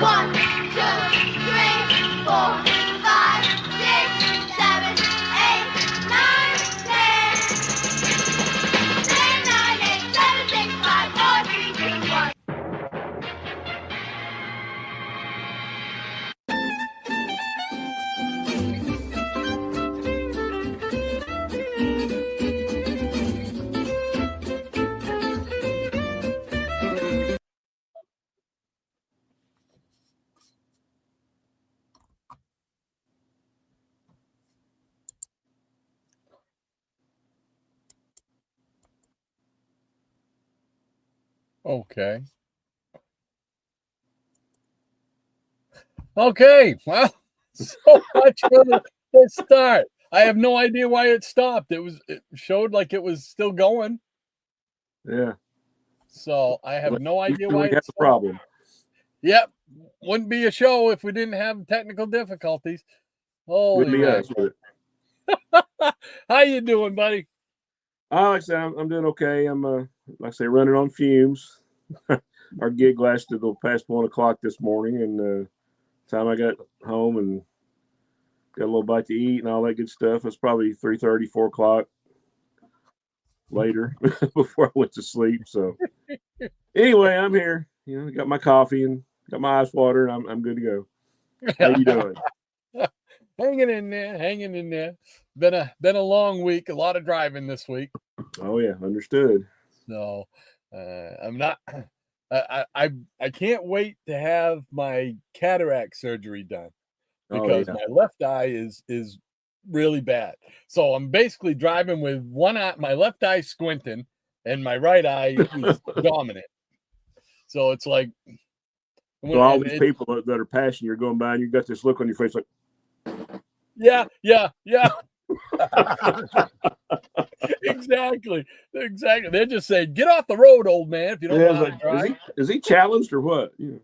1, 2, 3, 4, 5, 6, 7, 8, 9, 10. 10, 9, 8, 7, 6, 5, 4, 3, 2, 1. Okay. Okay. Well, so much for the start. I have no idea why it stopped. It showed like it was still going. Yeah. So I have no idea why we have a problem. Yep. Wouldn't be a show if we didn't have technical difficulties. Holy man. How you doing, buddy? Like I said, I'm doing okay. I'm like I say, running on fumes. Our gig lasted till past 1 o'clock this morning, and time I got home and got a little bite to eat and all that good stuff, it's probably 3:30, 4 o'clock later before I went to sleep. So anyway, I'm here. You know, got my coffee and got my ice water, and I'm good to go. How you doing? Hanging in there. Been a long week. A lot of driving this week. Oh yeah, understood. So I'm not. I can't wait to have my cataract surgery done because my left eye is really bad. So I'm basically driving with one eye, my left eye squinting, and my right eye is dominant. So it's like, so all these people that are passing, you're going by, and you got this look on your face like, yeah. Exactly. They're just saying, get off the road, old man, if you don't know how to drive. Is he challenged or what? Yeah.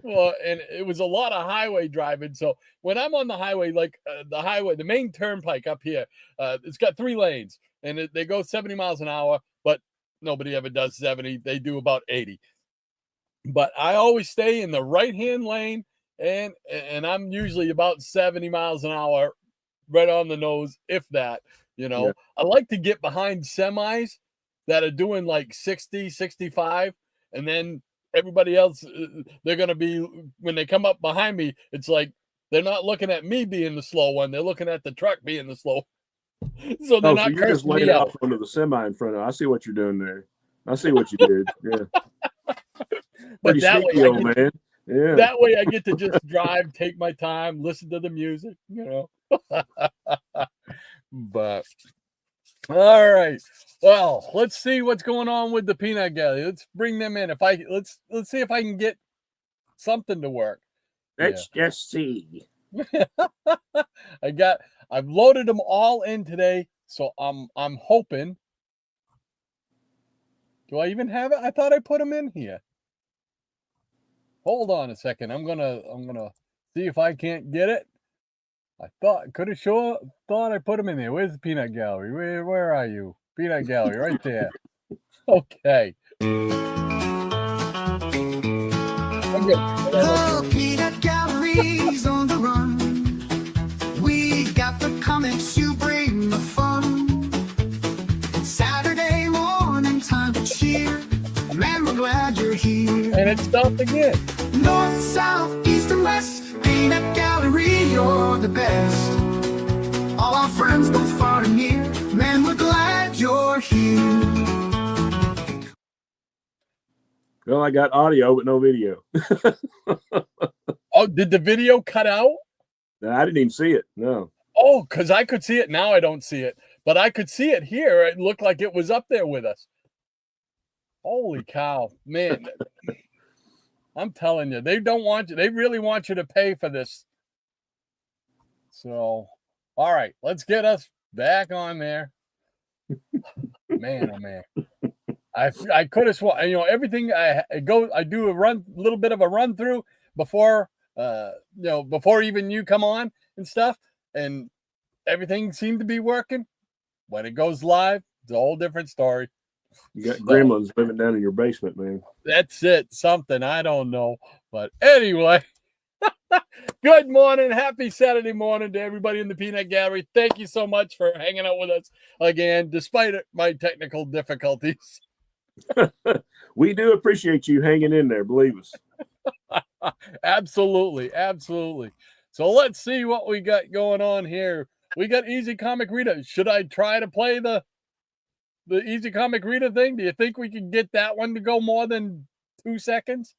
Well, and it was a lot of highway driving. So when I'm on the highway, like the main turnpike up here, it's got 3 lanes, and they go 70 miles an hour, but nobody ever does 70. They do about 80. But I always stay in the right-hand lane, and I'm usually about 70 miles an hour, right on the nose, if that, Yeah. I like to get behind semis that are doing like 60, 65, and then everybody else, they're going to be, when they come up behind me, it's like they're not looking at me being the slow one. They're looking at the truck being the slow. So they're not so you're just laying off under the semi in front of. I see what you're doing there. I see what you did. Yeah. Pretty sneaky, old man. Yeah. That way I get to just drive, take my time, listen to the music, But all right. Well, let's see what's going on with the peanut gallery. Let's bring them in. Let's see if I can get something to work. Let's just see. I've loaded them all in today, so I'm hoping. Do I even have it? I thought I put them in here. Hold on a second. I'm gonna see if I can't get it. I thought I put them in there. Where's the peanut gallery? Where are you? Peanut gallery, right there. Okay. The peanut gallery's on the run. We got the comics, you bring the fun. Saturday morning time to cheer. Man, we're glad you're here. And it stopped again. North, south, east, and west. Peanut gallery, you're the best. All our friends, both far and near. Man, we're glad you're here. Well, I got audio, but no video. Oh, did the video cut out? No, I didn't even see it. No. Oh, because I could see it. Now I don't see it. But I could see it here. It looked like it was up there with us. Holy cow. Man. I'm telling you, they don't want you. They really want you to pay for this. So, all right, let's get us back on there. Man, oh man. I could have sworn, everything I do a little bit of a run through before before even you come on and stuff, and everything seemed to be working. When it goes live, it's a whole different story. You got gremlins living down in your basement, man. That's it. Something. I don't know. But anyway, good morning. Happy Saturday morning to everybody in the Peanut Gallery. Thank you so much for hanging out with us again, despite my technical difficulties. We do appreciate you hanging in there, believe us. Absolutely. Absolutely. So let's see what we got going on here. We got Easy Comic Reader. Should I try to play the Easy Comic Reader thing? Do you think we can get that one to go more than 2 seconds?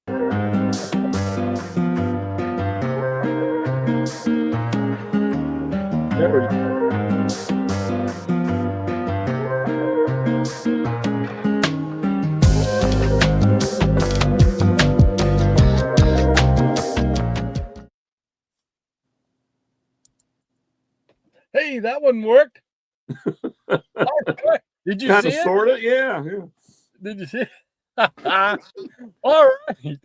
There we go. Hey, that one worked. Did you see it? Sort of, yeah. Did you see it? All right.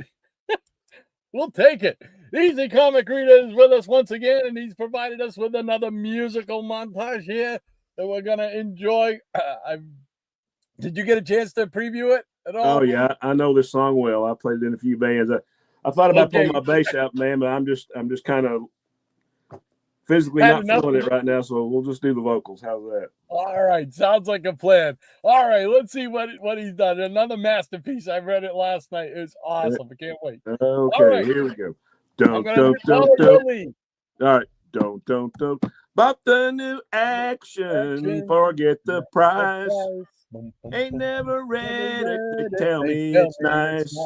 We'll take it. Easy Comic Reader is with us once again, and he's provided us with another musical montage here that we're going to enjoy. Did you get a chance to preview it at all? Oh, yeah. I know this song well. I played it in a few bands. I thought about pulling my bass out, man, but I'm just kind of physically not feeling it right now, so we'll just do the vocals. How's that? All right. Sounds like a plan. All right. Let's see what he's done. Another masterpiece. I read it last night. It was awesome. I can't wait. Okay, right. Here we go. Don't. All right. Don't. Bought the new action. Forget the price. Ain't never read it. They tell me it's nice.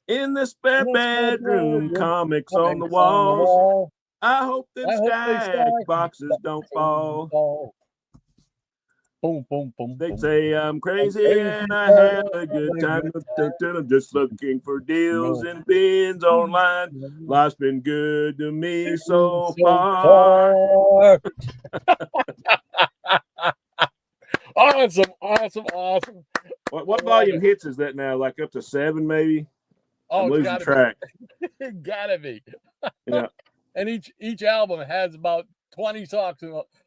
In the spare bedroom, comics on the walls. I hope them stack boxes don't fall. Boom, boom, boom. They say I'm crazy and I have a good time. I'm just looking for deals and bins online. Life's been good to me so far. Awesome. What volume hits is that now? Like up to 7, maybe? Oh, I'm losing track. It gotta be. Yeah. And each album has about 20 songs,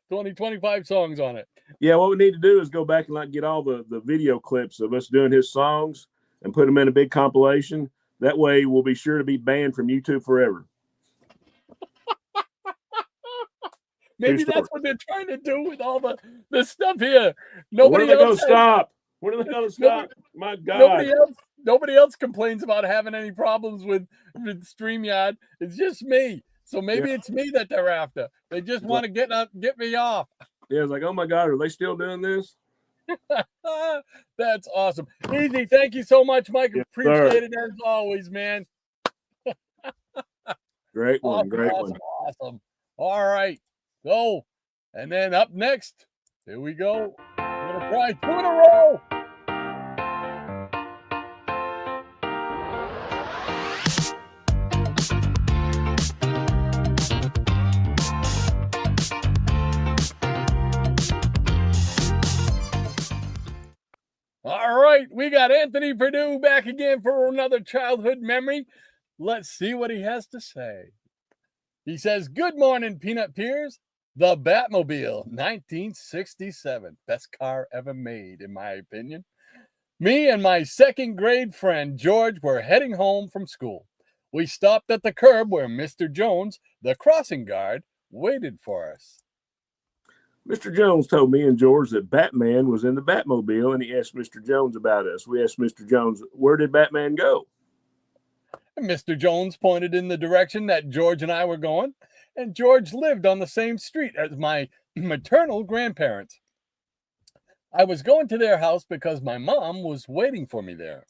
25 songs on it. Yeah, what we need to do is go back and like get all the video clips of us doing his songs and put them in a big compilation. That way we'll be sure to be banned from YouTube forever. Maybe that's what they're trying to do with all the stuff here. When are they going to stop? When are they going to stop? My God. Nobody else complains about having any problems with StreamYard. It's just me. So maybe it's me that they're after. They just want to get me off. Yeah, it's like, oh my God, are they still doing this? That's awesome. Easy. Thank you so much, Mike. Yes, appreciate it as always, man. Great one. Awesome. All right. So, and then up next, here we go. I'm going to try 2 in a row. All right, we got Anthony Perdue back again for another childhood memory. Let's see what he has to say. He says, good morning, Peanut Peers. The Batmobile, 1967. Best car ever made, in my opinion. Me and my second grade friend, George, were heading home from school. We stopped at the curb where Mr. Jones, the crossing guard, waited for us. Mr. Jones told me and George that Batman was in the Batmobile, and he asked Mr. Jones about us. We asked Mr. Jones, where did Batman go? And Mr. Jones pointed in the direction that George and I were going, and George lived on the same street as my maternal grandparents. I was going to their house because my mom was waiting for me there.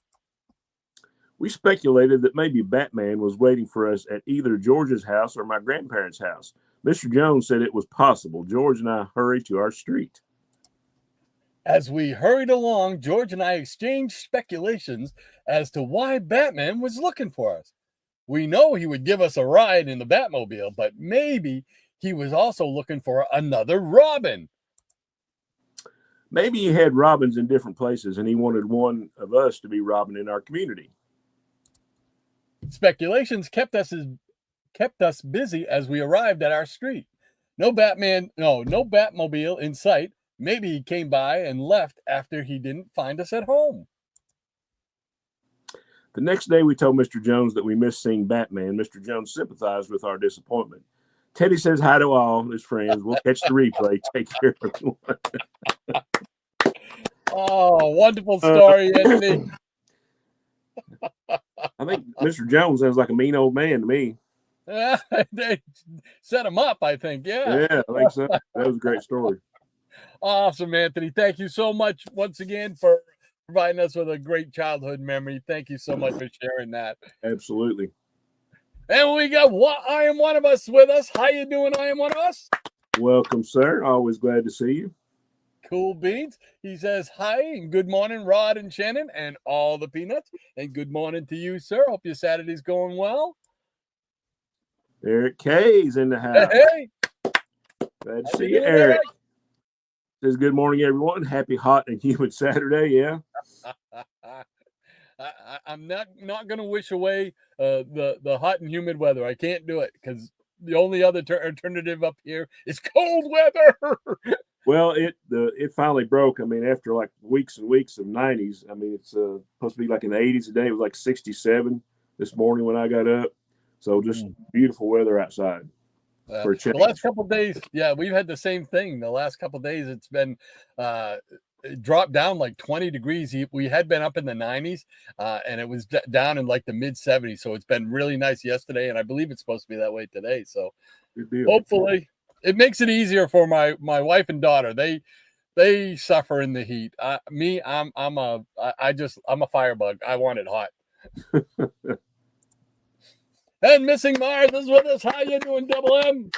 We speculated that maybe Batman was waiting for us at either George's house or my grandparents' house. Mr. Jones said it was possible. George and I hurried to our street. As we hurried along, George and I exchanged speculations as to why Batman was looking for us. We know he would give us a ride in the Batmobile, but maybe he was also looking for another Robin. Maybe he had Robins in different places, and he wanted one of us to be Robin in our community. Speculations kept us busy as we arrived at our street. No Batmobile in sight, Maybe he came by and left after he didn't find us at home. The next day, we told Mr. Jones that we missed seeing Batman. Mr. Jones sympathized with our disappointment. Teddy says hi to all his friends. We'll catch the replay. Take care, everyone. Oh, wonderful story, Anthony. I think Mr. Jones sounds like a mean old man to me. They set him up, I think. Yeah. Yeah, I think so. That was a great story. Awesome, Anthony. Thank you so much once again for providing us with a great childhood memory. Thank you so much for sharing that. Absolutely. And we got I Am One of Us with us. How you doing, I Am One of Us? Welcome, sir. Always glad to see you. Cool beans. He says hi and good morning, Rod and Shannon and all the peanuts. And good morning to you, sir. Hope your Saturday's going well. Eric K's in the house. Hey. Glad to see you, Eric. Says good morning, everyone. Happy hot and humid Saturday. Yeah. I'm not going to wish away the hot and humid weather. I can't do it because the only other alternative up here is cold weather. Well, it finally broke. I mean, after like weeks and weeks of 90s. I mean, it's supposed to be like in the 80s today. It was like 67 this morning when I got up. So just beautiful weather outside. For a change. The last couple of days, yeah, we've had the same thing. The last couple of days, it's been it dropped down like 20 degrees. We had been up in the 90s, and it was down in like the mid 70s. So it's been really nice yesterday, and I believe it's supposed to be that way today. So hopefully, it makes it easier for my wife and daughter. They suffer in the heat. I'm a firebug. I want it hot. And Missing Mars is with us. How you doing, Double M?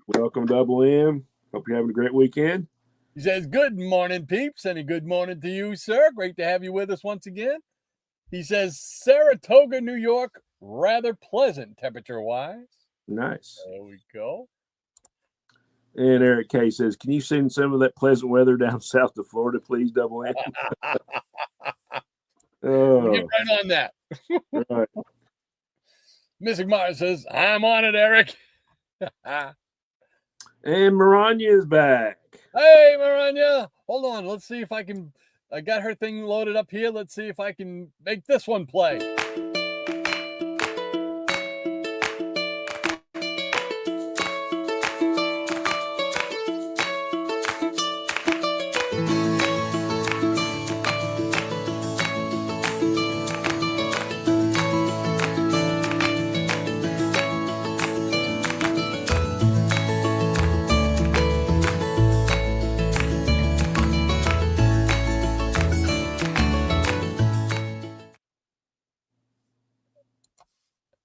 Welcome, Double M. Hope you're having a great weekend. He says, good morning, peeps, and a good morning to you, sir. Great to have you with us once again. He says, Saratoga, New York, rather pleasant temperature-wise. Nice. There we go. And Eric K says, can you send some of that pleasant weather down south to Florida, please, Double M? We'll get right on that. Right. Missing Mars says, I'm on it, Eric. And Maranya is back. Hey, Maranya. Hold on. Let's see if I can. I got her thing loaded up here. Let's see if I can make this one play.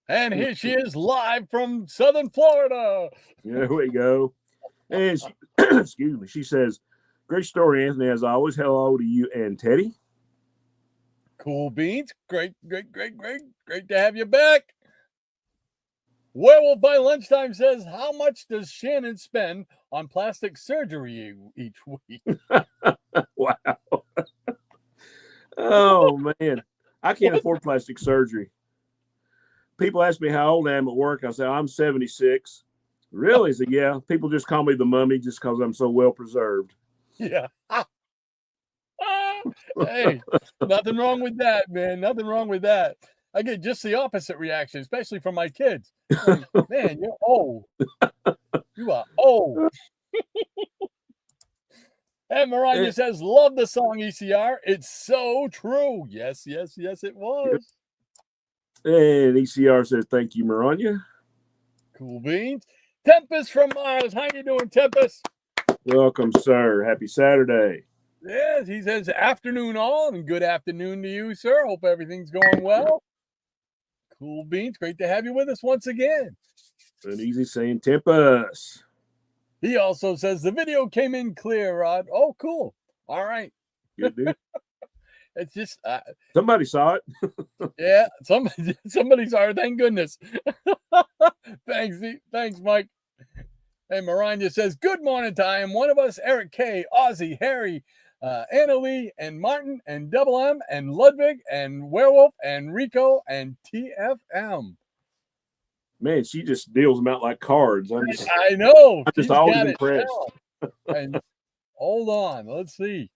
And here she is live from Southern Florida. There we go. And she, excuse me, she says, great story, Anthony, as always. Hello to you and Teddy. Cool beans. Great to have you back. Werewolf by Lunchtime says, how much does Shannon spend on plastic surgery each week? Wow. Oh, man. I can't afford plastic surgery. People ask me how old I am at work. I say, I'm 76. Really? I say, yeah. People just call me the mummy just because I'm so well preserved. Yeah. Hey, nothing wrong with that, man. Nothing wrong with that. I get just the opposite reaction, especially from my kids. Like, man, you're old. You are old. And Maranya says, love the song ECR. It's so true. Yes, it was. And ECR says, thank you, Maranya. Cool beans. Tempest from Mars. How you doing, Tempest? Welcome, sir. Happy Saturday. Yes, he says afternoon all, and good afternoon to you, sir. Hope everything's going well. Cool beans. Great to have you with us once again. And Easy saying Tempest. He also says the video came in clear, Rod. Oh, cool. All right. Good, dude. It's just somebody saw it. Yeah, somebody saw it. Thank goodness. Thanks, Mike. And Maranya says, good morning to I Am One of Us, Eric K, Ozzy, Harry, Anna Lee, and Martin, and Double M, and Ludwig, and Werewolf, and Rico, and TFM. Man, she just deals them out like cards. I know. I'm just always impressed. And Hold on. Let's see.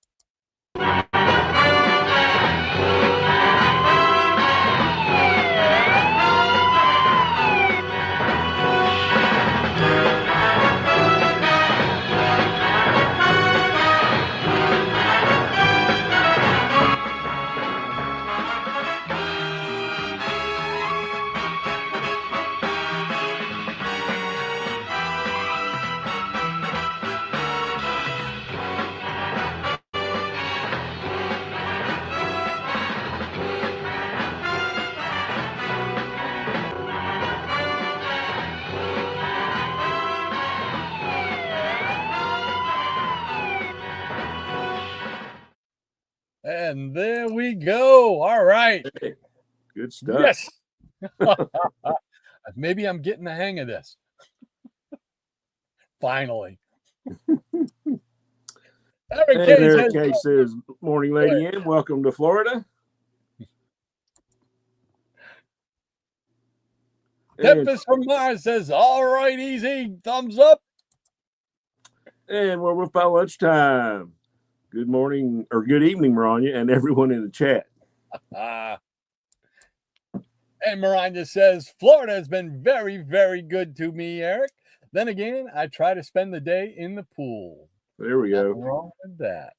And there we go. All right. Good stuff. Yes. Maybe I'm getting the hang of this. Finally. Eric And K Eric says, K says, morning, Lady M. Welcome to Florida. Tempest from Mars says, all right, easy. Thumbs up. And we're with by lunchtime. Good morning or good evening, Maranya, and everyone in the chat. And Miranda says, Florida has been very, very good to me, Eric. Then again, I try to spend the day in the pool. There we Nothing go. wrong with that.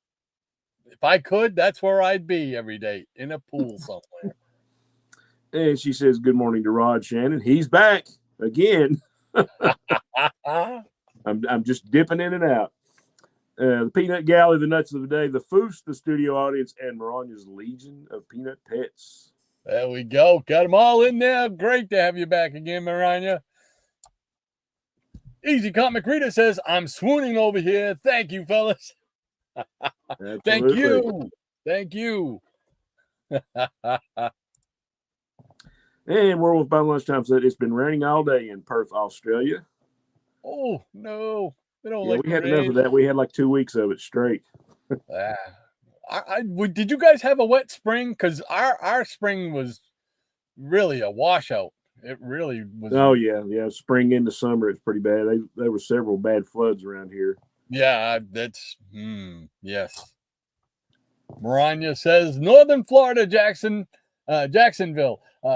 If I could, that's where I'd be every day, in a pool somewhere. And she says, good morning to Rod Shannon. He's back again. I'm just dipping in and out. The Peanut Galley, the nuts of the day, the Foos, the studio audience, and Maranya's Legion of Peanut Pets. There we go. Got them all in there. Great to have you back again, Maranya. Easy Comic Reader says, I'm swooning over here. Thank you, fellas. Thank you. Thank you. And Werewolf by Lunchtime said it's been raining all day in Perth, Australia. Oh, no. We don't Yeah, like we had rain. enough of that. We had like 2 weeks of it straight. Did you guys have a wet spring? Because our spring was really a washout. It really was. Oh, yeah. Spring into summer, it's pretty bad. There were several bad floods around here. Yeah, that's, yes. Maranya says, Northern Florida, Jacksonville.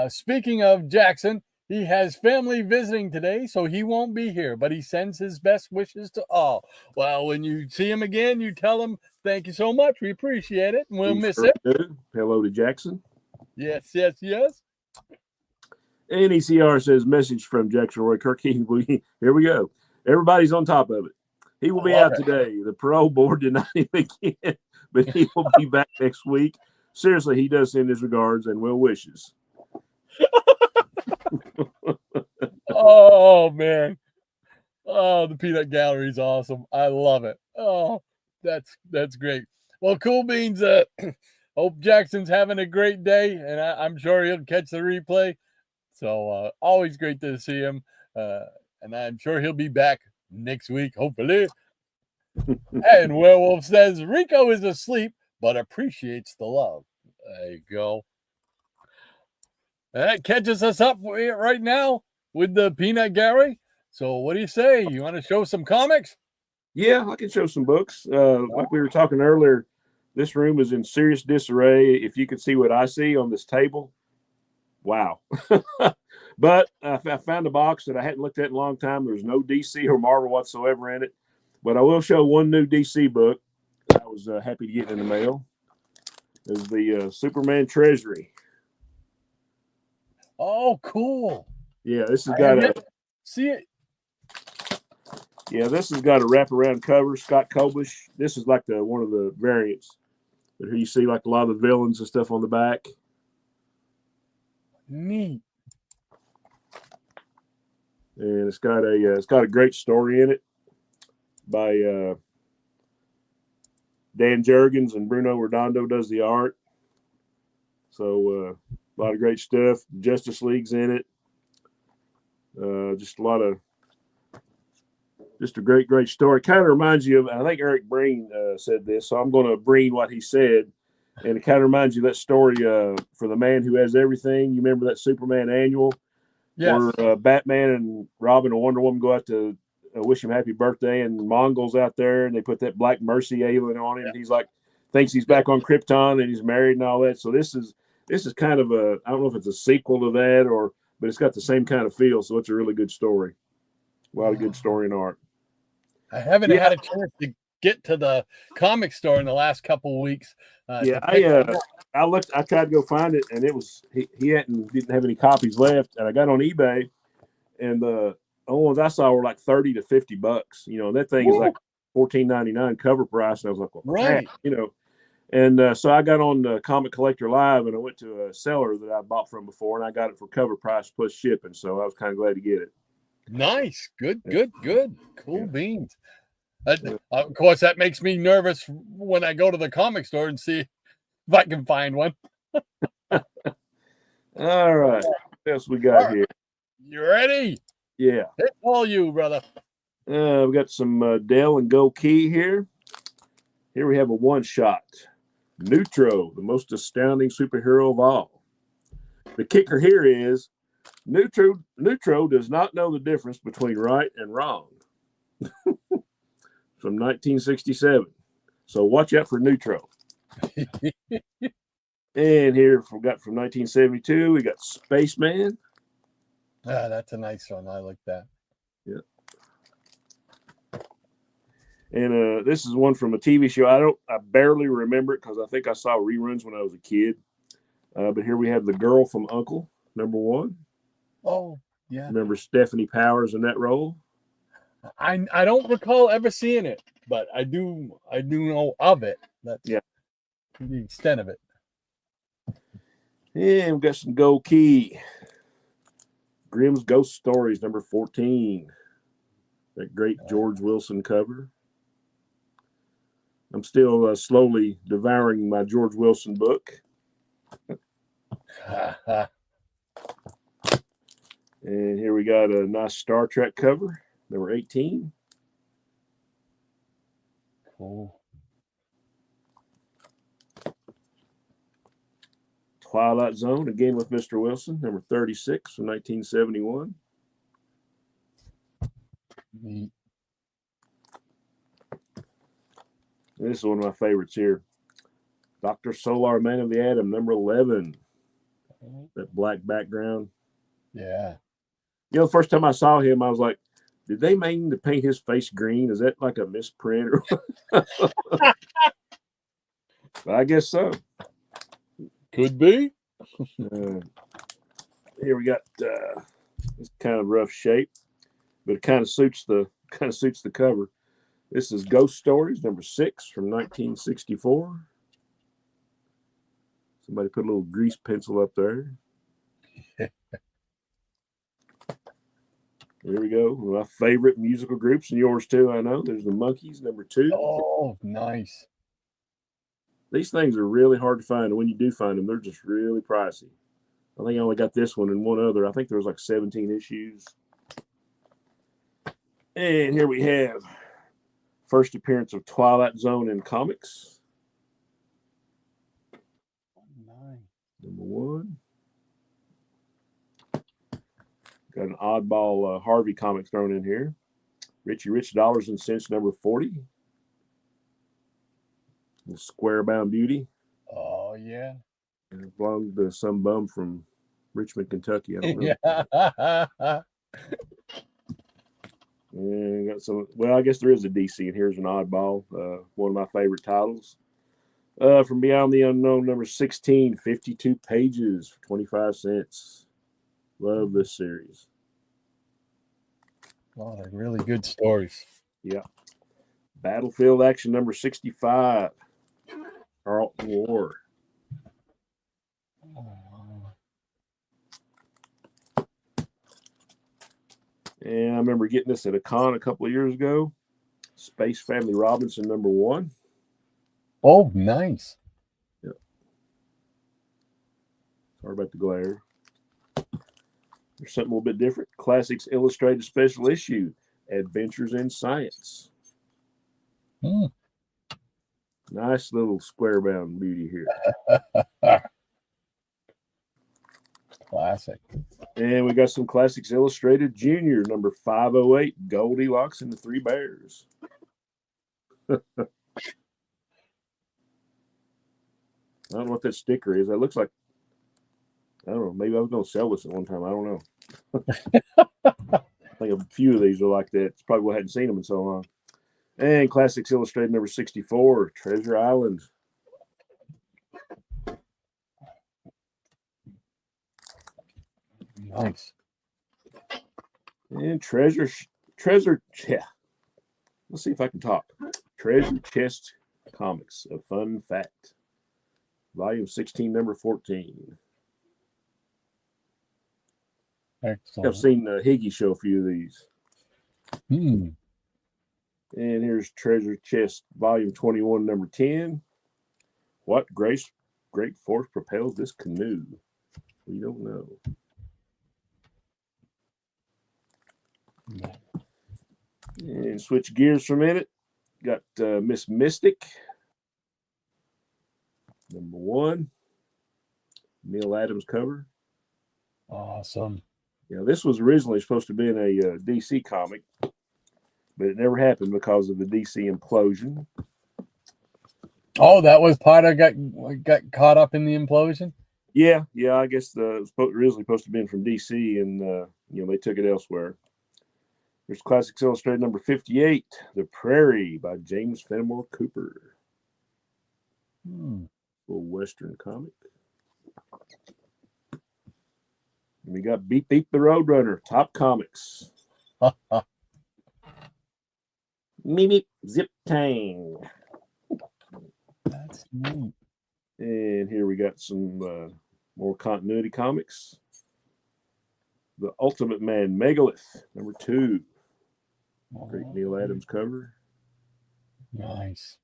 Speaking of Jackson, he has family visiting today, so he won't be here, but he sends his best wishes to all. Well, when you see him again, you tell him, thank you so much. We appreciate it, and we'll miss it. Hello to Jackson. Yes. And ECR says, message from Jackson Roy Quirky. Here we go. Everybody's on top of it. He will be out today. The parole board denied him again, but he will be back next week. Seriously, he does send his regards and well wishes. Oh, man. Oh, the Peanut Gallery is awesome. I love it. Oh, that's great. Well, Cool Beans, hope Jackson's having a great day, and I'm sure he'll catch the replay. So always great to see him, and I'm sure he'll be back next week, hopefully. And Werewolf says, Rico is asleep, but appreciates the love. There you go. That catches us up right now with the Peanut Gallery. So what do you say? You want to show some comics? Yeah, I can show some books. Like we were talking earlier, this room is in serious disarray. If you could see what I see on this table, wow. But I found a box that I hadn't looked at in a long time. There's no DC or Marvel whatsoever in it. But I will show one new DC book I was happy to get in the mail. Is the Superman Treasury. Oh, cool. Yeah, this has got see it. Yeah, this has got a wraparound cover. Scott Koblish. This is like one of the variants. But here you see like a lot of the villains and stuff on the back. Neat. And it's got a great story in it by Dan Jurgens, and Bruno Redondo does the art. So a lot of great stuff. Justice League's in it. Just a great story. Kind of reminds you of, I think Eric Breen said this, so I'm going to Breen what he said. And it kind of reminds you of that story for the man who has everything. You remember that Superman annual? Yes. Where Batman and Robin and Wonder Woman go out to wish him happy birthday, and Mongols out there, and they put that Black Mercy alien on him. He's like, thinks he's back on Krypton and he's married and all that. So this is kind of a, I don't know if it's a sequel to that but it's got the same kind of feel. So it's a really good story. A lot of good story and art. I haven't had a chance to get to the comic store in the last couple of weeks. I looked. I tried to go find it, and it was he didn't have any copies left. And I got on eBay, and the only ones I saw were like $30 to $50. You know, and that thing is like $14.99 cover price. And I was like, well, right, you know. And so I got on Comic Collector Live, and I went to a seller that I bought from before, and I got it for cover price plus shipping. So I was kind of glad to get it. Nice, good. Cool beans. Of course, that makes me nervous when I go to the comic store and see if I can find one. All right. What else we got here? You ready? Yeah. It's all you, brother. We got some Dell and Go Key here. Here we have a one-shot. Neutro, the most astounding superhero of all. The kicker here is Neutro does not know the difference between right and wrong. From 1967. So watch out for Neutro. And here we got from 1972, we got Spaceman. That's a nice one. I like that. Yeah. And this is one from a TV show. I barely remember it because I think I saw reruns when I was a kid. But here we have The Girl from U.N.C.L.E. #1. Oh, yeah. Remember Stephanie Powers in that role? I don't recall ever seeing it, but I do know of it. That's the extent of it. And we've got some Gold Key. Grimm's Ghost Stories #14. That great George Wilson cover. I'm still slowly devouring my George Wilson book. And here we got a nice Star Trek cover, #18. Cool. Twilight Zone, again with Mr. Wilson, #36 from 1971. Neat. This is one of my favorites here. Dr. Solar, Man of the Atom, #11. That black background. Yeah. You know, the first time I saw him, I was like, did they mean to paint his face green? Is that like a misprint? But I guess so. Could be. Here we got this kind of rough shape, but it kind of suits the cover. This is Ghost Stories #6 from 1964. Somebody put a little grease pencil up there. Here we go. One of my favorite musical groups, and yours too, I know. There's the Monkees, #2. Oh, nice. These things are really hard to find, and when you do find them, they're just really pricey. I think I only got this one and one other. I think there was like 17 issues. And here we have first appearance of Twilight Zone in comics. Nice. #1. Got an oddball Harvey comic thrown in here. Richie Rich Dollars and Cents #40. Square Bound Beauty. Oh, yeah. And it belonged to some bum from Richmond, Kentucky. I don't know. Yeah. And got some. Well, I guess there is a DC, and here's an oddball. One of my favorite titles. From Beyond the Unknown, #16, 52 pages for 25 cents. Love this series. A lot of really good stories. Yeah. Battlefield Action #65. Carlton War. And I remember getting this at a con a couple of years ago. Space Family Robinson #1. Oh, nice. Yep. Sorry about the glare. There's something a little bit different. Classics Illustrated Special Issue. Adventures in Science. Nice little square bound beauty here. Classic. And we got some Classics Illustrated Junior, number 508, Goldilocks and the Three Bears. I don't know what that sticker is. That looks like, I don't know, maybe I was going to sell this at one time. I don't know. I think a few of these are like that. It's probably why I hadn't seen them in so long. And Classics Illustrated number 64, Treasure Island. Nice. And yeah. Let's see if I can talk. Treasure Chest Comics, A Fun Fact. Volume 16, number 14. Excellent. I've seen Higgy show a few of these. Hmm. And here's Treasure Chest, Volume 21, number 10. What great force propels this canoe? We don't know. And switch gears for a minute. Got Miss Mystic, number 1. Neil Adams cover. Awesome. Yeah, this was originally supposed to be in a DC comic, but it never happened because of the DC implosion. Oh, that was part of got caught up in the implosion? Yeah, I guess it was originally supposed to be from DC, and they took it elsewhere. There's Classics Illustrated number 58, The Prairie by James Fenimore Cooper. Little Western comic. And we got Beep Beep the Roadrunner, Top Comics. Meep Meep Zip Tang. That's neat. And here we got some more continuity comics. The Ultimate Man Megalith, number 2. Great Neil Adams cover. Nice.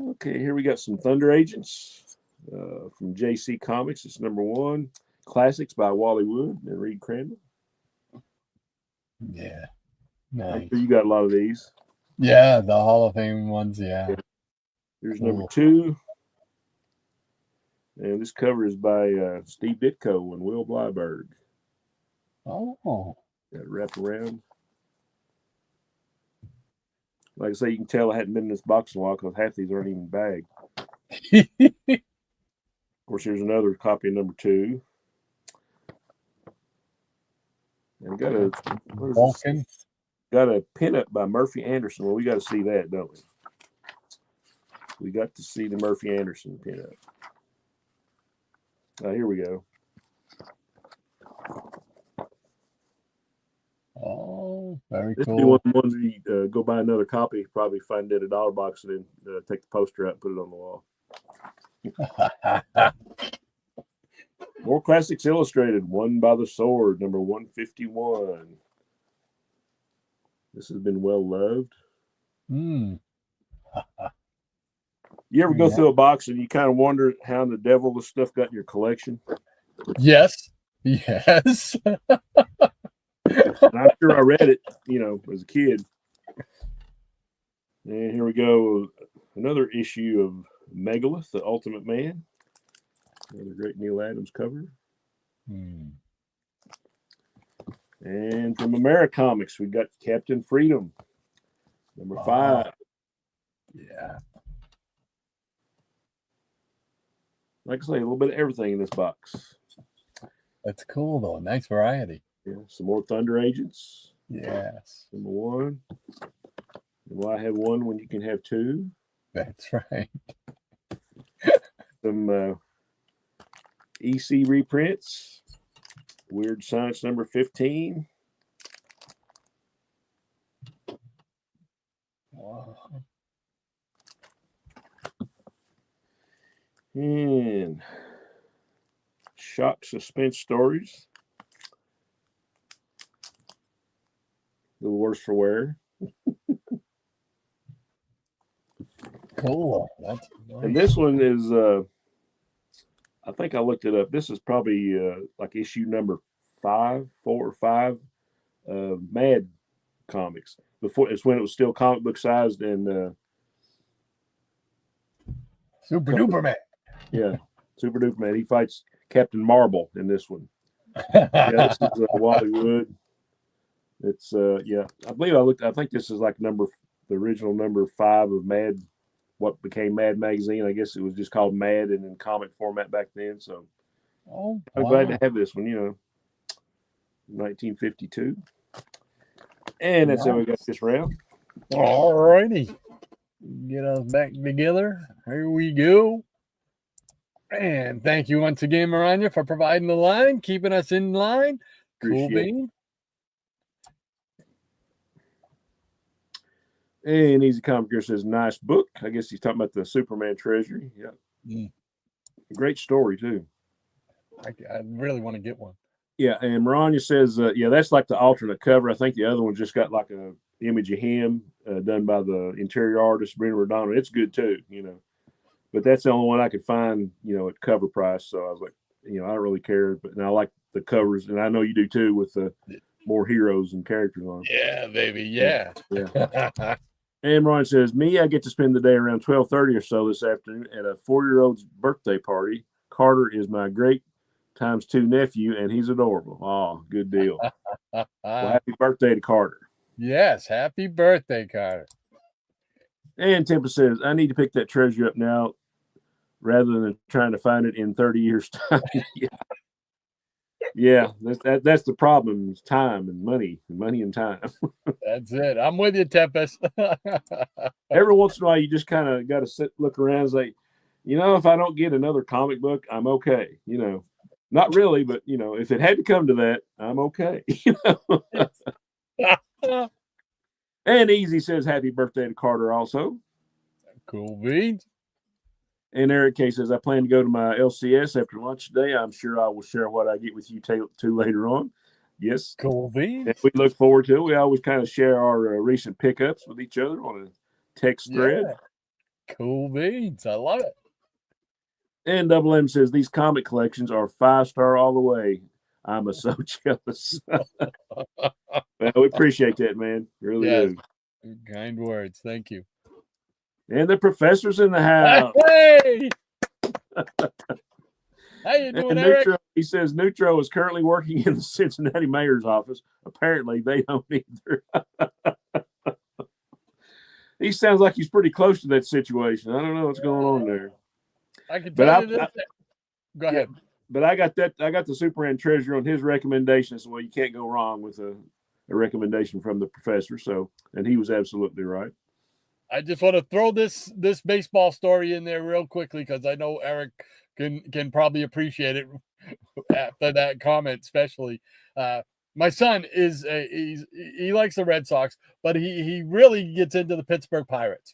Okay, here we got some Thunder Agents from JC Comics. It's number 1. Classics by Wally Wood and Reed Crandall. Yeah. Nice. I'm sure you got a lot of these. Yeah, the Hall of Fame ones, yeah. Here's number 2. And this cover is by Steve Ditko and Will Blyberg. Oh. Got it wrapped around. Like I say, you can tell I hadn't been in this box in a while because half these aren't even bagged. Of course, here's another copy of number 2. And got a Vulcan. Got a pinup by Murphy Anderson. Well, we got to see that, don't we? We got to see the Murphy Anderson pinup. Here we go. Oh, very This cool. would be one of the ones you go buy another copy, probably find it at a dollar box, and then take the poster out and put it on the wall. More Classics Illustrated, One by the Sword, number 151. This has been well loved. Mm. You ever go through a box and you kind of wonder how in the devil this stuff got in your collection? Yes. Yes. I'm sure I read it, as a kid. And here we go. Another issue of Megalith, the Ultimate Man. Another great Neil Adams cover. And from Americomics, we got Captain Freedom, number 5. Yeah. Like I say, a little bit of everything in this box. That's cool, though. Nice variety. Yeah, some more Thunder Agents. Yes. Number 1. And why have 1 when you can have 2? That's right. Some EC reprints. Weird Science number 15. Wow. And Shock Suspense Stories. A little worse for wear. Cool. That's nice. And this one is, I think I looked it up. This is probably like issue number 4 or 5 of Mad Comics. Before it's when it was still comic book sized and Super Duper Man. Yeah. Super duper mad. He fights Captain Marble in this one. Yeah, this is Wally Wood. It's I believe I think this is like the original number 5 of Mad, what became Mad magazine. I guess it was just called Mad and in comic format back then. So I'm glad to have this one, 1952. And that's how we got this round. All righty. Get us back together. Here we go. And thank you once again, Maranya, for providing the line, keeping us in line. Cool bean. And Easy Comic Gear says, nice book. I guess he's talking about the Superman Treasury. Yeah. Great story, too. I really want to get one. Yeah, and Maranya says, that's like the alternate cover. I think the other one just got like a image of him done by the interior artist, Brenda Redondo. It's good, too, But that's the only one I could find, at cover price. So I was like, I don't really care. But I like the covers, and I know you do, too, with the more heroes and characters on them. Yeah, baby, yeah. And Ryan says, I get to spend the day around 12:30 or so this afternoon at a 4-year-old's birthday party. Carter is my great ×2 nephew, and he's adorable. Oh, good deal. Well, happy birthday to Carter. Yes, happy birthday, Carter. And Tempa says, I need to pick that treasure up now rather than trying to find it in 30 years' time. Yeah, that's the problem. It's time and money and time. That's it. I'm with you, Tempest. Every once in a while, you just kind of got to look around and say, if I don't get another comic book, I'm okay. Not really, but, if it had to come to that, I'm okay. And Easy says, happy birthday to Carter also. Cool beans. And Eric K says, I plan to go to my LCS after lunch today. I'm sure I will share what I get with you two later on. Yes. Cool beans. And we look forward to it. We always kind of share our recent pickups with each other on a text thread. Cool beans. I love it. And Double M says, these comic collections are 5-star all the way. I'm so jealous. Well, we appreciate that, man. Really do. Kind words. Thank you. And the professor's in the house. Hey! How you doing, and Eric? He says Neutro is currently working in the Cincinnati mayor's office. Apparently, they don't either. He sounds like he's pretty close to that situation. I don't know what's going on there. I can tell you this. Go ahead. But I got the Superman Treasure on his recommendation. So, well, you can't go wrong with a recommendation from the professor. So, and he was absolutely right. I just want to throw this baseball story in there real quickly because I know Eric can probably appreciate it after that comment, especially. My son he likes the Red Sox, but he really gets into the Pittsburgh Pirates.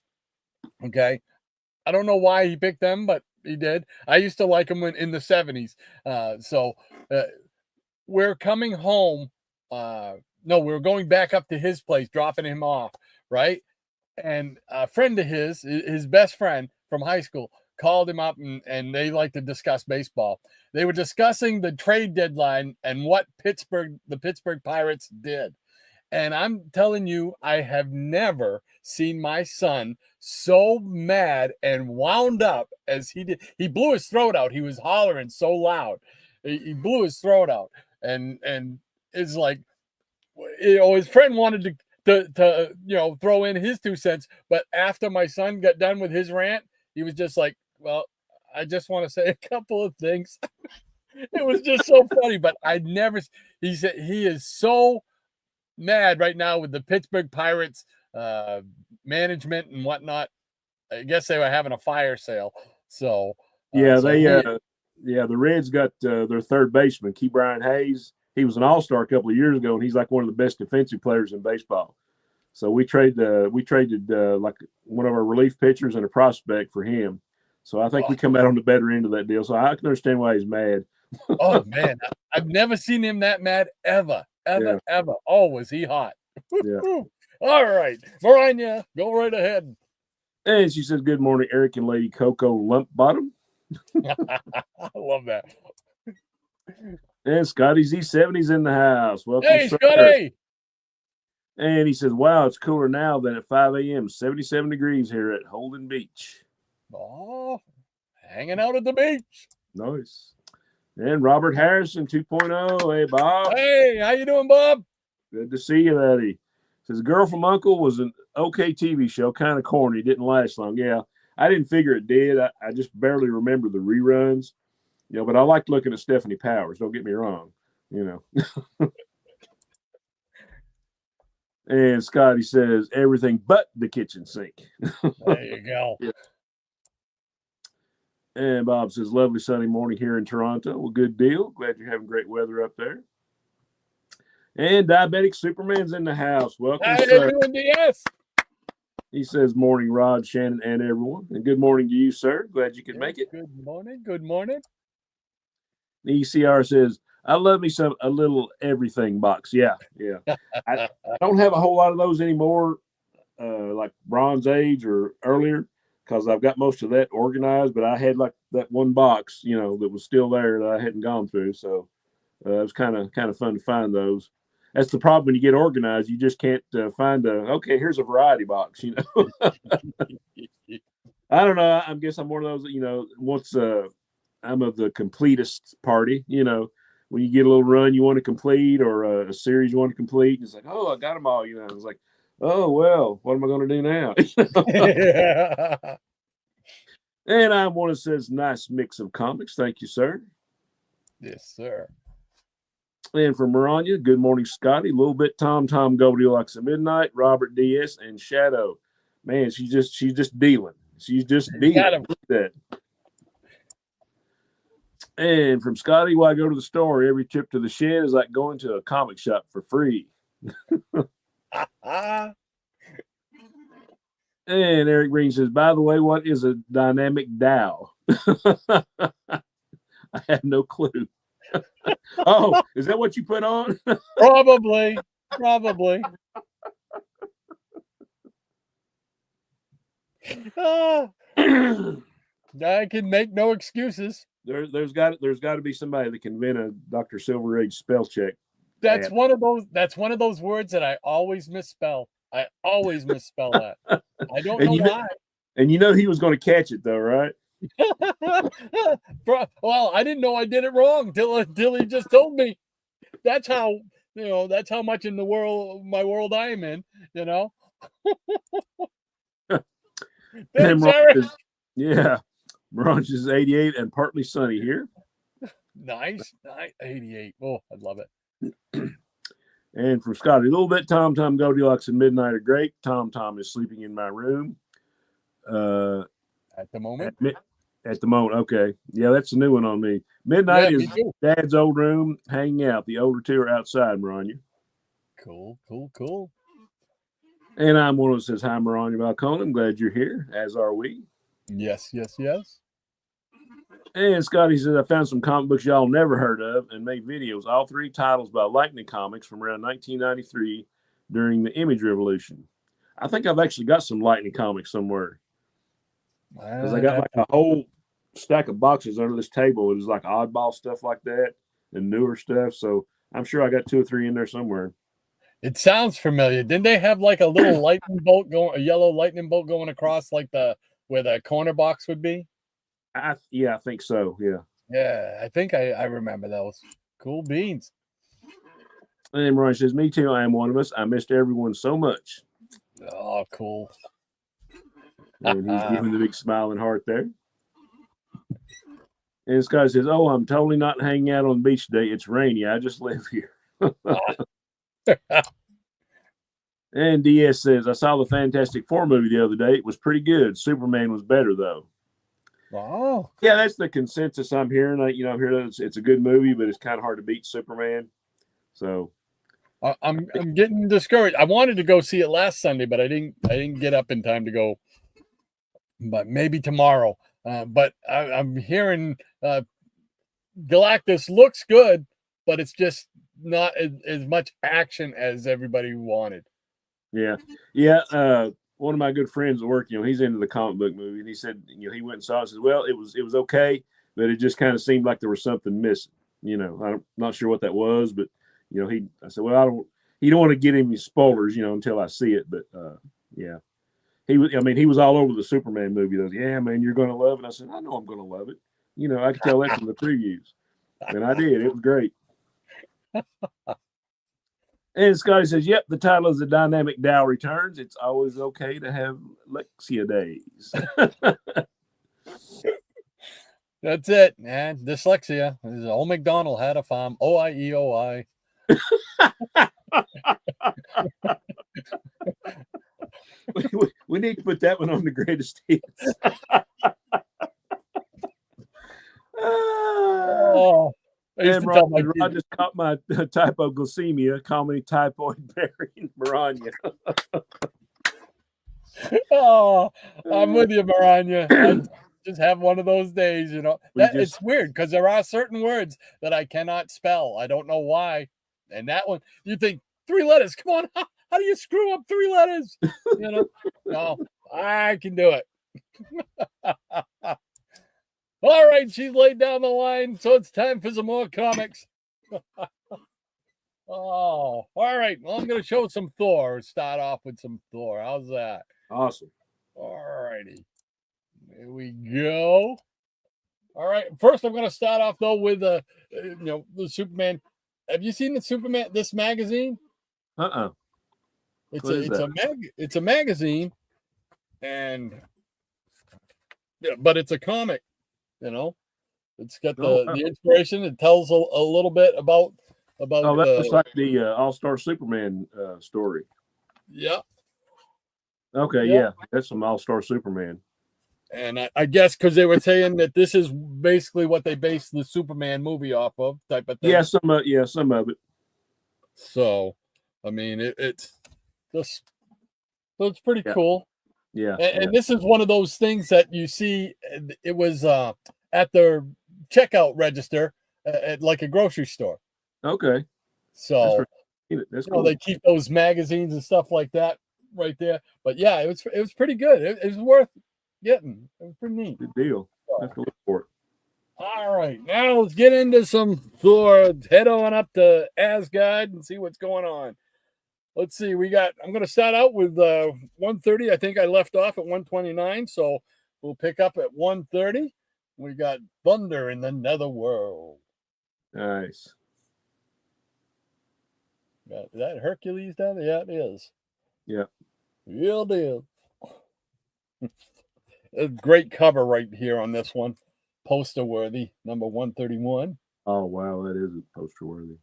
Okay, I don't know why he picked them, but he did. I used to like him in the 70s. So we're coming home. No, we're going back up to his place, dropping him off, right? And a friend of his best friend from high school, called him up and they like to discuss baseball. They were discussing the trade deadline and what the Pittsburgh Pirates did. And I'm telling you, I have never seen my son so mad and wound up as he did. He blew his throat out. He was hollering so loud. He blew his throat out. And it's like, his friend wanted to throw in his 2 cents. But after my son got done with his rant, he was just like, well, I just want to say a couple of things. It was just so funny. But he said he is so mad right now with the Pittsburgh Pirates management and whatnot. I guess they were having a fire sale. So the Reds got their third baseman, Key Brian Hayes. He was an all-star a couple of years ago, and he's like one of the best defensive players in baseball. So we traded like one of our relief pitchers and a prospect for him. So I think we come out on the better end of that deal. So I can understand why he's mad. Oh man, I've never seen him that mad ever. Oh, was he hot? Yeah. All right, Maranya, go right ahead. And she says, "Good morning, Eric and Lady Coco Lumpbottom." I love that. And Scotty Z70's in the house. Welcome, hey, sir. Scotty. And he says, wow, it's cooler now than at 5 a.m. 77 degrees here at Holden Beach. Oh, hanging out at the beach. Nice. And Robert Harrison 2.0. Hey, Bob. Hey, how you doing, Bob? Good to see you, Eddie. Says Girl from Uncle was an okay TV show, kind of corny, didn't last long. Yeah, I didn't figure it did. I just barely remember the reruns, but I liked looking at Stephanie Powers. Don't get me wrong, And Scotty says everything but the kitchen sink. There you go. Yeah. And Bob says, lovely sunny morning here in Toronto. Well, good deal. Glad you're having great weather up there. And Diabetic Superman's in the house. Welcome, How sir. you doing, DS? He says, morning, Rod, Shannon, and everyone. And good morning to you, sir. Glad you could make it. Good morning. Good morning. The ECR says, I love me a little everything box. Yeah. I don't have a whole lot of those anymore, like Bronze Age or earlier, because I've got most of that organized. But I had like that one box, that was still there that I hadn't gone through. So it was kind of fun to find those. That's the problem when you get organized. You just can't find okay, here's a variety box, I don't know. I guess I'm one of those, once I'm of the completist party, when you get a little run you want to complete or a series you want to complete. And it's like, oh, I got them all, It's like, oh, well, what am I going to do now? And I'm one that says, nice mix of comics. Thank you, sir. Yes, sir. And from Maranya, good morning, Scotty. A little bit Tom Goldilocks at midnight, Robert DS, and Shadow. Man, she's just dealing. She's just dealing with that. And from Scotty, why go to the store? Every trip to the shed is like going to a comic shop for free. And Eric Green says, by the way, what is a dynamic Dou? I have no clue. Oh, is that what you put on? Probably. I can make no excuses. There's got to be somebody that can invent a Dr. Silver Age spell check. That's one of those words that I always misspell. I always misspell that. I don't know why. And he was going to catch it though, right? Well, I didn't know I did it wrong till he just told me. That's how much in my world I am in, Thanks, Eric. Yeah. Bronze is 88 and partly sunny here. Nice. 88. Oh, I love it. And from Scotty, a little bit Tom Goldilocks and Midnight are great. Tom is sleeping in my room. At the moment? At the moment, okay. Yeah, that's a new one on me. Midnight is Dad's old room, hanging out. The older two are outside, Maranya. Cool. And I'm one that says, hi, Maranya Balcone. I'm glad you're here, as are we. Yes. And Scotty says, I found some comic books y'all never heard of and made videos. All three titles by Lightning Comics from around 1993 during the Image Revolution. I think I've actually got some Lightning Comics somewhere. Because I got like a whole stack of boxes under this table. It was like oddball stuff like that and newer stuff. So I'm sure I got 2 or 3 in there somewhere. It sounds familiar. Didn't they have like a little lightning bolt a yellow lightning bolt going across like where the corner box would be? I think so. Yeah. Yeah, I think I remember those. Cool beans. And Ryan says, me too. I am one of us. I missed everyone so much. Oh, cool. And he's giving the big smiling heart there. And Scott says, oh, I'm totally not hanging out on the beach today. It's rainy. I just live here. And DS says, I saw the Fantastic Four movie the other day. It was pretty good. Superman was better, though. Wow. Yeah, that's the consensus I'm hearing. I'm hearing that it's a good movie, but it's kind of hard to beat Superman. So I'm getting discouraged. I wanted to go see it last Sunday, but I didn't get up in time to go. But maybe tomorrow. But I'm hearing Galactus looks good, but it's just not as much action as everybody wanted. Yeah. One of my good friends at work, he's into the comic book movie, and he said, he went and saw it and said, well, it was okay, but it just kind of seemed like there was something missing. I'm not sure what that was, but I said, well, you don't want to get any spoilers, until I see it, but yeah. He was all over the Superman movie. He goes, yeah, man, you're going to love it. I said, I know I'm going to love it. You know, I could tell that from the previews. And I did. It was great. And Scotty says, yep, the title is The Dynamic Dou Returns. It's always okay to have Lexia days. That's it, man. Dyslexia. Old MacDonald had a farm. OIEOI. We need to put that one on the greatest hits. Oh, and Rod just caught my typoglycemia. Call me typhoid bearing Maranya. Oh, I'm with you, Maranya. I just have one of those days, you know. It's weird because there are certain words that I cannot spell. I don't know why. And that one, you think 3 letters. Come on, how do you screw up 3 letters? You know, no, I can do it. All right, she's laid down the line, so it's time for some more comics. Oh, all right. Well, I'm going to show some Thor. Start off with some Thor. How's that? Awesome. All righty. Here we go. All right. First, I'm going to start off though with the Superman. Have you seen the Superman? This magazine? It's a magazine, and but it's a comic. You know, it's got the inspiration. It tells a little bit about. Oh, that looks like the All-Star Superman story. Yeah. Okay, yeah, that's some All-Star Superman. And I guess because they were saying that this is basically what they based the Superman movie off of, type of thing. Yeah, some of it. So, I mean, it's pretty cool. Yeah, and this is one of those things that you see. It was at their checkout register at like a grocery store. Okay. So that's cool. They keep those magazines and stuff like that right there. But yeah, it was pretty good. It was worth getting. It was pretty neat. Good deal. I have to look for it. All right, now let's get into some Thor. Head on up to Asgard and see what's going on. Let's see. I'm going to start out with 130. I think I left off at 129, so we'll pick up at 130. We got Thunder in the Netherworld. Nice. Is that Hercules down there? Yeah, it is. Yeah. Real deal. A great cover right here on this one. Poster worthy, number 131. Oh, wow. That is poster worthy.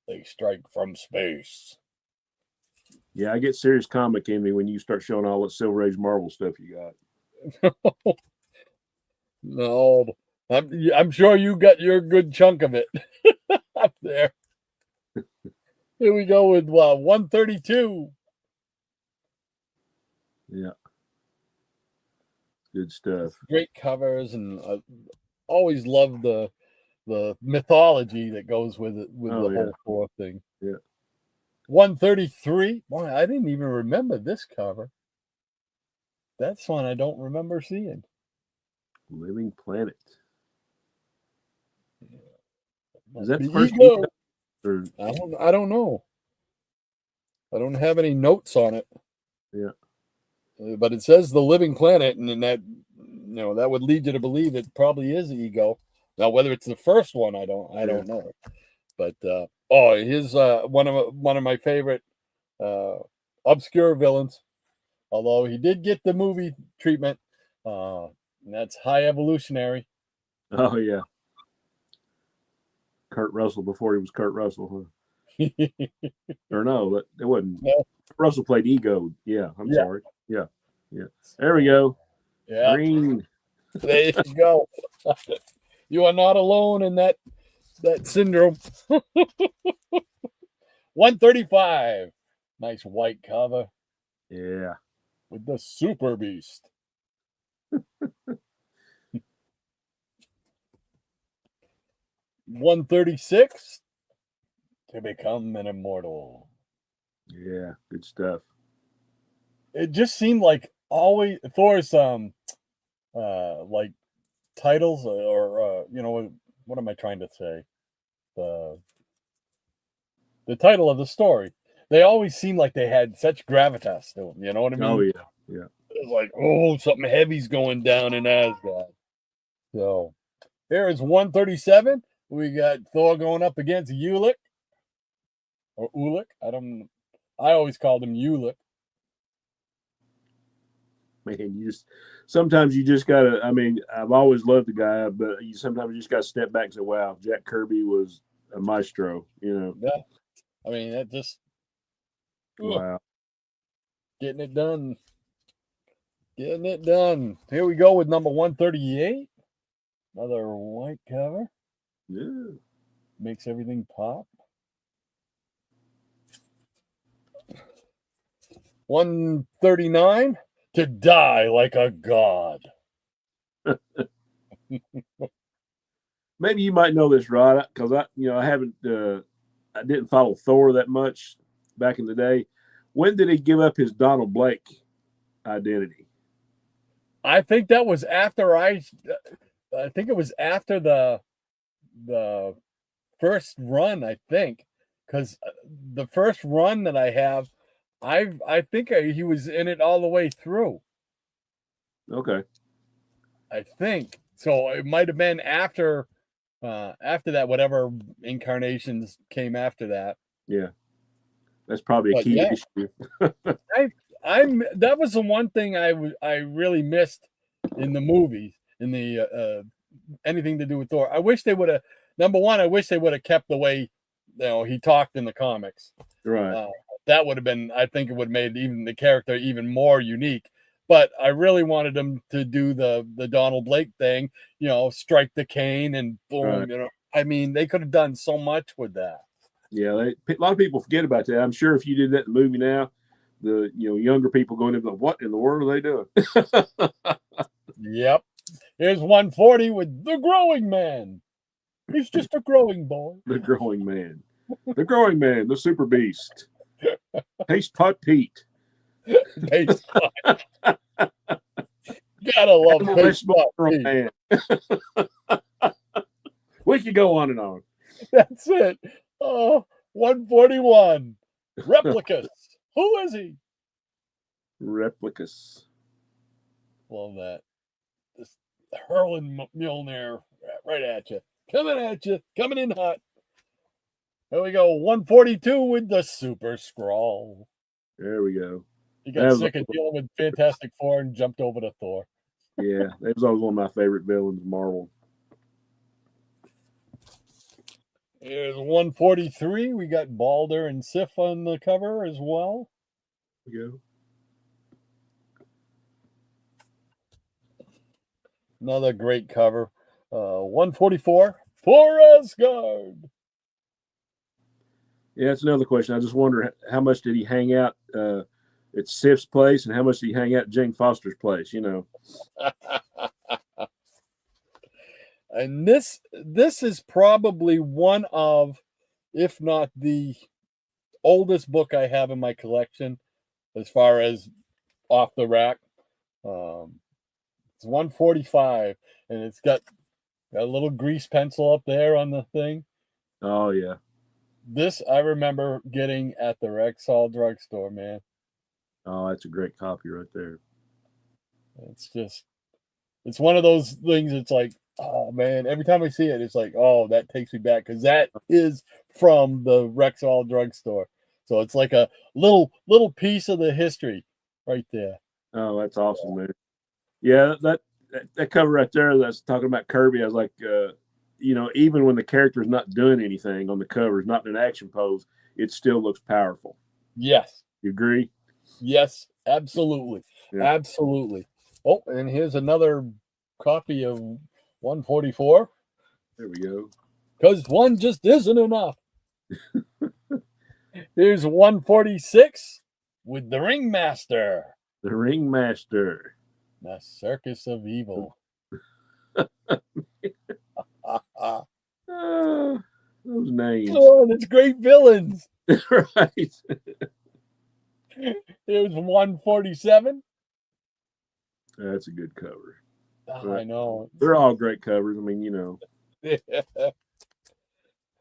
They strike from space. Yeah, I get serious comic in me when you start showing all that Silver Age Marvel stuff you got. No, I'm sure you got your good chunk of it up there. Here we go with 132. Yeah. Good stuff. Great covers, and always love the mythology that goes with it, with the whole Thor thing. Yeah. 133. Boy, I didn't even remember this cover. That's one I don't remember seeing. Living Planet. Yeah. Is that the first ego? Or... I don't know. I don't have any notes on it. Yeah. But it says the Living Planet, and then that that would lead you to believe it probably is Ego. Now, whether it's the first one, I don't know. But here's one of my favorite obscure villains. Although he did get the movie treatment, and that's High Evolutionary. Oh yeah, Kurt Russell before he was Kurt Russell, huh? Or no, it wasn't. No. Russell played Ego. Yeah, I'm sorry. Yeah. There we go. Yeah. Green. There you go. You are not alone in that syndrome. 135. Nice white cover. Yeah. With the Super Beast. 136. To become an immortal. Yeah, good stuff. It just seemed like always Thor's like titles or what am I trying to say? The title of the story. They always seem like they had such gravitas to them. You know what I mean? Oh yeah, yeah. It was like, something heavy's going down in Asgard. So here is 137. We got Thor going up against Ulick or Ulick. I always called him Ulick. Man, sometimes you just gotta. I mean, I've always loved the guy, but sometimes you just gotta step back and say, "Wow, Jack Kirby was a maestro." Yeah. I mean, that just Wow. getting it done. Getting it done. Here we go with number 138. Another white cover. Yeah. Makes everything pop. 139. To die like a god. Maybe you might know this, Rod, because I haven't. I didn't follow Thor that much back in the day. When did he give up his Donald Blake identity? I think that was after I think it was after the first run, I think, because the first run that I have, I think he was in it all the way through. Okay. I think so. It might have been after that, whatever incarnations came after that. Yeah, that's probably a key issue. That was the one thing I really missed in the movies, in the anything to do with Thor. I wish they would have. Number one, I wish they would have kept the way he talked in the comics. Right. That would have been. I think it would have made even the character even more unique. But I really wanted them to do the Donald Blake thing. Strike the cane and boom. Right. I mean, they could have done so much with that. Yeah, a lot of people forget about that. I'm sure if you did that in the movie now, the younger people going to be like, what in the world are they doing? Yep. Here's 140 with the growing man. He's just a growing boy. The growing man. The growing man, the super beast. Taste Pot Pete. Taste Pot. Gotta love Taste Pot Pete. Man. We could go on and on. That's it. Oh, 141. Replicas. Who is he? Replicas. Love that. Just hurling Mjolnir right at you. Coming in hot. There we go. 142 with the Super Scroll. There we go. He got sick of dealing with Fantastic Four and jumped over to Thor. Yeah, that was always one of my favorite villains, Marvel. Here's 143. We got Balder and Sif on the cover as well. There we go. Another great cover. 144 for Asgard. Yeah, that's another question. I just wonder how much did he hang out at Sif's place and how much did he hang out at Jane Foster's place, And this is probably one of, if not the oldest book I have in my collection as far as off the rack. It's 145 and it's got a little grease pencil up there on the thing. Oh, yeah. This I remember getting at the Rexall drugstore, man. Oh, that's a great copy right there. It's one of those things. It's like, oh man, every time I see it, it's like, oh, that takes me back because that is from the Rexall drugstore. So it's like a little piece of the history right there. Oh, that's awesome, man. Yeah, that cover right there that's talking about Kirby, I was like, even when the character is not doing anything on the cover, is not in an action pose, it still looks powerful. Yes. You agree? Yes, absolutely. Yeah. Absolutely. Oh, and here's another copy of 144. There we go. Because one just isn't enough. Here's 146 with the Ringmaster. The Ringmaster. The Circus of Evil. Those names. Oh, and it's great villains. Right. Here's 147. That's a good cover. Oh, I know. They're all great covers. I mean,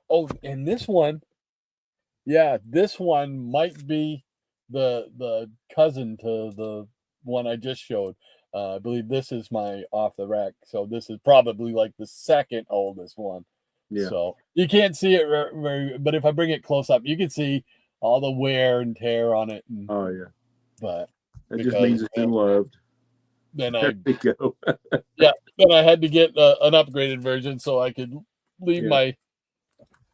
Oh, and this one, this one might be the cousin to the one I just showed. I believe this is my off the rack, so this is probably like the second oldest one. Yeah. So you can't see it very, but if I bring it close up, you can see all the wear and tear on it. And, Oh yeah. but That just means it's been loved. then There you go. then I had to get an upgraded version so I could leave my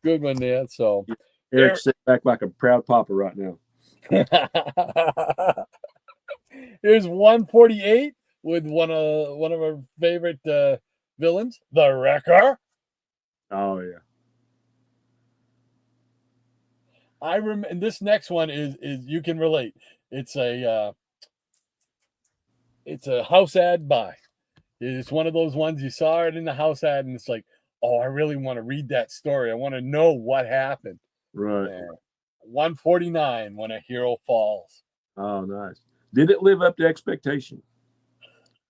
good one there. So Eric's sitting back like a proud papa right now. Here's 148 with one of our favorite villains, the Wrecker. Oh yeah. I remember, and this next one is you can relate. It's a house ad buy. It's one of those ones you saw it in the house ad, and it's like, oh, I really want to read that story. I want to know what happened. Right. 149, When a Hero Falls. Oh, nice. Did it live up to expectation?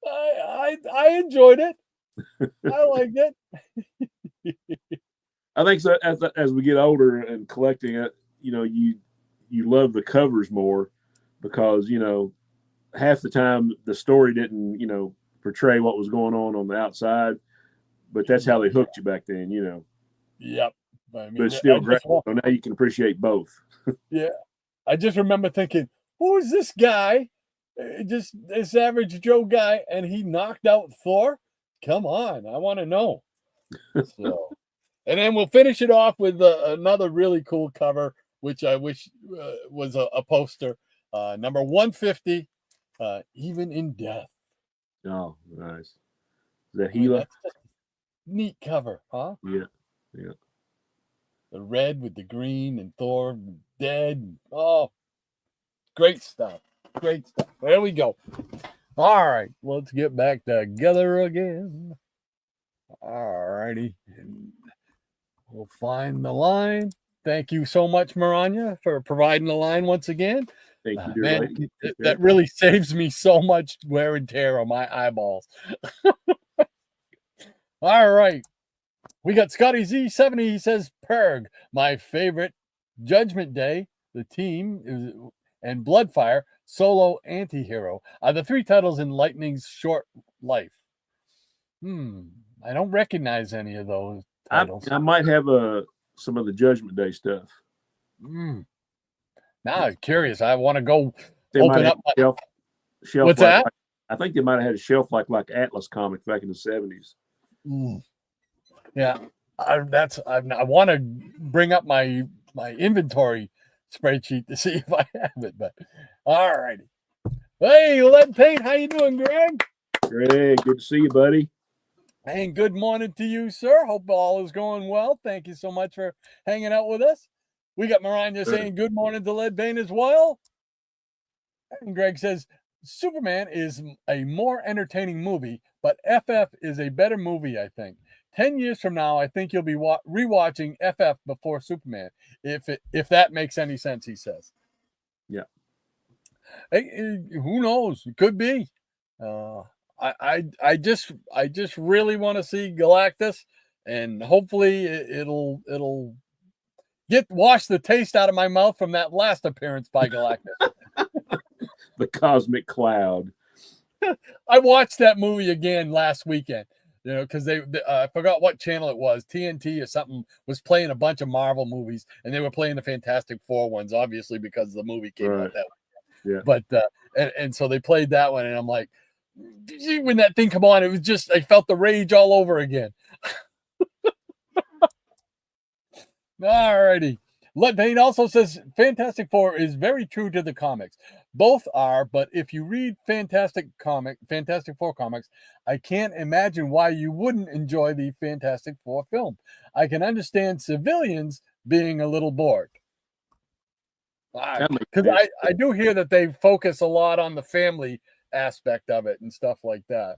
I enjoyed it. I liked it. I think so. As we get older and collecting it, you love the covers more because half the time the story didn't portray what was going on the outside, but that's how they hooked you back then. Yep. But it's still great. So now you can appreciate both. Yeah. I just remember thinking, who is this guy? Just this average Joe guy, and he knocked out Thor? Come on. I want to know. So, and then we'll finish it off with another really cool cover, which I wish was a poster. Number 150, Even in Death. Oh, nice. The Gila. That's a neat cover, huh? Yeah. The red with the green and Thor dead. Oh, great stuff. Great stuff. There we go. All right. Let's get back together again. All righty. We'll find the line. Thank you so much, Maranya, for providing the line once again. Thank you, dear Man, lady. that really saves me so much wear and tear on my eyeballs. All right. We got Scotty Z70. He says, Perg, my favorite. Judgment Day, the team, and Bloodfire, solo anti-hero are the three titles in Lightning's short life. I don't recognize any of those titles. I might have some of the Judgment Day stuff. Now I'm curious. I want to go They open up. Shelf What's that? I think they might have had a shelf like Atlas Comics back in the 70s. Yeah, I want to bring up my inventory spreadsheet to see if I have it. But all righty. Hey, Lead Paint, how you doing, Greg? Greg, good to see you, buddy. And good morning to you, sir. Hope all is going well. Thank you so much for hanging out with us. We got Maranya saying good morning to Lead Paint as well. And Greg says, Superman is a more entertaining movie, but FF is a better movie, I think. 10 years from now, I think you'll be rewatching FF before Superman, if that makes any sense, he says. Yeah. Hey, who knows? It could be. I just really want to see Galactus, and hopefully it'll wash the taste out of my mouth from that last appearance by Galactus. The Cosmic Cloud. I watched that movie again last weekend, because I forgot what channel it was, TNT or something, was playing a bunch of Marvel movies, and they were playing the Fantastic Four ones, obviously because the movie came out that way. Yeah. But and so they played that one, and I'm like, when that thing come on, it was just, I felt the rage all over again. All righty. Lead Paint also says Fantastic Four is very true to the comics. Both are, but if you read Fantastic Four comics, I can't imagine why you wouldn't enjoy the Fantastic Four film. I can understand civilians being a little bored. Because I do hear that they focus a lot on the family aspect of it and stuff like that.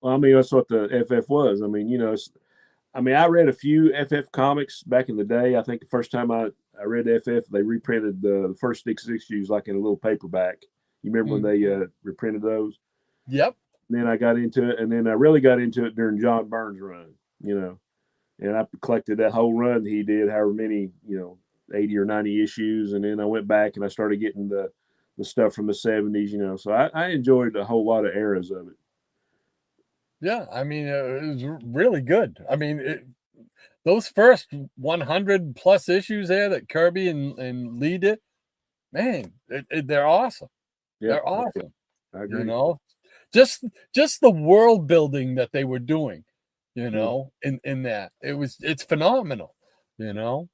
Well, I mean, that's what the FF was. I mean, I read a few FF comics back in the day. I think the first time I read FF, they reprinted the first 6 issues like in a little paperback. You remember when they reprinted those? Yep. And then I got into it, and then I really got into it during John Byrne's run, and I collected that whole run he did, however many, 80 or 90 issues. And then I went back and I started getting the the stuff from the 70s, you know. So I enjoyed a whole lot of eras of it. Yeah, I mean, it was really good. I mean, those first 100 plus issues there that Kirby and Lee did, man, they're awesome. Yeah, They're awesome. I agree. You know, just the world building that they were doing, you know, in that it's phenomenal. You know,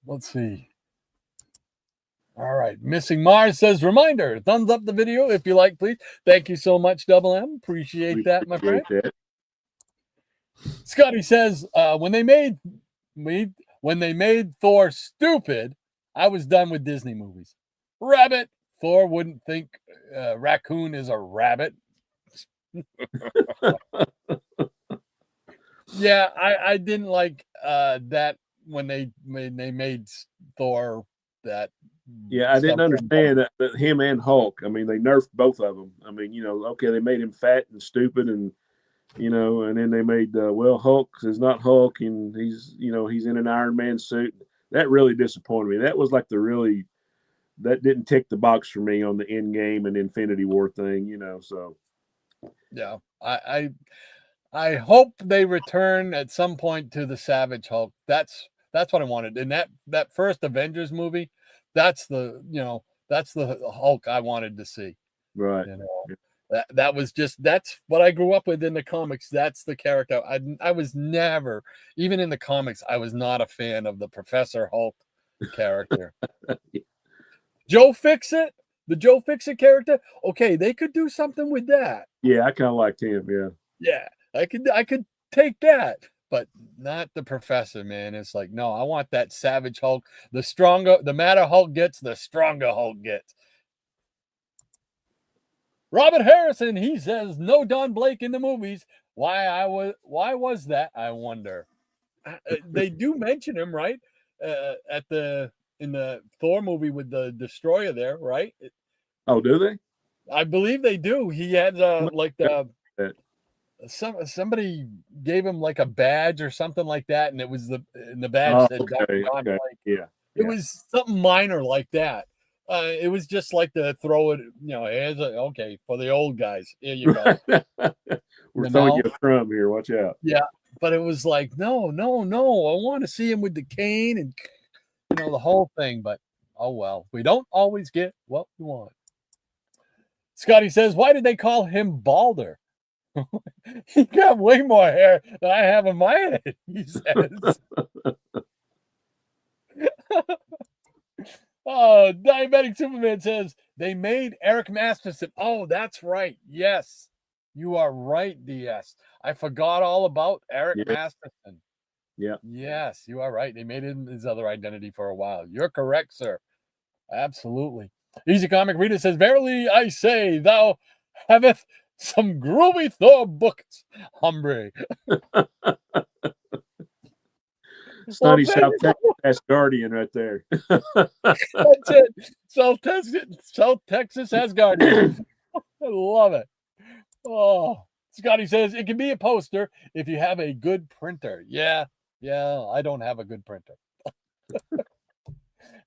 let's see. All right, Missing Mars says, reminder, thumbs up the video if you like, please. Thank you so much, Double M. Appreciate that, my friend. That. Scotty says, when they made Thor stupid, I was done with Disney movies. Rabbit. Thor wouldn't think raccoon is a rabbit. Yeah, I didn't like that when they made Thor that. Yeah, I didn't understand that him and Hulk. I mean, they nerfed both of them. I mean, you know, okay, they made him fat and stupid, and you know, and then they made Hulk is not Hulk, and he's in an Iron Man suit. That really disappointed me. That was like that didn't tick the box for me on the Endgame and Infinity War thing, you know. So yeah, I hope they return at some point to the Savage Hulk. That's what I wanted in that first Avengers movie. That's the Hulk I wanted to see. Right. You know, that's what I grew up with in the comics. That's the character. I was never, even in the comics, I was not a fan of the Professor Hulk character. Joe Fixit, the Joe Fixit character. Okay, they could do something with that. Yeah, I kind of liked him. Yeah. Yeah, I could take that. But not the Professor, man. It's like, no, I want that Savage Hulk. The madder Hulk gets, the stronger Hulk gets. Robert Harrison, he says, no Don Blake in the movies. Why was that? I wonder. They do mention him, right? In the Thor movie with the Destroyer there, right? Oh, do they? I believe they do. He had somebody gave him like a badge or something like that, and it was the badge said Don Blake. Yeah. It was something minor like that. It was just like to throw it, you know, okay, for the old guys. Here you go. We're throwing you a crumb here. Watch out. Yeah, but it was like, no. I want to see him with the cane and, you know, the whole thing. But oh well, we don't always get what we want. Scotty says, why did they call him Balder? He got way more hair than I have in my head, he says. Oh, Diabetic Superman says they made Eric Masterson. Oh, that's right. Yes, you are right, DS. I forgot all about Eric Masterson. Yeah. Yes, you are right. They made him his other identity for a while. You're correct, sir. Absolutely. Easy Comic Reader says, verily I say, thou haveth some groovy Thor books, hombre. Study South Texas Guardian right there. That's it. South Texas has Guardian. I love it. Oh, Scotty says it can be a poster if you have a good printer. Yeah, I don't have a good printer.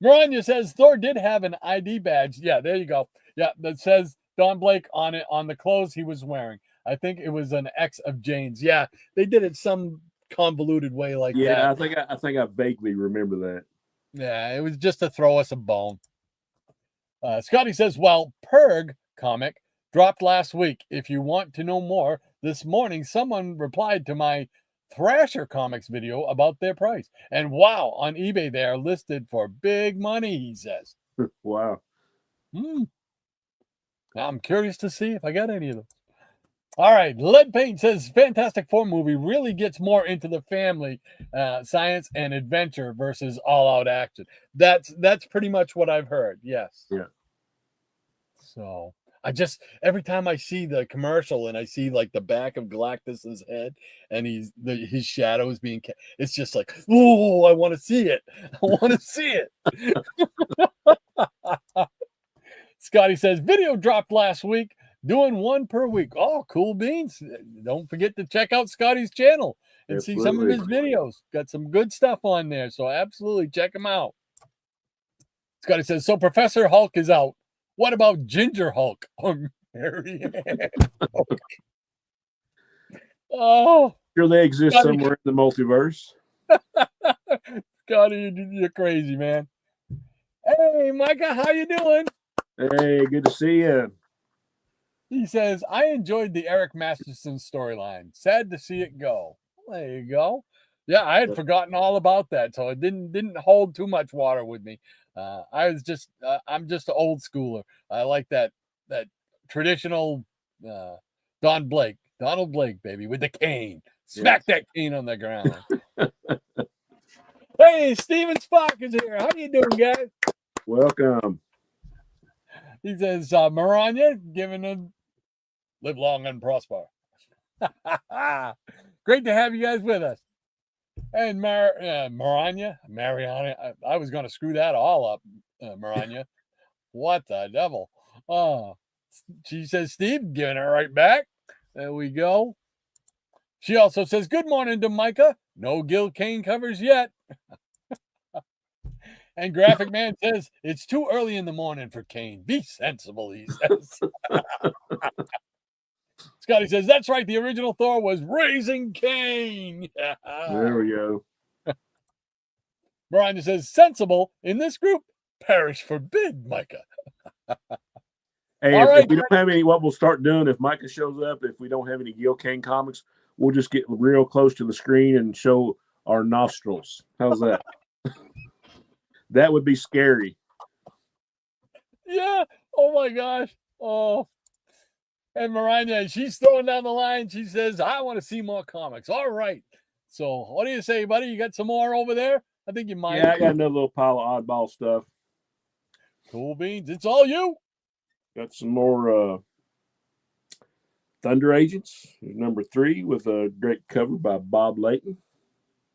Maranya says Thor did have an ID badge. Yeah, there you go. Yeah, that says Don Blake on it on the clothes he was wearing. I think it was an X of Jane's. Yeah, they did it some convoluted way like that. Yeah, I think I vaguely remember that. Yeah, it was just to throw us a bone. Scotty says, well, Purg comic dropped last week. If you want to know more, this morning someone replied to my Thrasher Comics video about their price. And wow, on eBay they are listed for big money, he says. Wow. I'm curious to see if I got any of them. All right, Lead Paint says Fantastic Four movie really gets more into the family, science, and adventure versus all-out action. That's pretty much what I've heard. Yes. Yeah. So I just every time I see the commercial and I see like the back of Galactus's head and his shadow is being, it's just like, oh, I want to see it. I want to see it. Scotty says video dropped last week. Doing one per week. Oh, cool beans. Don't forget to check out Scotty's channel and see some of his videos. Got some good stuff on there. So absolutely check him out. Scotty says, so Professor Hulk is out. What about Ginger Hulk or Marianne Hulk? Oh, Sure, they exist Scotty. somewhere in the multiverse. Scotty, you're crazy, man. Hey, Micah, how you doing? Hey, good to see you. He says, I enjoyed the Eric Masterson storyline. Sad to see it go. There you go. Yeah, I had forgotten all about that, so it didn't hold too much water with me. I'm just an old schooler. I like that traditional Donald Blake, baby, with the cane. Smack that cane on the ground. Hey, Steven Spock is here. How you doing, guys? Welcome. He says, Maranya, giving him live long and prosper. Great to have you guys with us. And Mariana, I was going to screw that all up, Mariana. What the devil? She says, Steve, giving it right back. There we go. She also says, good morning to Micah. No Gil Kane covers yet. And Graphic Man says, it's too early in the morning for Kane. Be sensible, he says. Scotty says, that's right. The original Thor was Raising Kane. There we go. Brian says, sensible in this group. Perish forbid, Micah. Hey, All right, if we don't have any, what we'll start doing if Micah shows up, if we don't have any Gil Kane comics, we'll just get real close to the screen and show our nostrils. How's that? That would be scary. Yeah. Oh, my gosh. Oh. And Mariah, she's throwing down the line. She says, I want to see more comics. All right. So what do you say, buddy? You got some more over there? I think you might. Yeah, I got another little pile of oddball stuff. Cool beans. It's all you. Got some more Thunder Agents, number 3, with a great cover by Bob Layton.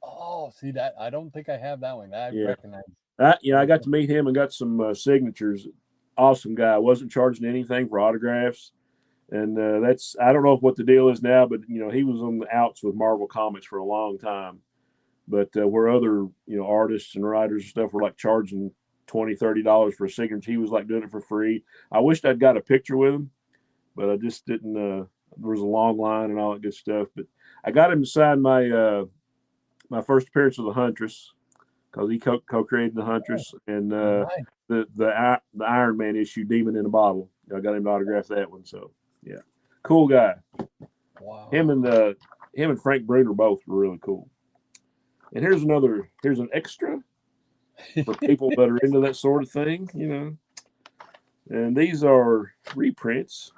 Oh, see that? I don't think I have that one. I recognize. I got to meet him and got some signatures. Awesome guy. Wasn't charging anything for autographs. And I don't know what the deal is now, but, he was on the outs with Marvel Comics for a long time. But where other, artists and writers and stuff were like charging $20, $30 for a signature, he was like doing it for free. I wished I'd got a picture with him, but I just didn't. There was a long line and all that good stuff. But I got him to sign my my first appearance of the Huntress, because he co-created the Huntress, and the Iron Man issue, Demon in a Bottle. I got him to autograph that one. So yeah, cool guy. Wow. Him and Frank Bruner both were really cool. And here's an extra for people that are into that sort of thing, And these are reprints.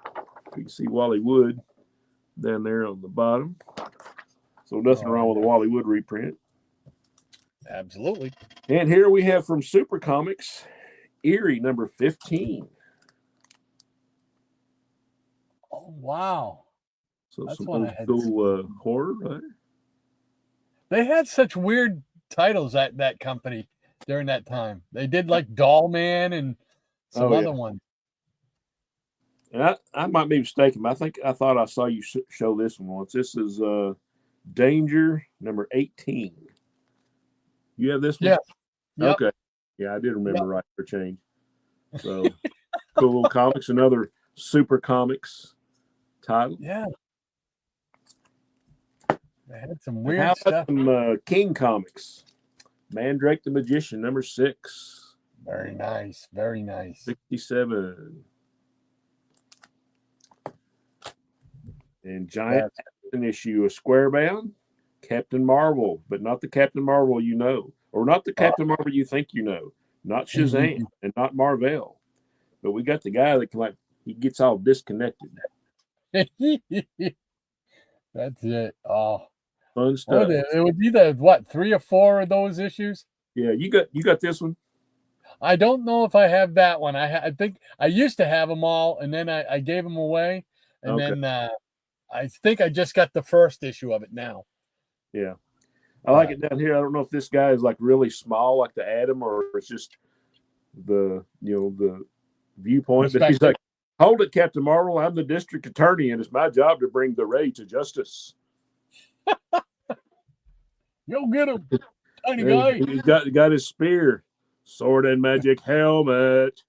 You can see Wally Wood down there on the bottom. So nothing wrong with a Wally Wood reprint. Absolutely. And here we have from Super Comics, Eerie number 15. Oh, wow. So That's some one old school horror, right? They had such weird titles at that company during that time. They did like Doll Man and some other ones. And I might be mistaken, but I thought I saw you show this one once. This is Danger number 18. You have this one? Yeah. Yep. Okay. Yeah, I did remember right for change. So cool little comics, another Super Comics title. Yeah. They had some weird stuff. Some King Comics. Mandrake the Magician, number 6. Very nice. Very nice. 67. And Giant issue, a square bound. Captain Marvel, but not the Captain Marvel you know, or not the Captain Marvel you think you know. Not Shazam and not Marvel. But we got the guy that can he gets all disconnected. That's it. Oh. Fun stuff. It would be the 3 or 4 of those issues. Yeah, you got this one. I don't know if I have that one. I think I used to have them all, and then I gave them away, and then I think I just got the first issue of it now. Yeah, I like it down here. I don't know if this guy is like really small, like the Atom, or it's just the the viewpoint. But he's like, "Hold it, Captain Marvel. I'm the district attorney, and it's my job to bring the Ray to justice." Go get him, tiny guy. He's got his spear. Sword and Magic helmet.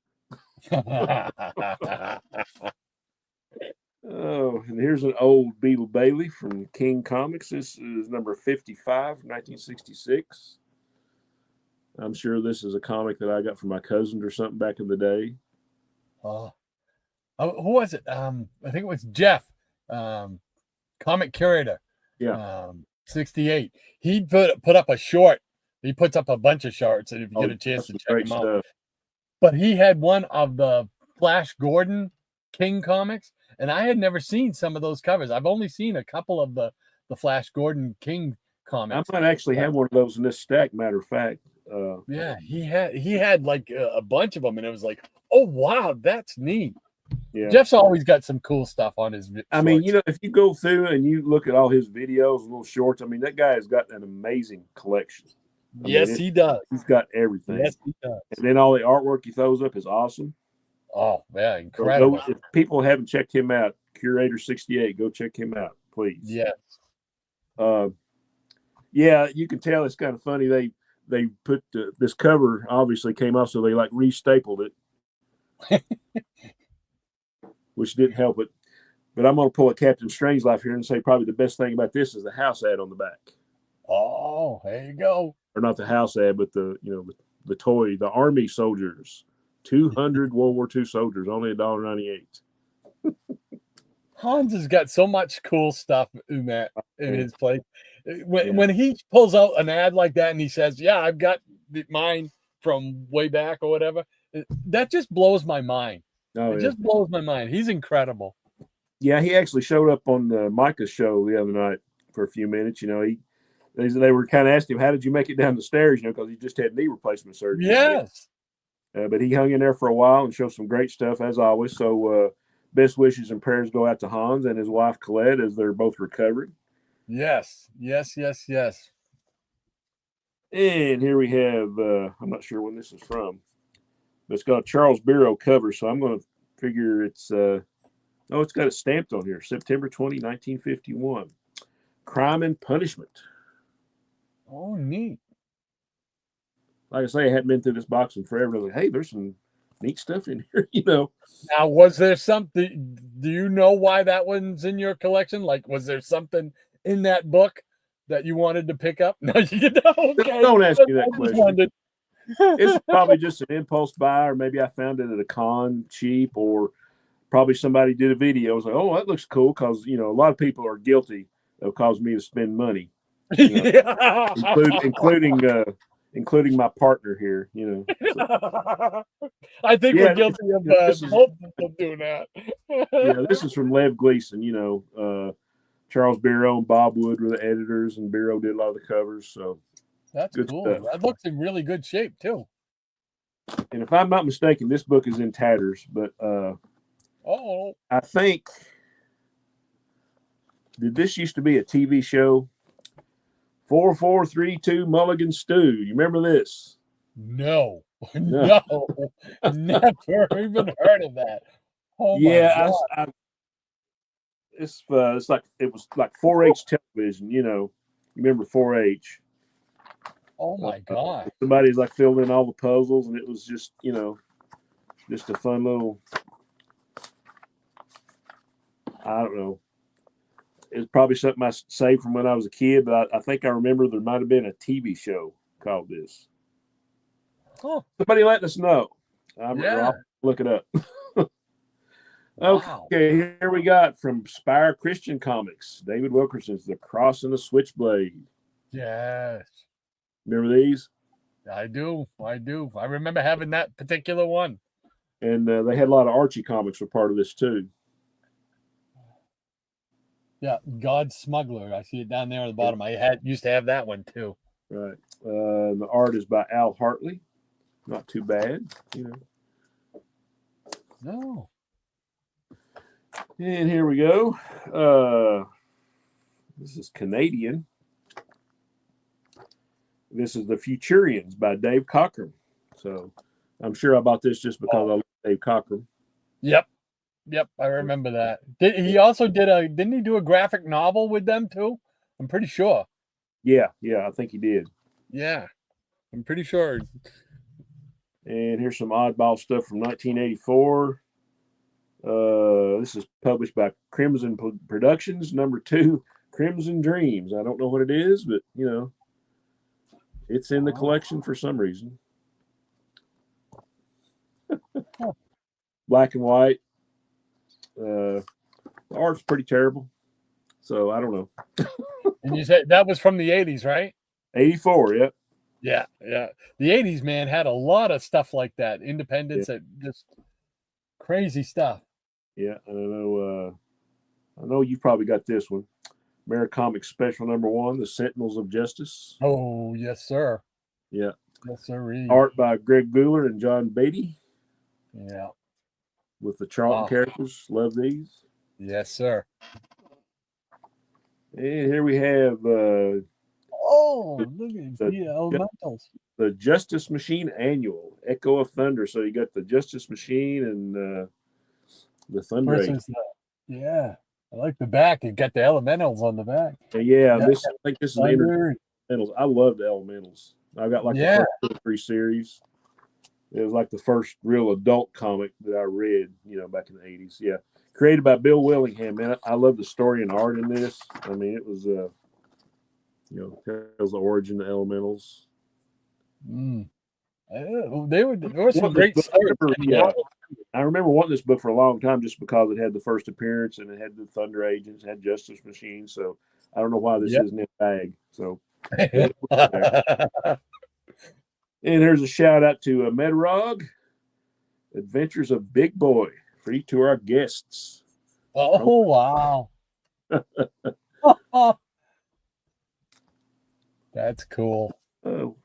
Oh, and here's an old Beetle Bailey from King Comics. This is number 55, 1966. I'm sure this is a comic that I got from my cousin or something back in the day. Oh, who was it? I think it was Jeff, comic curator. Yeah. 68. He put up a short. He puts up a bunch of shorts, and if you get a chance to check great them out. stuff. But he had one of the Flash Gordon King comics, and I had never seen some of those covers. I've only seen a couple of the Flash Gordon King comics. I might actually have one of those in this stack, matter of fact. Yeah, he had like a bunch of them, and it was like, oh wow, that's neat. Yeah. Jeff's always got some cool stuff on his I mean, shorts. you know, if you go through and you look at all his videos, little shorts, I mean, that guy has got an amazing collection. Yes, he does. He's got everything. Yes, he does. And then all the artwork he throws up is awesome. Oh, yeah, incredible. So if people haven't checked him out, Curator 68, go check him out, please. Yes. Yeah, you can tell it's kind of funny. They put this cover obviously came off, so they like restapled it, which didn't help it. But I'm going to pull a Captain Strangelove here and say probably the best thing about this is the house ad on the back. Oh, there you go. Or not the house ad, but the toy, the Army soldiers, 200 World War II soldiers, only $1.98. Hans has got so much cool stuff in his place. When he pulls out an ad like that and he says, "Yeah, I've got mine from way back" or whatever, that just blows my mind. It just blows my mind. He's incredible. Yeah, he actually showed up on Micah's show the other night for a few minutes. You know, they were kind of asking him, "How did you make it down the stairs?" You know, because he just had knee replacement surgery. Yes. But he hung in there for a while and showed some great stuff as always. So best wishes and prayers go out to Hans and his wife Colette as they're both recovering. Yes, yes, yes, yes. And here we have, I'm not sure when this is from, but it's got a Charles Biro cover. So I'm going to figure it's, it's got it stamped on here, September 20, 1951. Crime and Punishment. Oh, neat. Like I say, I hadn't been through this box in forever. I was like, hey, there's some neat stuff in here, you know. Now, was there something, do you know why that one's in your collection? Like, was there something in that book that you wanted to pick up? No, you know, okay. Don't ask me that question. It's probably just an impulse buy, or maybe I found it at a con cheap, or probably somebody did a video. I was like, oh, that looks cool, because, you know, a lot of people are guilty of causing me to spend money, you know, including my partner here, you know. So. I think we're guilty of both of doing that. Yeah, this is from Lev Gleason, you know. Charles Biro and Bob Wood were the editors, and Biro did a lot of the covers. So that's good cool. stuff. That looks in really good shape too. And if I'm not mistaken, this book is in tatters, but I think, did this used to be a TV show? 4432 Mulligan Stew. You remember this? No, never even heard of that. Oh yeah, it's like it was like 4-H television. You know, you remember 4-H? Oh my god! Somebody's like filled in all the puzzles, and it was just, you know, just a fun little. I don't know. It's probably something I saved from when I was a kid, but I think I remember there might have been a TV show called this. Oh. Somebody let us know. I'll look it up. Wow. Okay, here we got from Spire Christian Comics, David Wilkerson's The Cross and the Switchblade. Yes. Remember these? I do. I remember having that particular one. And they had a lot of Archie comics were part of this too. Yeah, God Smuggler. I see it down there at the bottom. I used to have that one too. Right. The art is by Al Hartley. Not too bad, you know. No. And here we go. This is Canadian. This is The Futurians by Dave Cockrum. So I'm sure I bought this just because I love Dave Cockrum. Yep, I remember that. He also didn't he do a graphic novel with them too? I'm pretty sure. Yeah, I think he did. Yeah, I'm pretty sure. And here's some oddball stuff from 1984. This is published by Crimson Productions, #2, Crimson Dreams. I don't know what it is, but you know, it's in the collection for some reason. Black and white. The art's pretty terrible, so I don't know. And you said that was from the 80s, right? 84, yep. Yeah, yeah. The 80s, man, had a lot of stuff like that. Independence, that just crazy stuff. Yeah, I know you probably got this one. Americomics Special #1, The Sentinels of Justice. Oh, yes, sir. Yeah. Yes, sir. Art by Greg Bueller and John Beatty. Yeah. With the Charlton characters. Love these. Yes, sir. And here we have look at the elementals. The Justice Machine Annual, Echo of Thunder. So you got the Justice Machine and the Thunder Age. Yeah. I like the back. It got the elementals on the back. Yeah, I think this is the Thunder. Elementals. I love the elementals. I got like the first 2 or 3 series. It was like the first real adult comic that I read, you know, back in the 80s. Yeah. Created by Bill Willingham, man. I love the story and art in this. I mean, it was, you know, tells the origin of the elementals. There were some great stories. I remember wanting this book for a long time just because it had the first appearance and it had the Thunder Agents, it had Justice Machine. So I don't know why this isn't in a bag. So, and here's a shout out to Medrog, Adventures of Big Boy, free to our guests. Oh, wow. That's cool. I don't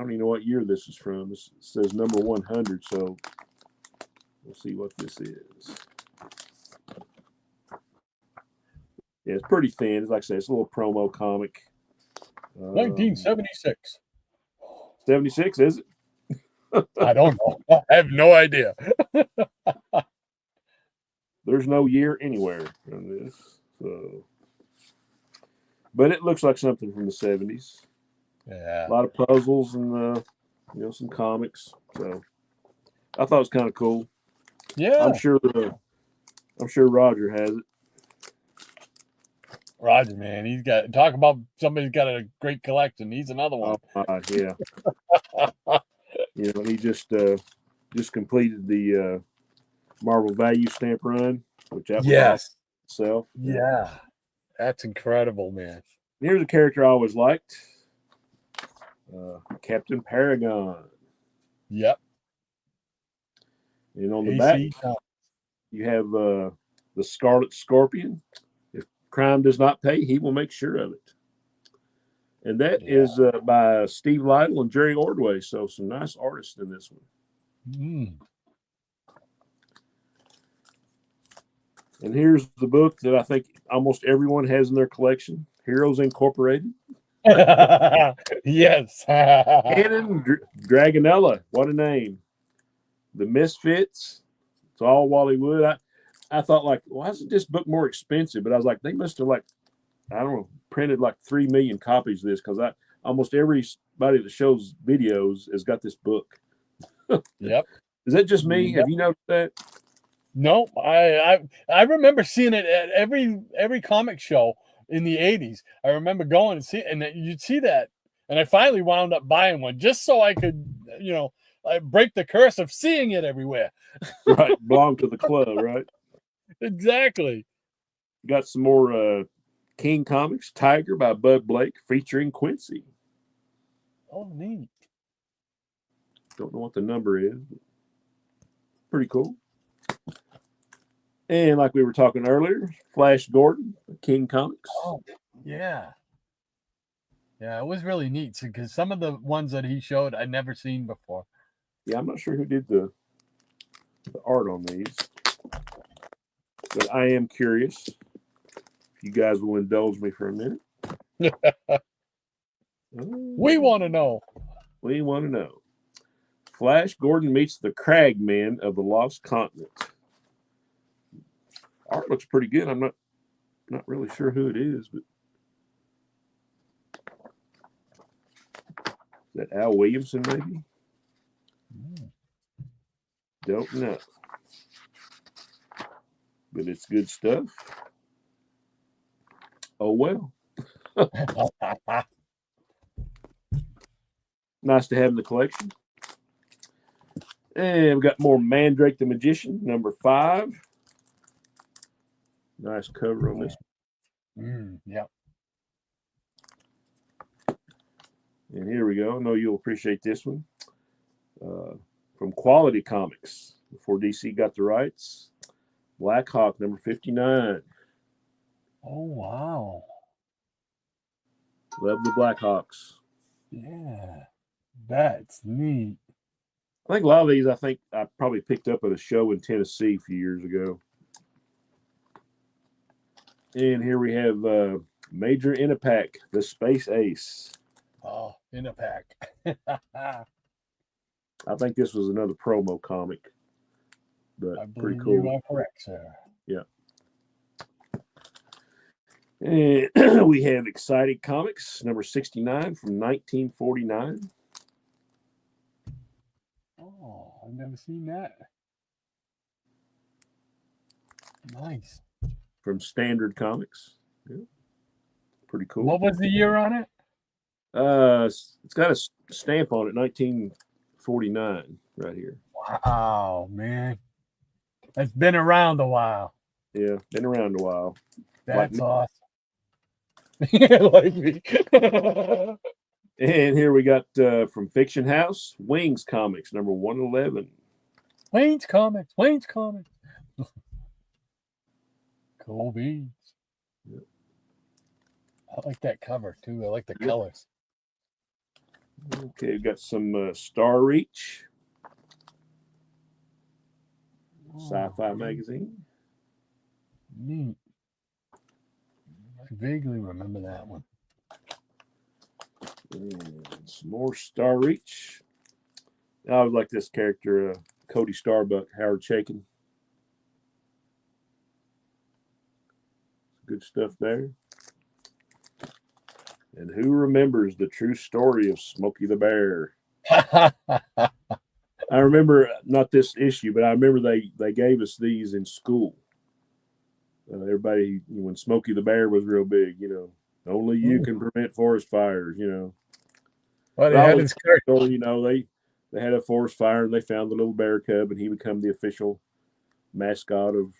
even know what year this is from. This says #100, so we'll see what this is. Yeah, it's pretty thin. It's like I say, it's a little promo comic. 1976. 76, is it? I don't know. I have no idea. There's no year anywhere on this. So, but it looks like something from the 70s. Yeah. A lot of puzzles and you know, some comics. So I thought it was kind of cool. Yeah. I'm sure Roger has it. Roger, man, he's got talk about somebody's got a great collection. He's another one. Yeah. You know, he just completed the Marvel Value Stamp run, which that was awesome itself. Yeah, that's incredible, man. Here's a character I always liked, Captain Paragon. Yep. And on the back, you have the Scarlet Scorpion. If crime does not pay, he will make sure of it. And that is by Steve Lytle and Jerry Ordway. So some nice artists in this one. And here's the book that I think almost everyone has in their collection, Heroes Incorporated. Yes. Shannon Dragonella. What a name. The Misfits. It's all Wally Wood. I thought, like, why isn't this book more expensive? But I was like, they must have, like, I don't know, printed like 3 million copies of this, because almost everybody that shows videos has got this book. Yep. Is that just me? Yep. Have you noticed that? No, I remember seeing it at every comic show in the 80s. I remember going and see, and you'd see that. And I finally wound up buying one just so I could, you know, break the curse of seeing it everywhere. Right. Belong to the club, right? Exactly. Got some more King Comics, Tiger by Bud Blake, featuring Quincy. Oh, neat. Don't know what the number is. But pretty cool. And like we were talking earlier, Flash Gordon, King Comics. Oh, yeah. Yeah, it was really neat because some of the ones that he showed I'd never seen before. Yeah, I'm not sure who did the art on these, but I am curious. If you guys will indulge me for a minute. We want to know. We want to know. Flash Gordon meets the Cragmen of the Lost Continent. Art looks pretty good. I'm not really sure who it is, but is that Al Williamson maybe? Don't know. But it's good stuff. Oh, well. Nice to have in the collection. And we've got more Mandrake the Magician, number 5. Nice cover on this. Yep. And here we go. I know you'll appreciate this one. From Quality Comics, before DC got the rights. Black Hawk, number 59. Oh, wow. Love the Black Hawks. Yeah. That's neat. I think a lot of these, I probably picked up at a show in Tennessee a few years ago. And here we have Major in a Pack, the Space Ace. Oh, in a pack. I think this was another promo comic, but I pretty believe cool. you are correct, sir. Yeah. And we have Excited Comics, number 69 from 1949. Oh, I've never seen that. Nice. From Standard Comics. Yeah. Pretty cool. What was the year on it? It's got a stamp on it, 1949, right here. Wow, man. It's been around a while. Yeah, been around a while. That's me. awesome. Like me. And here we got from Fiction House, Wings Comics, number 111. Wayne's Comics. Wayne's Comics. Cool beans. Yep. I like that cover too. I like the colors. Okay, we've got some Star Reach, Sci-Fi magazine. Neat. I vaguely remember that one. And some more Star Reach. I would like this character, Cody Starbuck, Howard Chaykin. Good stuff there. And who remembers the true story of Smokey the Bear? I remember, not this issue, but I remember they gave us these in school. Everybody, when Smokey the Bear was real big, only you can prevent forest fires, Well, had his character. They had a forest fire and they found the little bear cub and he became the official mascot of,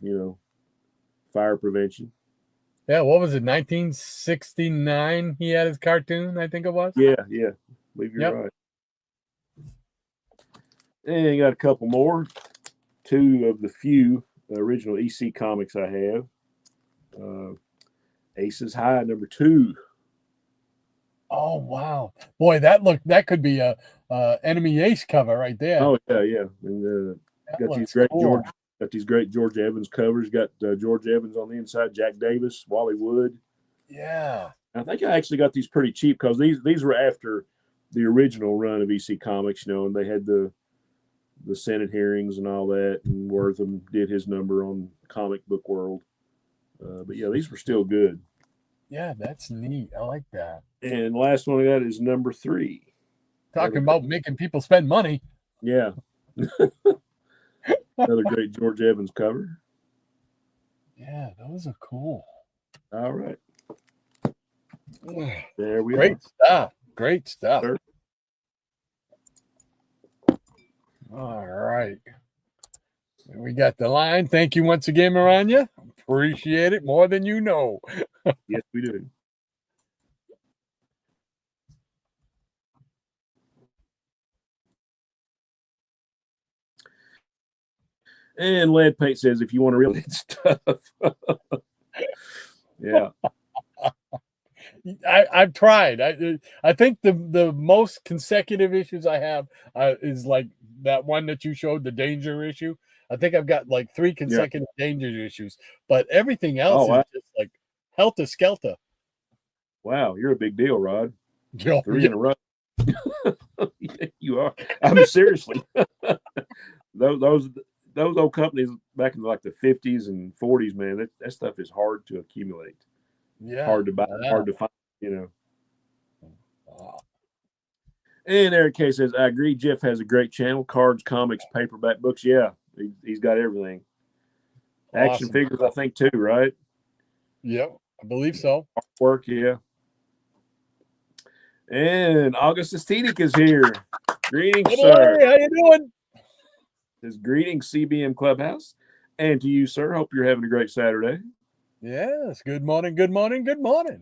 fire prevention. Yeah, what was it? 1969. He had his cartoon, I think it was. Yeah. I believe you're right. And you got a couple more. 2 of the few original EC comics I have. Aces High, number 2. Oh wow, boy, that could be a Enemy Ace cover right there. Oh yeah. And got these great George Evans covers. Got George Evans on the inside, Jack Davis, Wally Wood. Yeah, I think I actually got these pretty cheap because these were after the original run of EC Comics, and they had the Senate hearings and all that, and Wortham did his number on Comic Book World. But yeah, these were still good. Yeah, that's neat. I like that. And the last one I got is number 3. Talking about making people spend money. Yeah. Another great George Evans cover. Yeah, those are cool. All right. There we Great are. stuff. Great stuff. Sure. All right. We got the line. Thank you once again, Maranya. Appreciate it more than you know. Yes, we do. And Lead Paint says, if you want to read stuff. Yeah. I've tried. I think the most consecutive issues I have is like that one that you showed, the danger issue. I think I've got like 3 consecutive danger issues, but everything else is just like helter skelter. Wow, you're a big deal, Rod. 3 in a row. You are. I'm seriously. Those old companies back in like the 50s and 40s, man, that stuff is hard to accumulate. Yeah. Hard to buy, hard to find, Wow. And Eric K says, I agree. Jeff has a great channel. Cards, comics, paperback books. Yeah, he's got everything. Action Awesome. figures, I think, too, right? Yep, I believe so. Work, yeah. And Augustus Tedic is here. Greetings, Hey, sir. how you doing? His greetings, CBM Clubhouse. And to you, sir. Hope you're having a great Saturday. Yes. Good morning. Good morning. Good morning.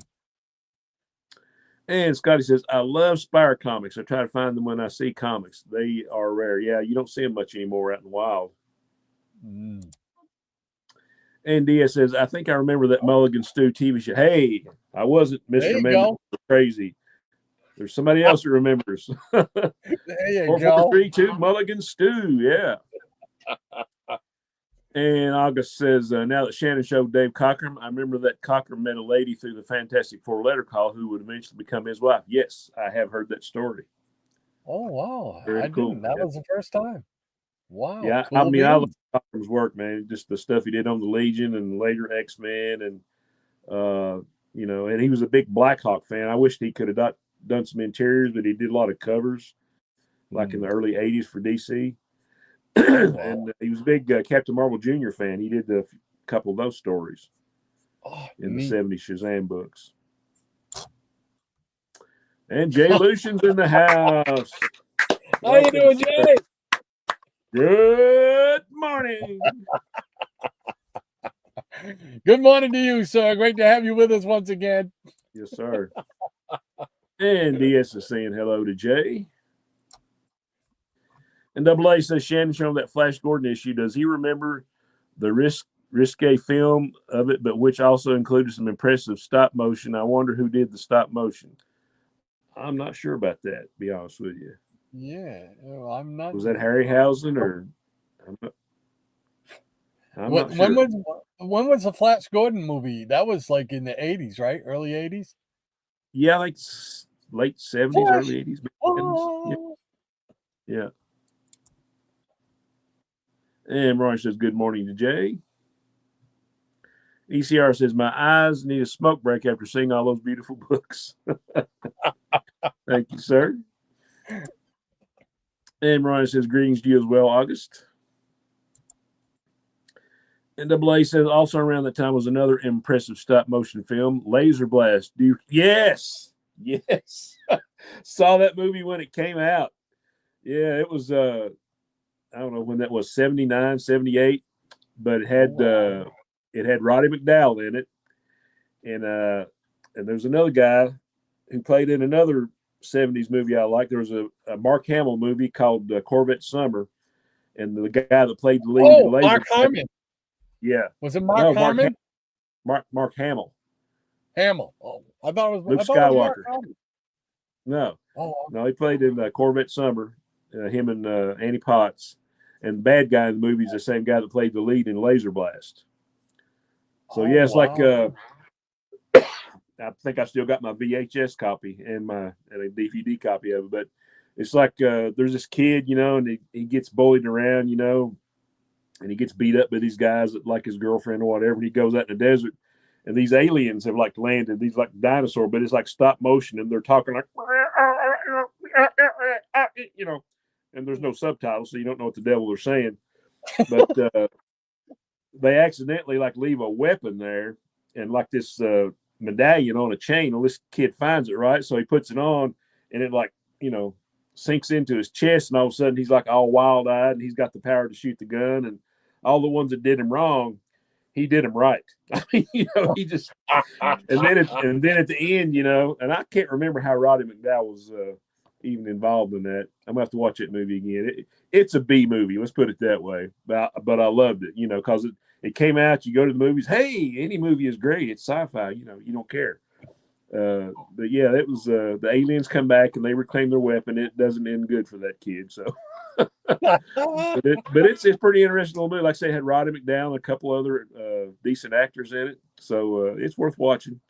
And Scotty says, I love Spire comics. I try to find them when I see comics. They are rare. Yeah, you don't see them much anymore out in the wild. Mm. And Diaz says, I think I remember that Mulligan Stew TV show. Hey, I wasn't There Mr. you Amendment go. crazy. There's somebody else that remembers. There you go. 4432 Mulligan Stew. Yeah. And August says, now that Shannon showed Dave Cockrum, I remember that Cockrum met a lady through the Fantastic Four letter call who would eventually become his wife. Yes, I have heard that story. Oh, wow. Very I cool. didn't. That was the first time. Wow. Yeah, Cool I mean, I love beans. Cockrum's work, man. Just the stuff he did on the Legion and later X-Men, and you know, and he was a big Blackhawk fan. I wished he could have done some interiors, but he did a lot of covers, like in the early '80s for DC. And he was a big Captain Marvel Jr. fan. He did a couple of those stories in the '70s Shazam books. And Jay Lucian's in the house. How you doing, Jay? Good morning. Good morning to you, sir. Great to have you with us once again. Yes, sir. And DS is saying hello to Jay. And Double A says, Shannon showed that Flash Gordon issue. Does he remember the risque film of it, but which also included some impressive stop motion? I wonder who did the stop motion. I'm not sure about that, to be honest with you. Yeah, well, I'm not. Was that Harryhausen or? I'm not sure. When was the Flash Gordon movie? That was like in the 80s, right? Early 80s? Yeah, like late 70s, Flash. early 80s. Oh. Yeah. And Roy says, good morning to Jay. ECR says, my eyes need a smoke break after seeing all those beautiful books. Thank you, sir. And Ryan says, greetings to you as well, August. And Double A says, also around that time was another impressive stop motion film, Laser Blast. Yes. Saw that movie when it came out. Yeah, it was, I don't know when that was, 79, 78, but it had Roddy McDowell in it. And there's another guy who played in another 70s movie I like. There was a Mark Hamill movie called Corvette Summer, and the guy that played the lead in Laser Mark Harmon. Yeah. Was it Mark Harmon? Mark Hamill. Hamill. Oh, I thought it was Luke Skywalker. No, he played in Corvette Summer. Him and Annie Potts, and the bad guy in the movie is the same guy that played the lead in Laser Blast. So it's like I think I still got my VHS copy and a DVD copy of it, but it's like there's this kid, and he gets bullied around, and he gets beat up by these guys that like his girlfriend or whatever. And he goes out in the desert, and these aliens have like landed. These like dinosaur, but it's like stop motion, and they're talking like, and there's no subtitles, so you don't know what the devil they're saying. But they accidentally like leave a weapon there, and like this medallion on a chain. Well, this kid finds it, right? So he puts it on, and it like sinks into his chest, and all of a sudden he's like all wild-eyed, and he's got the power to shoot the gun, and all the ones that did him wrong, he did them right. I mean, he just and then at the end, and I can't remember how Roddy McDowell was even involved in that. I'm gonna have to watch that movie again. It's a B movie, let's put it that way. But I loved it, because it came out. You go to the movies. Hey, any movie is great. It's sci-fi. You don't care. But yeah, it was the aliens come back and they reclaim their weapon. It doesn't end good for that kid. So, but it's pretty interesting little movie. Like I say, it had Roddy McDowell and a couple other decent actors in it. So it's worth watching.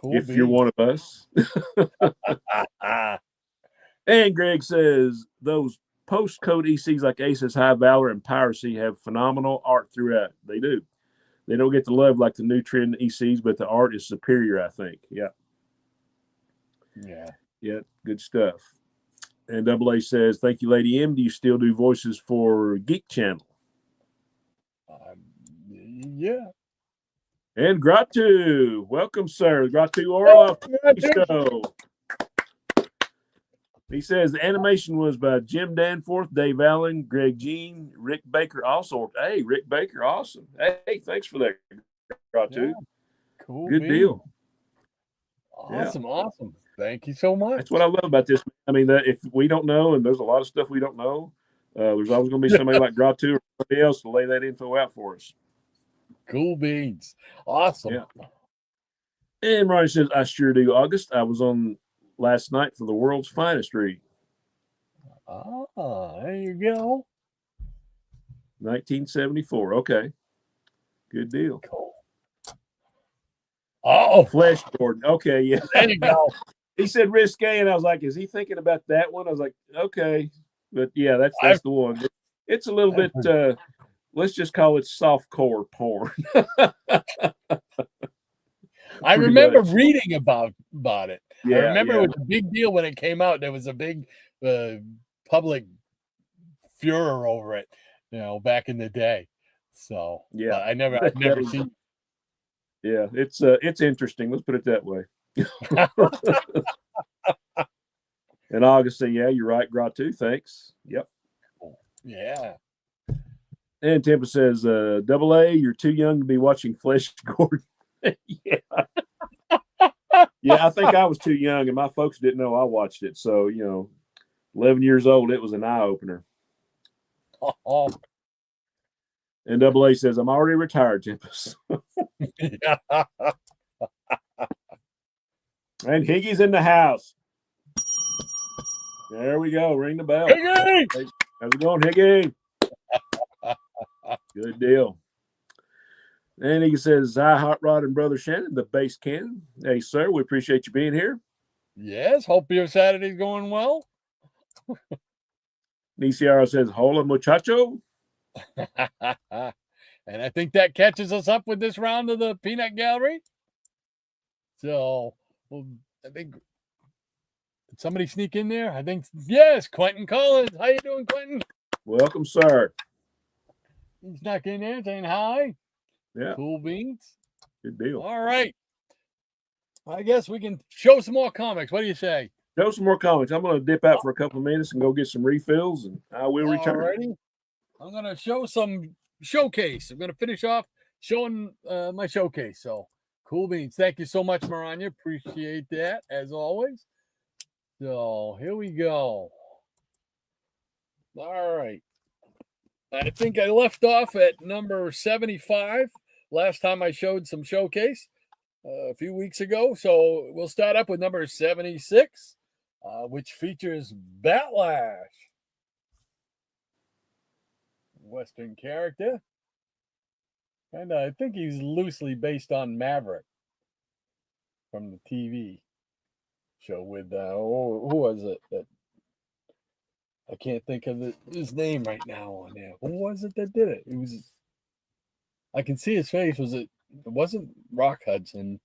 Cool, if you're one of us. And Greg says those post-code ECs like Aces, High Valor, and Piracy have phenomenal art throughout. They do. They don't get the love like the new trend ECs, but the art is superior, I think. Yeah. Yeah. Yeah, good stuff. And Double A says, thank you, Lady M. Do you still do voices for Geek Channel? Yeah. And Gratu, welcome, sir. Gratu Orloff show. He says the animation was by Jim Danforth, Dave Allen, Greg Jean, Rick Baker. Also, hey, Rick Baker, awesome. Hey, thanks for that, Gratu. Yeah. Cool. Good deal. Awesome. Thank you so much. That's what I love about this. I mean, that if we don't know, and there's a lot of stuff we don't know, there's always going to be somebody like Gratu or somebody else to lay that info out for us. Cool beans. Awesome. Yeah. And Ronnie says, I sure do, August. I was on last night for the world's finest read. There you go. 1974. Okay. Good deal. Cool. Oh, Flesh Gordon. Okay, yeah. There you go. He said risque, and I was like, is he thinking about that one? I was like, okay. But yeah, that's the one. It's a little bit let's just call it soft core porn. I remember reading about it. Yeah, I remember it was a big deal when it came out. There was a big public furor over it, back in the day. So yeah, I've never seen. Yeah, it's interesting. Let's put it that way. And August said, yeah, you're right, Gratu. Thanks. Yep. Yeah. And Tempa says, Double A, you're too young to be watching Flesh Gordon. Yeah. Yeah, I think I was too young, and my folks didn't know I watched it. So, 11 years old, it was an eye-opener. Oh. And Double A says, I'm already retired, Tempest. Yeah. And Higgy's in the house. There we go. Ring the bell. Higgy! How's it going, Higgy? Good deal. And he says, hi, Hot Rod and Brother Shannon, the bass cannon. Hey, sir, we appreciate you being here. Yes, hope your Saturday's going well. Niciaro says, hola, muchacho. And I think that catches us up with this round of the Peanut Gallery. So, I think, did somebody sneak in there? I think, yes, Quentin Collins. How you doing, Quentin? Welcome, sir. He snuck in there saying hi. Yeah. Cool beans. Good deal. All right. I guess we can show some more comics. What do you say? Show some more comics. I'm going to dip out for a couple of minutes and go get some refills, and I will return. Alrighty. I'm going to show some showcase. I'm going to finish off showing my showcase. So, cool beans. Thank you so much, Maranya. Appreciate that, as always. So, here we go. All right. I think I left off at number 75 last time I showed some showcase a few weeks ago. So we'll start up with number 76, which features Batlash. Western character. And I think he's loosely based on Maverick from the TV show with, who was it? I can't think of his name right now on there. Who was it that did it? It was, I can see his face. It wasn't Rock Hudson.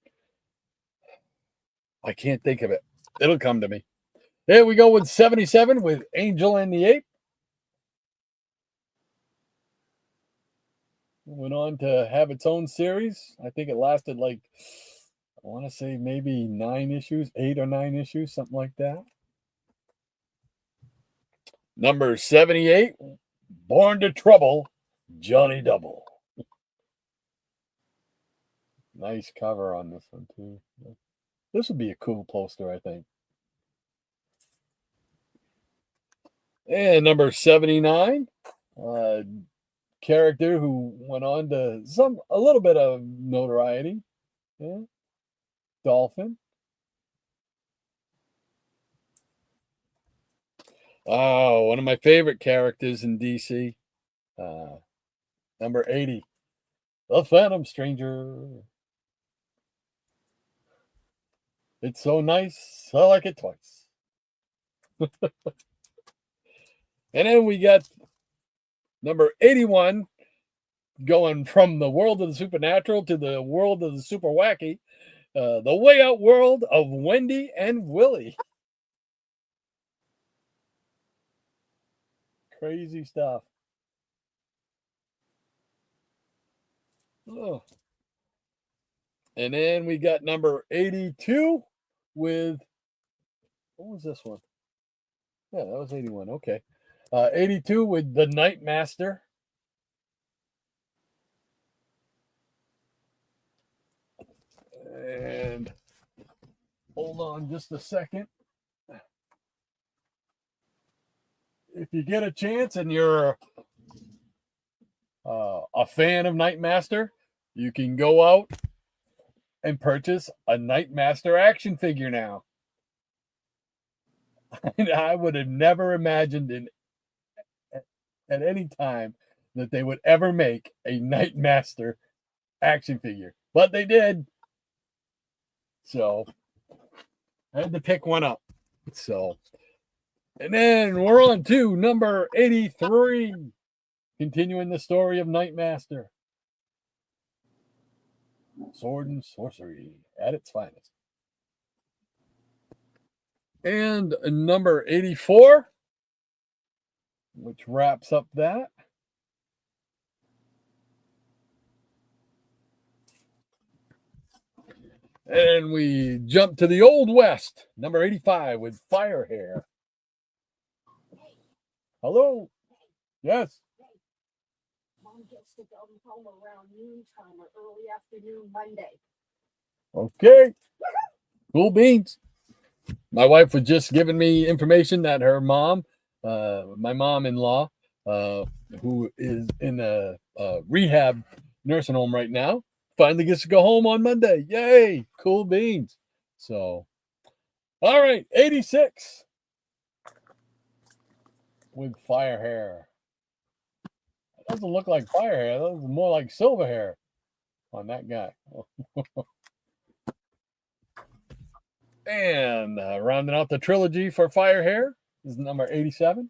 I can't think of it. It'll come to me. There we go with 77 with Angel and the Ape. Went on to have its own series. I think it lasted I want to say maybe 9 issues, 8 or 9 issues, something like that. Number 78, Born to Trouble, Johnny Double. Nice cover on this one, too. This would be a cool poster, I think. And number 79, character who went on to a little bit of notoriety. Yeah. Dolphin. Oh, one of my favorite characters in DC. Number 80, the Phantom Stranger. It's so nice. I like it twice. And then we got number 81, going from the world of the supernatural to the world of the super wacky. The Way Out world of Wendy and Willie. Crazy stuff. Oh. And then we got number 82 with, what was this one? Yeah, that was 81. Okay. 82 with the Night Master. And hold on just a second. If you get a chance and you're a fan of Night Master, you can go out and purchase a Night Master action figure now. And I would have never imagined at any time that they would ever make a Night Master action figure, but they did. So I had to pick one up. So, and then we're on to number 83, continuing the story of Night Master. Sword and sorcery at its finest. And number 84, which wraps up that. And we jump to the Old West, number 85 with Fire Hair. Hello? Yes. Mom gets to go home around noontime or early afternoon Monday. Okay. Cool beans. My wife was just giving me information that her mom, my mom-in-law, who is in a rehab nursing home right now, finally gets to go home on Monday. Yay! Cool beans. So, all right, 86 with Fire Hair. That doesn't look like fire hair. That was more like silver hair on that guy. And rounding out the trilogy for Fire Hair is number 87.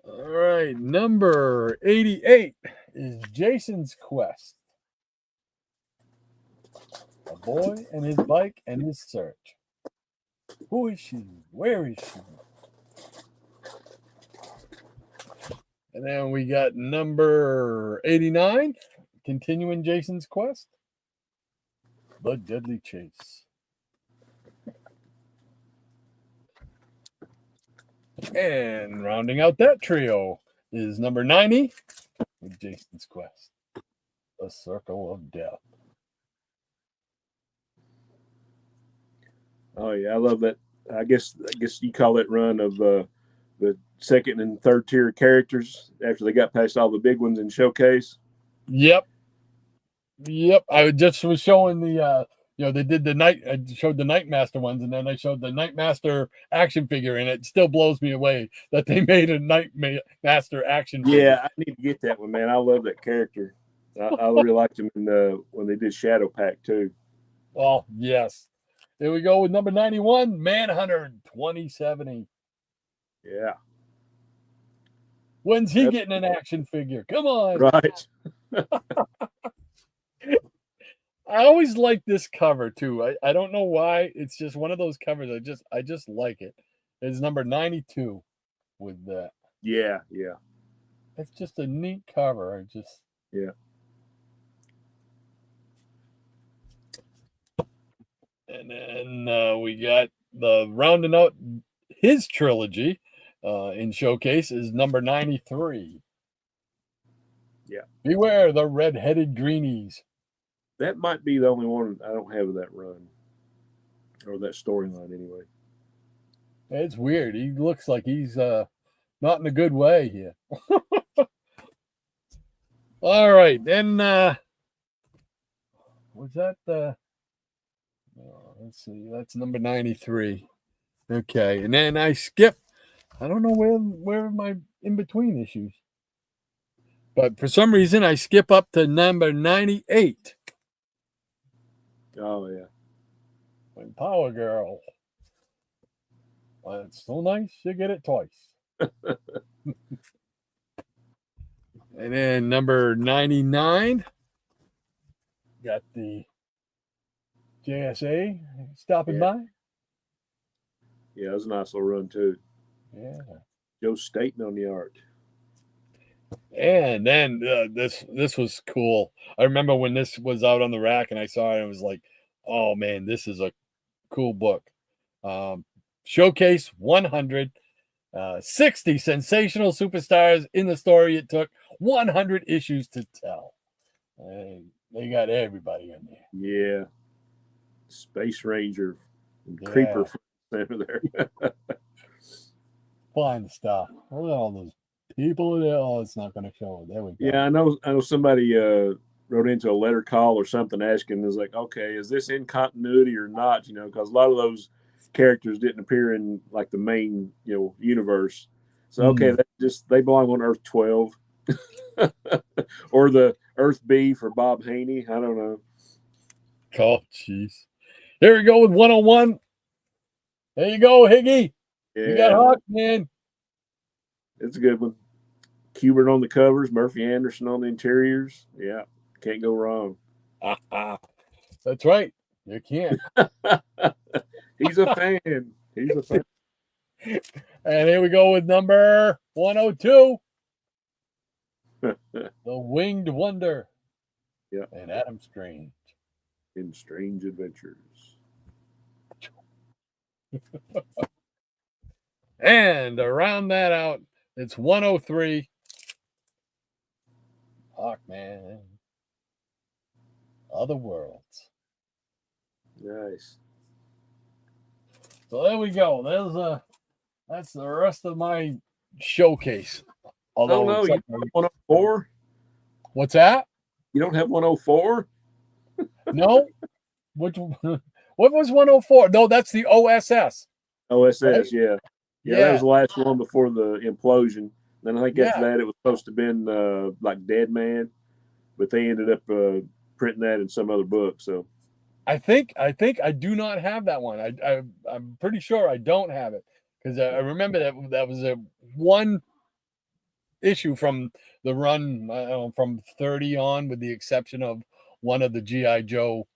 All right, number 88 is Jason's Quest. A boy and his bike and his search. Who is she? Where is she? And then we got number 89, continuing Jason's Quest. The Deadly Chase. And rounding out that trio is number 90 with Jason's Quest. The Circle of Death. Oh yeah, I love that. I guess you call it run of the second and third tier characters after they got past all the big ones in Showcase. Yep. I just was showing the they did I showed the Night Master ones, and then I showed the Night Master action figure, and it still blows me away that they made a Night Master action figure. Yeah, I need to get that one, man. I love that character. I really liked him when they did Shadow Pack too. Oh, yes. There we go with number 91, Manhunter 2070. Yeah. When's he getting an action figure? Come on. Right. I always like this cover too. I don't know why. It's just one of those covers. I just like it. It's number 92 with that. Yeah. It's just a neat cover. Yeah. And then we got the rounding out his trilogy in Showcase is number 93. Yeah. Beware the red-headed greenies. That might be the only one I don't have of that run or that storyline anyway. It's weird. He looks like he's not in a good way here. All right. Then was that let's see. That's number 93. Okay. And then I skip. I don't know where my in-between issues. But for some reason, I skip up to number 98. Oh, yeah. When Power Girl. Well, it's so nice you get it twice. And then number 99 Got the JSA stopping Yeah. by. Yeah, it was a nice little run too. Yeah. Joe Staten on the art. And then this was cool. I remember when this was out on the rack and I saw it, I was like, oh man, this is a cool book. Showcase 100, 60 sensational superstars in the story it took 100 issues to tell. They got everybody in there. Yeah. Space Ranger and Yeah. Creeper over there. Fine stuff. Look at all those people in there. Oh, it's not going to show. There we go. Yeah, I know somebody wrote into a letter call or something asking, is like, okay, is this in continuity or not? You know, because a lot of those characters didn't appear in like the main, universe. So okay, they belong on Earth 12. Or the Earth B for Bob Haney. I don't know. Oh, jeez. Here we go with 101. There you go, Higgy. Yeah, You got Hawk, man. it's a good one. Kubert on the covers, Murphy Anderson on the interiors. Yeah, can't go wrong. That's right. You can't. He's a fan. He's a fan. And here we go with number 102. The Winged Wonder. Yeah. And Adam Strange. In Strange Adventures. And to round that out, it's 103. Hawkman. Other Worlds. Nice. So there we go. That's the rest of my showcase. Although no, you except for- don't have 104? What's that? You don't have 104? No. What was 104? No, that's the OSS. OSS, Right? yeah. That was the last one before the implosion. Then I think after Yeah. that it was supposed to have been like Dead Man, but they ended up printing that in some other book. So I think I do not have that one. I'm pretty sure I don't have it because I remember that was a one issue from the run from 30 on, with the exception of one of the GI Joe,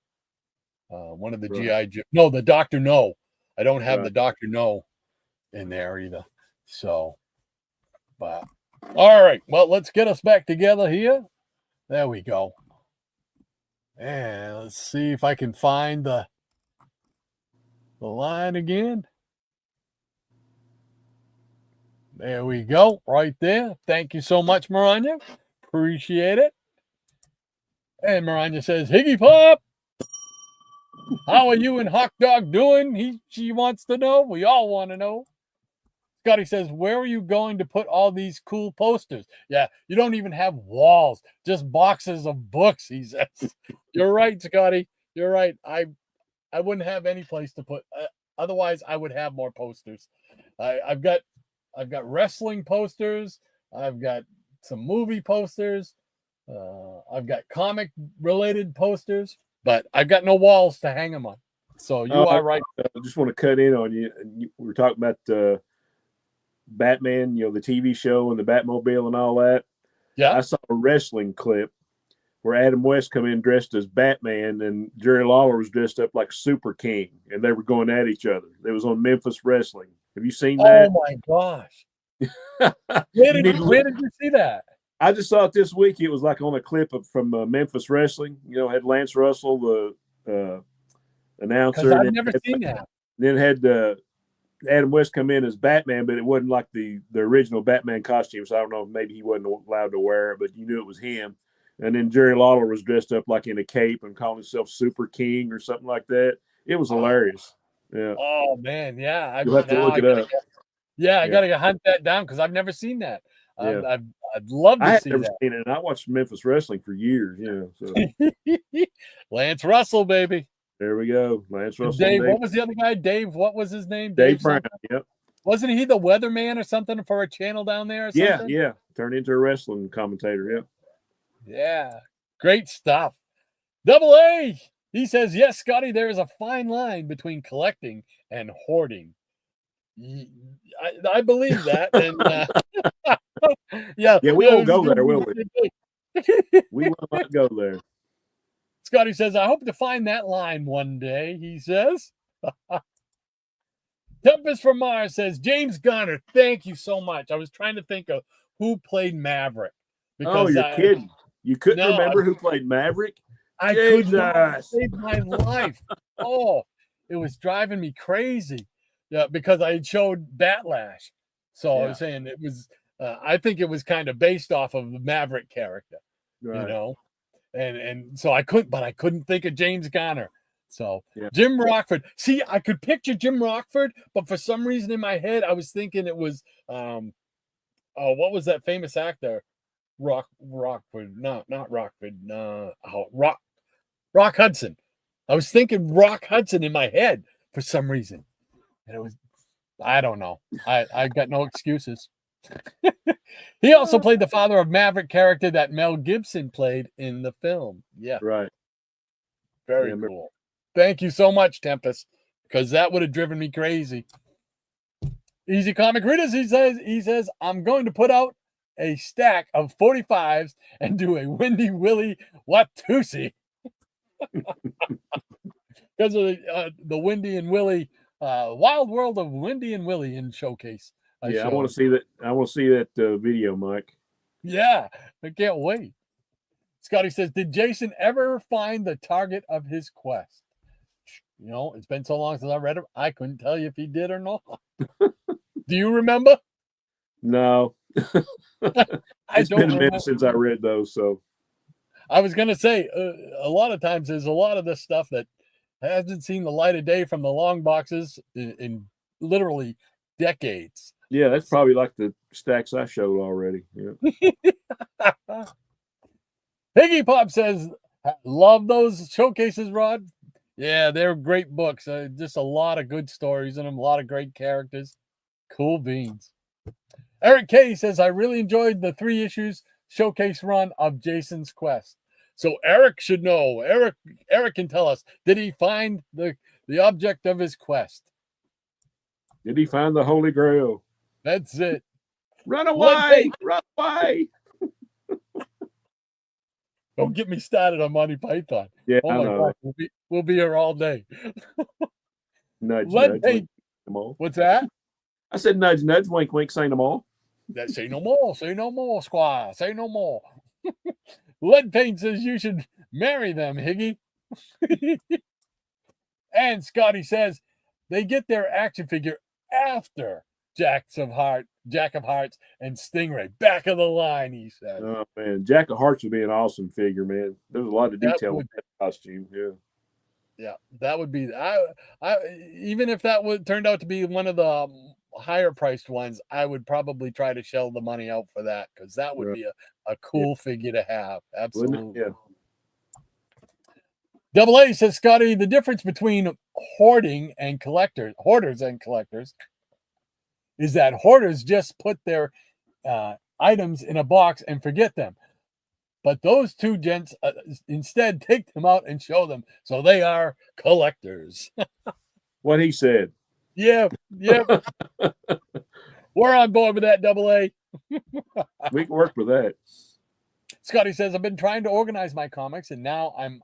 Right. GI Joe. No, the Dr. No. I don't have Right. the Dr. No in there either. So, but all right. Well, let's get us back together here. There we go. And let's see if I can find the line again. There we go, right there. Thank you so much, Maranya. Appreciate it. And Maranya says, Higgy Pop, how are you and Hawk Dog doing? She wants to know. We all want to know. Scotty says, where are you going to put all these cool posters? Yeah, you don't even have walls, just boxes of books, he says. You're right, Scotty. You're right. I wouldn't have any place to put. Otherwise, I would have more posters. I've got wrestling posters. I've got some movie posters. I've got comic related posters, but I've got no walls to hang them on. So you are right. I just want to cut in on you. We were talking about Batman, the TV show and the Batmobile and all that. Yeah. I saw a wrestling clip where Adam West come in dressed as Batman and Jerry Lawler was dressed up like Super King, and they were going at each other. It was on Memphis Wrestling. Have you seen that? Oh my gosh. Where did you see that? I just saw it this week. It was like on a clip from Memphis Wrestling. Had Lance Russell, the announcer. Because I've never seen that. Then had Adam West come in as Batman, but it wasn't like the original Batman costume. So I don't know if maybe he wasn't allowed to wear it, but you knew it was him. And then Jerry Lawler was dressed up like in a cape and calling himself Super King or something like that. It was hilarious. Yeah. Oh man, yeah. You'll have to look it up. I gotta hunt that down because I've never seen that. Yeah. I'd love to see never that. seen it, and I watched Memphis Wrestling for years. So Lance Russell, baby. there we go. Lance Russell. Dave, what was the other guy? Dave, what was his name? Dave Brown. something? Yep. Wasn't he the weatherman or something for a channel down there? Or something? Yeah. Turned into a wrestling commentator. Yep. Yeah. Great stuff. Double A. He says, yes, Scotty, there is a fine line between collecting and hoarding. I believe that. And we won't go there, will we? We will not go there. Scotty says, I hope to find that line one day, he says. Tempest from Mars says, James Garner, thank you so much. I was trying to think of who played Maverick. Oh, you're kidding. You couldn't remember who played Maverick? I could not save my life. Oh, it was driving me crazy. Yeah, because I had showed Batlash. So I was saying it was, I think it was kind of based off of the Maverick character, you know? And so I couldn't think of James Garner. So Jim Rockford. See, I could picture Jim Rockford, but for some reason in my head, I was thinking it was what was that famous actor? Rockford. No, not Rockford. Rock Hudson. I was thinking Rock Hudson in my head for some reason. And it was, I don't know. I got no excuses. He also played the father of Maverick character that Mel Gibson played in the film. Yeah. Right. Very cool. Thank you so much, Tempest, because that would have driven me crazy. Easy Comic Readers, he says, I'm going to put out a stack of 45s and do a Windy Willie Watusi. Because of the Windy and Willie, Wild World of Windy and Willie in showcase. I want to see that. I want to see that video, Mike. Yeah, I can't wait. Scotty says, did Jason ever find the target of his quest? You know, it's been so long since I read it, I couldn't tell you if he did or not. Do you remember? No. It's been a minute since I read those, so. I was going to say, a lot of times there's a lot of this stuff that hasn't seen the light of day from the long boxes in literally decades. Yeah, that's probably like the stacks I showed already. Yeah. Higgy Pop says, love those showcases, Rod. Yeah, they're great books. Just a lot of good stories in them, a lot of great characters. Cool beans. Eric K says, I really enjoyed the 3 issues showcase run of Jason's Quest. So Eric should know. Eric can tell us, did he find the object of his quest? Did he find the Holy Grail? That's it. Run away! Run away! Don't get me started on Monty Python. Yeah, oh my God, we'll be here all day. Nudge, nudge, wink, what's that? I said nudge, nudge, wink, wink, say no more. Say no more, Squire. Say no more. Lead Paint says you should marry them, Higgy. And Scotty says they get their action figure after Jack of Hearts and Stingray. Back of the line, he said. Oh, man. Jack of Hearts would be an awesome figure, man. There's a lot of detail in that costume. Yeah. Yeah, that would be. I even if that turned out to be one of the higher priced ones, I would probably try to shell the money out for that because that would be a cool figure to have. Absolutely. Yeah. Double A says, Scotty, the difference between hoarders and collectors, is that hoarders just put their items in a box and forget them. But those two gents instead take them out and show them. So they are collectors. What he said. Yeah. We're on board with that, Double A. We can work with that. Scotty says, I've been trying to organize my comics and now I'm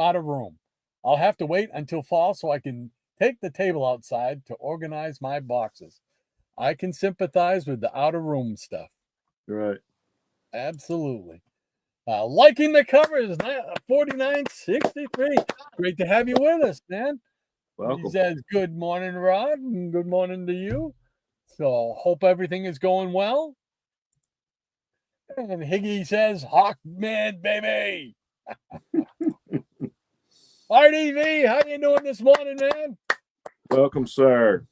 out of room. I'll have to wait until fall so I can take the table outside to organize my boxes. I can sympathize with the out of room stuff. Right. Absolutely. Liking the covers, 4963. Great to have you with us, man. Welcome. He says, good morning, Rod, and good morning to you. So hope everything is going well. And Higgy says, Hawkman, baby. RDV, how you doing this morning, man? Welcome, sir.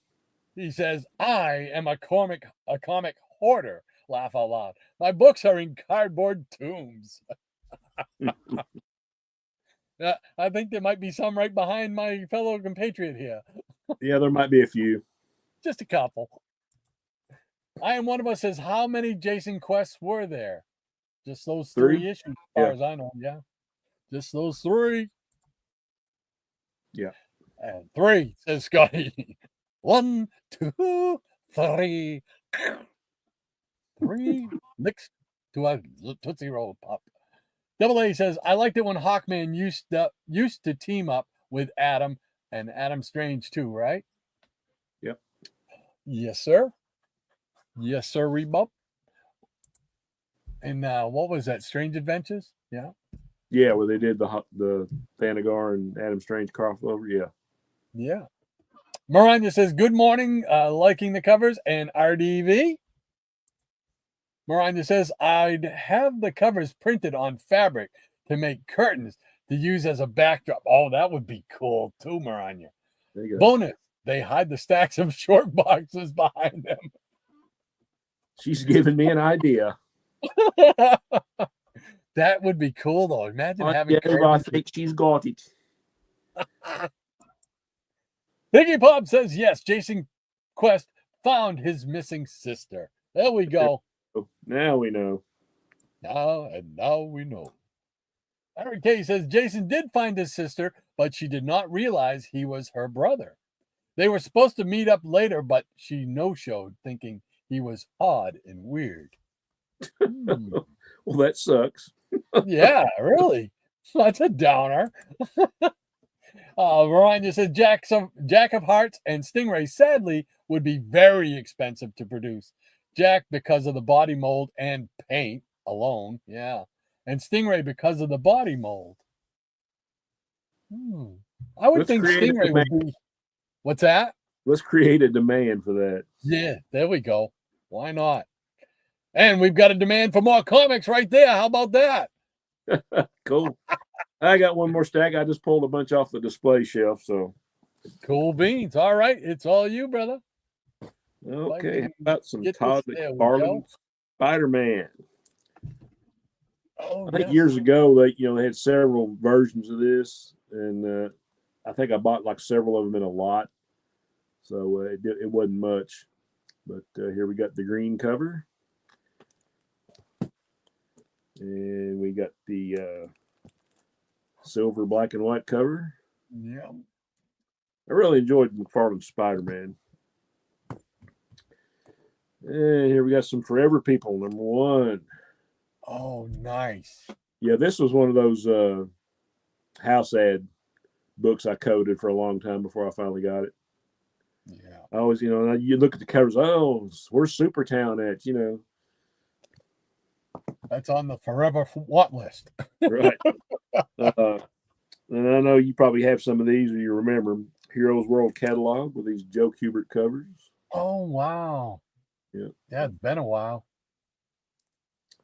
He says, I am a comic hoarder. Laugh out loud. My books are in cardboard tombs. I think there might be some right behind my fellow compatriot here. Yeah, there might be a few. Just a couple. I am one of us says, how many Jason quests were there? Just those 3 issues, as far as I know. Yeah. Just those 3. Yeah. And 3, says Scotty. 1, 2, 3. 3 mixed to a Tootsie Roll Pop. Double A says, I liked it when Hawkman used to team up with Adam and Adam Strange too, right? Yep. Yes, sir. Yes, sir, Rebub. And what was that? Strange Adventures? Yeah. Yeah, where they did the Thanagar and Adam Strange crossover. Yeah. Yeah. Miranda says, good morning, liking the covers, and RDV. Miranda says, I'd have the covers printed on fabric to make curtains to use as a backdrop. Oh, that would be cool too, Miranda. There you go. Bonus, they hide the stacks of short boxes behind them. She's giving me an idea. That would be cool, though. Imagine having I think she's got it. Biggie Pop says, yes, Jason Quest found his missing sister. There we go. Now we know. Now we know. Aaron K says, Jason did find his sister, but she did not realize he was her brother. They were supposed to meet up later, but she no-showed, thinking he was odd and weird. Well, that sucks. Yeah, really. That's a downer. Ryan just says Jack of Hearts and Stingray sadly would be very expensive to produce. Jack because of the body mold and paint alone, yeah, and Stingray because of the body mold. I would think Stingray would be. What's that? Let's create a demand for that. Yeah, there we go. Why not? And we've got a demand for more comics right there. How about that? Cool. I got one more stack. I just pulled a bunch off the display shelf. So cool beans. All right. It's all you, brother. Okay. How about some Todd McFarlane Spider-Man? Oh, I think years ago they had several versions of this, and I think I bought like several of them in a lot. So it wasn't much. But here we got the green cover. And we got the silver, black, and white cover. Yeah. I really enjoyed McFarlane's Spider-Man. And here we got some Forever People, number 1. Oh, nice. Yeah, this was one of those house ad books I coded for a long time before I finally got it. Yeah. I always, you look at the covers, oh, where's Supertown at, That's on the forever what list. Right. And I know you probably have some of these or you remember them. Heroes World Catalog with these Joe Kubert covers. Oh, wow. Yeah. Yeah, it's been a while.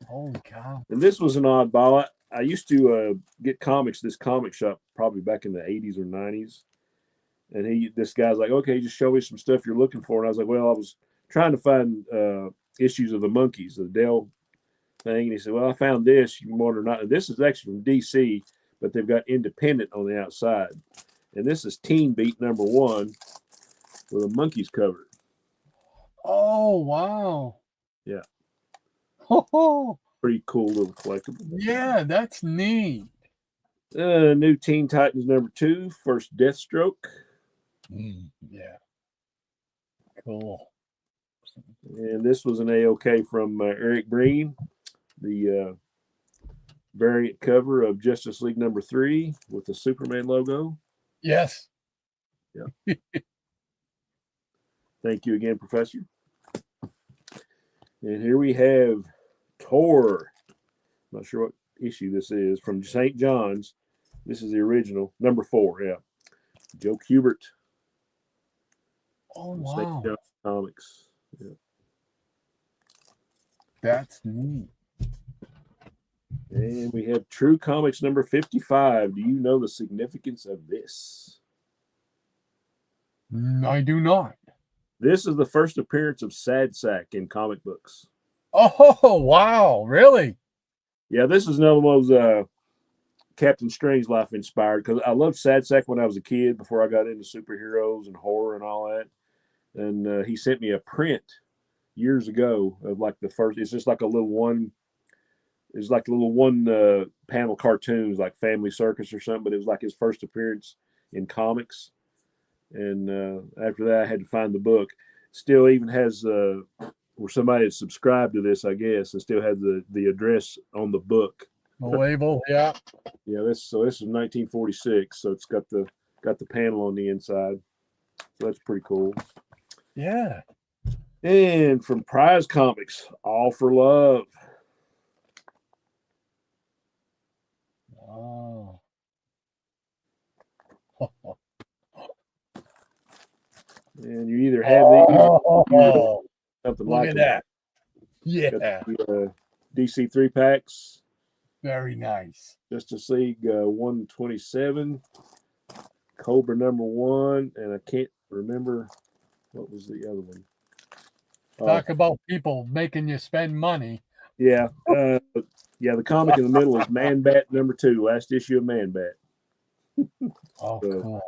Holy cow. And this was an oddball. I used to get comics, this comic shop, probably back in the 80s or 90s. And this guy's like, okay, just show me some stuff you're looking for. And I was like, well, I was trying to find issues of the Monkees, the Dell thing. And he said, well, I found this. You want or not. And this is actually from DC, but they've got independent on the outside. And this is Teen Beat number 1 with a Monkees cover. Oh, wow. Yeah. Oh, pretty cool little collectible. Yeah, that's neat. New Teen Titans number 2, first Deathstroke. Yeah. Cool. And this was an AOK from Eric Breen, the variant cover of Justice League number 3 with the Superman logo. Yes. Yeah. Thank you again, Professor. And here we have Tor. Not sure what issue this is, from St. John's. This is the original, number 4. Yeah, Joe Kubert. Oh, wow. St. John's Comics. Yeah. That's neat. And we have True Comics number 55. Do you know the significance of this? I do not. This is the first appearance of Sad Sack in comic books. Oh, wow. Really? Yeah, this is another one of those Captain Strangelove inspired, because I loved Sad Sack when I was a kid before I got into superheroes and horror and all that. And he sent me a print years ago of like the first, it's just like a little one, it's like a little one panel cartoons like Family Circus or something, but it was like his first appearance in comics. And after that, I had to find the book. Still even has where somebody had subscribed to this, I guess, and still had the address on the book. The label, yeah. Yeah, this is 1946, so it's got the panel on the inside. So that's pretty cool. Yeah. And from Prize Comics, All for Love. Oh. And you either have these or you don't, Oh, something look like at them. that. Yeah. Got the, DC 3-packs, Very nice. Justice League 127, Cobra #1, and I can't remember what was the other one. Talk about people making you spend money. Yeah. The comic in the middle is Man Bat #2, last issue of Man Bat. Oh, So, cool.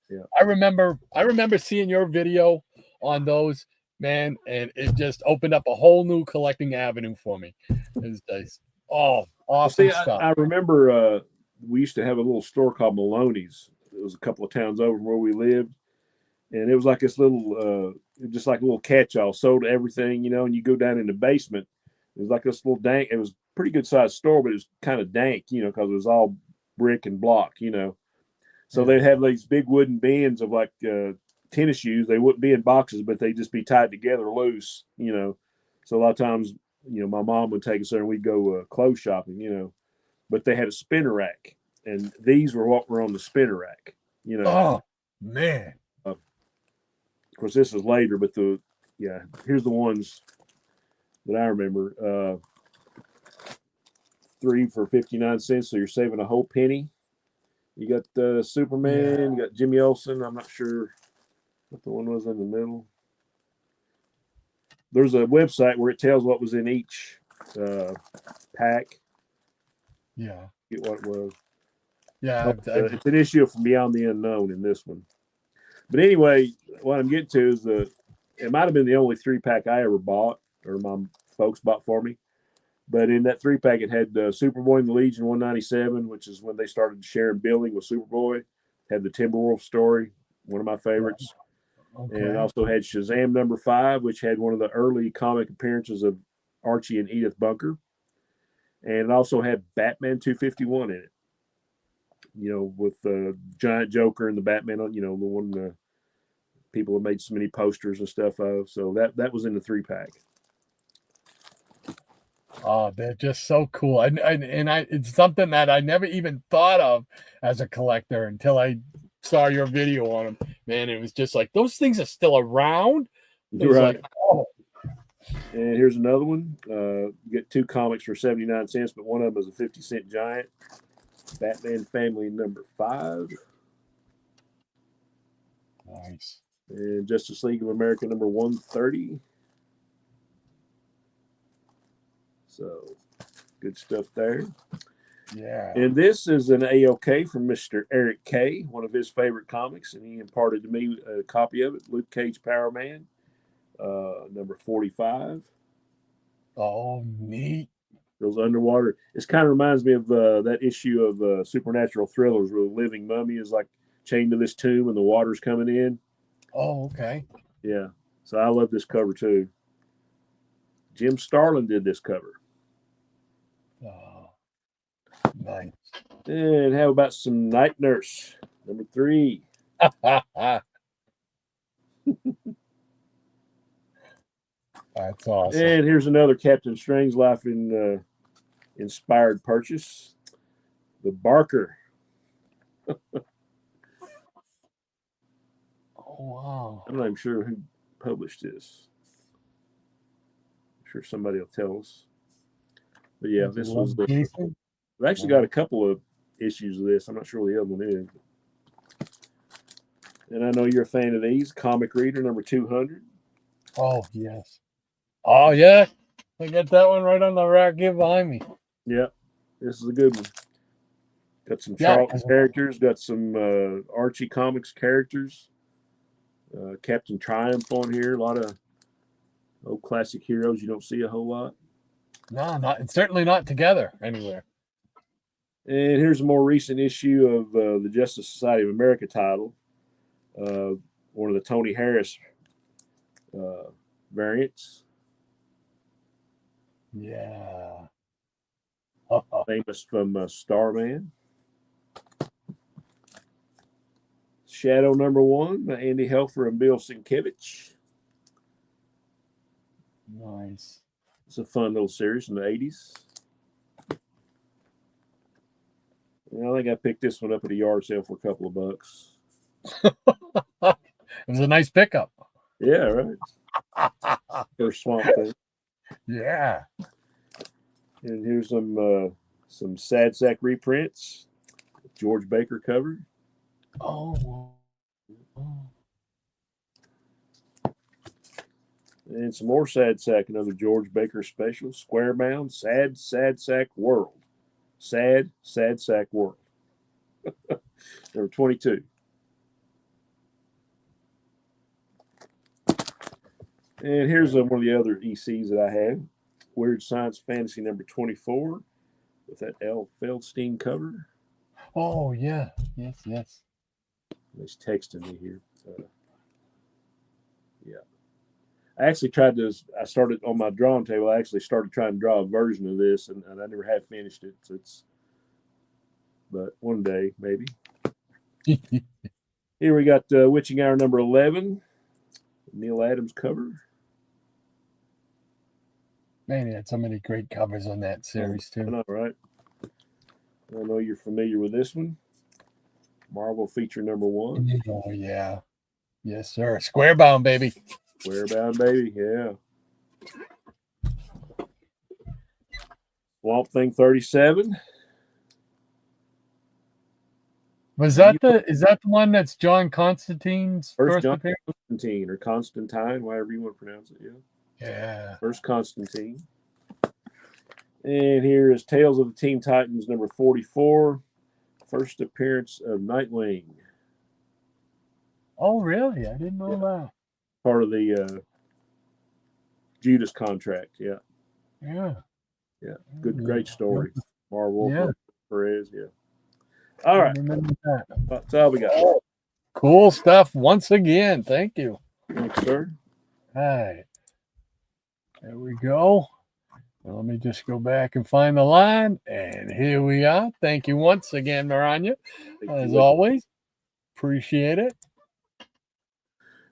yeah. I remember seeing your video on those, man, and it just opened up a whole new collecting avenue for me. It's just, awesome See, stuff. I remember we used to have a little store called Maloney's. It was a couple of towns over where we lived. And it was like this little, just like a little catch-all, sold everything, and you go down in the basement. It was like this little dank. It was a pretty good sized store, but it was kind of dank, because it was all brick and block, So they'd have these big wooden bins of like tennis shoes. They wouldn't be in boxes, but they'd just be tied together loose, So a lot of times, my mom would take us there and we'd go clothes shopping, But they had a spinner rack, and these were what were on the spinner rack, Oh, man. Of course, this is later, but here's the ones that I remember. 3 for 59 cents, so you're saving a whole penny. You got Superman, you got Jimmy Olsen. I'm not sure what the one was in the middle. There's a website where it tells what was in each pack. Yeah. Get what it was. Yeah. It's an issue from Beyond the Unknown in this one. But anyway, what I'm getting to is it might have been the only 3-pack I ever bought, or my folks bought for me. But in that 3-pack, it had Superboy and the Legion 197, which is when they started sharing billing with Superboy. Had the Timberwolf story, one of my favorites. Okay. And it also had Shazam #5, which had one of the early comic appearances of Archie and Edith Bunker. And it also had Batman 251 in it. With the giant Joker and the Batman, the one people have made so many posters and stuff of. So that was in the 3-pack. Oh, they're just so cool. And it's something that I never even thought of as a collector until I saw your video on them. Man, it was just like, those things are still around. It was right. Like, oh. And here's another one. You get 2 comics for 79 cents, but one of them is a 50-cent giant. Batman Family #5. Nice. And Justice League of America #130. So good stuff there. Yeah. And this is an AOK from Mr. Eric K., one of his favorite comics, and he imparted to me a copy of it. Luke Cage Power Man, #45. Oh, neat. Goes underwater. It kind of reminds me of that issue of Supernatural Thrillers where the living mummy is like chained to this tomb and the water's coming in. Oh, okay. Yeah. So I love this cover too. Jim Starlin did this cover. Oh, nice. And how about some Night Nurse #3? That's awesome. And here's another Captain Strangelove in inspired purchase. The Barker. Oh, wow. I'm not even sure who published this. I'm sure somebody will tell us. But yeah, this was I've actually got a couple of issues of this. I'm not sure what the other one is. And I know you're a fan of these. Comic Reader #200. Oh, yes. Oh, yeah. I got that one right on the rack here behind me. Yeah, this is a good one. Got some Charlton characters. Got some Archie Comics characters. Captain Triumph on here. A lot of old classic heroes you don't see a whole lot. No, certainly not together anywhere. And here's a more recent issue of the Justice Society of America title. One of the Tony Harris variants. Yeah. famous from Starman. Shadow number 1 by Andy Helfer and Bill Sienkiewicz. Nice. It's a fun little series from the 80s. I think I picked this one up at a yard sale for a couple of bucks. It was a nice pickup. Yeah, right. For Swamp Thing. Yeah. And here's some Sad Sack reprints. George Baker cover. Oh. And some more Sad Sack, another George Baker special. Square bound, Sad Sack World. Sad Sack World. Number 22. And here's one of the other ECs that I have. Weird Science Fantasy number 24 with that L. Feldstein cover. Oh, yeah. Yes. He's texting me here. Yeah. I started on my drawing table. I actually started trying to draw a version of this, and I never have finished it. So but one day, maybe. Here we got Witching Hour number 11. Neil Adams cover. Man, he had so many great covers on that series, too. I know, right? I know you're familiar with this one. Marvel feature number 1. Oh, yeah. Yes, sir. Square bound, baby. Square bound, baby. Yeah. Swamp Thing 37. Is that the one that's John Constantine's first John appearance? Constantine or Constantine, whatever you want to pronounce it. Yeah. Yeah. First Constantine. And here is Tales of the Teen Titans number 44. First appearance of Nightwing. Oh, really? I didn't know that. Part of the Judas contract. Yeah. Yeah. Yeah. Great story. Marvel. Yeah. Perez. Yeah. All right. Remember that. That's all we got. Cool stuff once again. Thank you. Thanks, sir. All right. There we go. Now let me just go back and find the line. And here we are. Thank you once again, Maranya. As always. Appreciate it.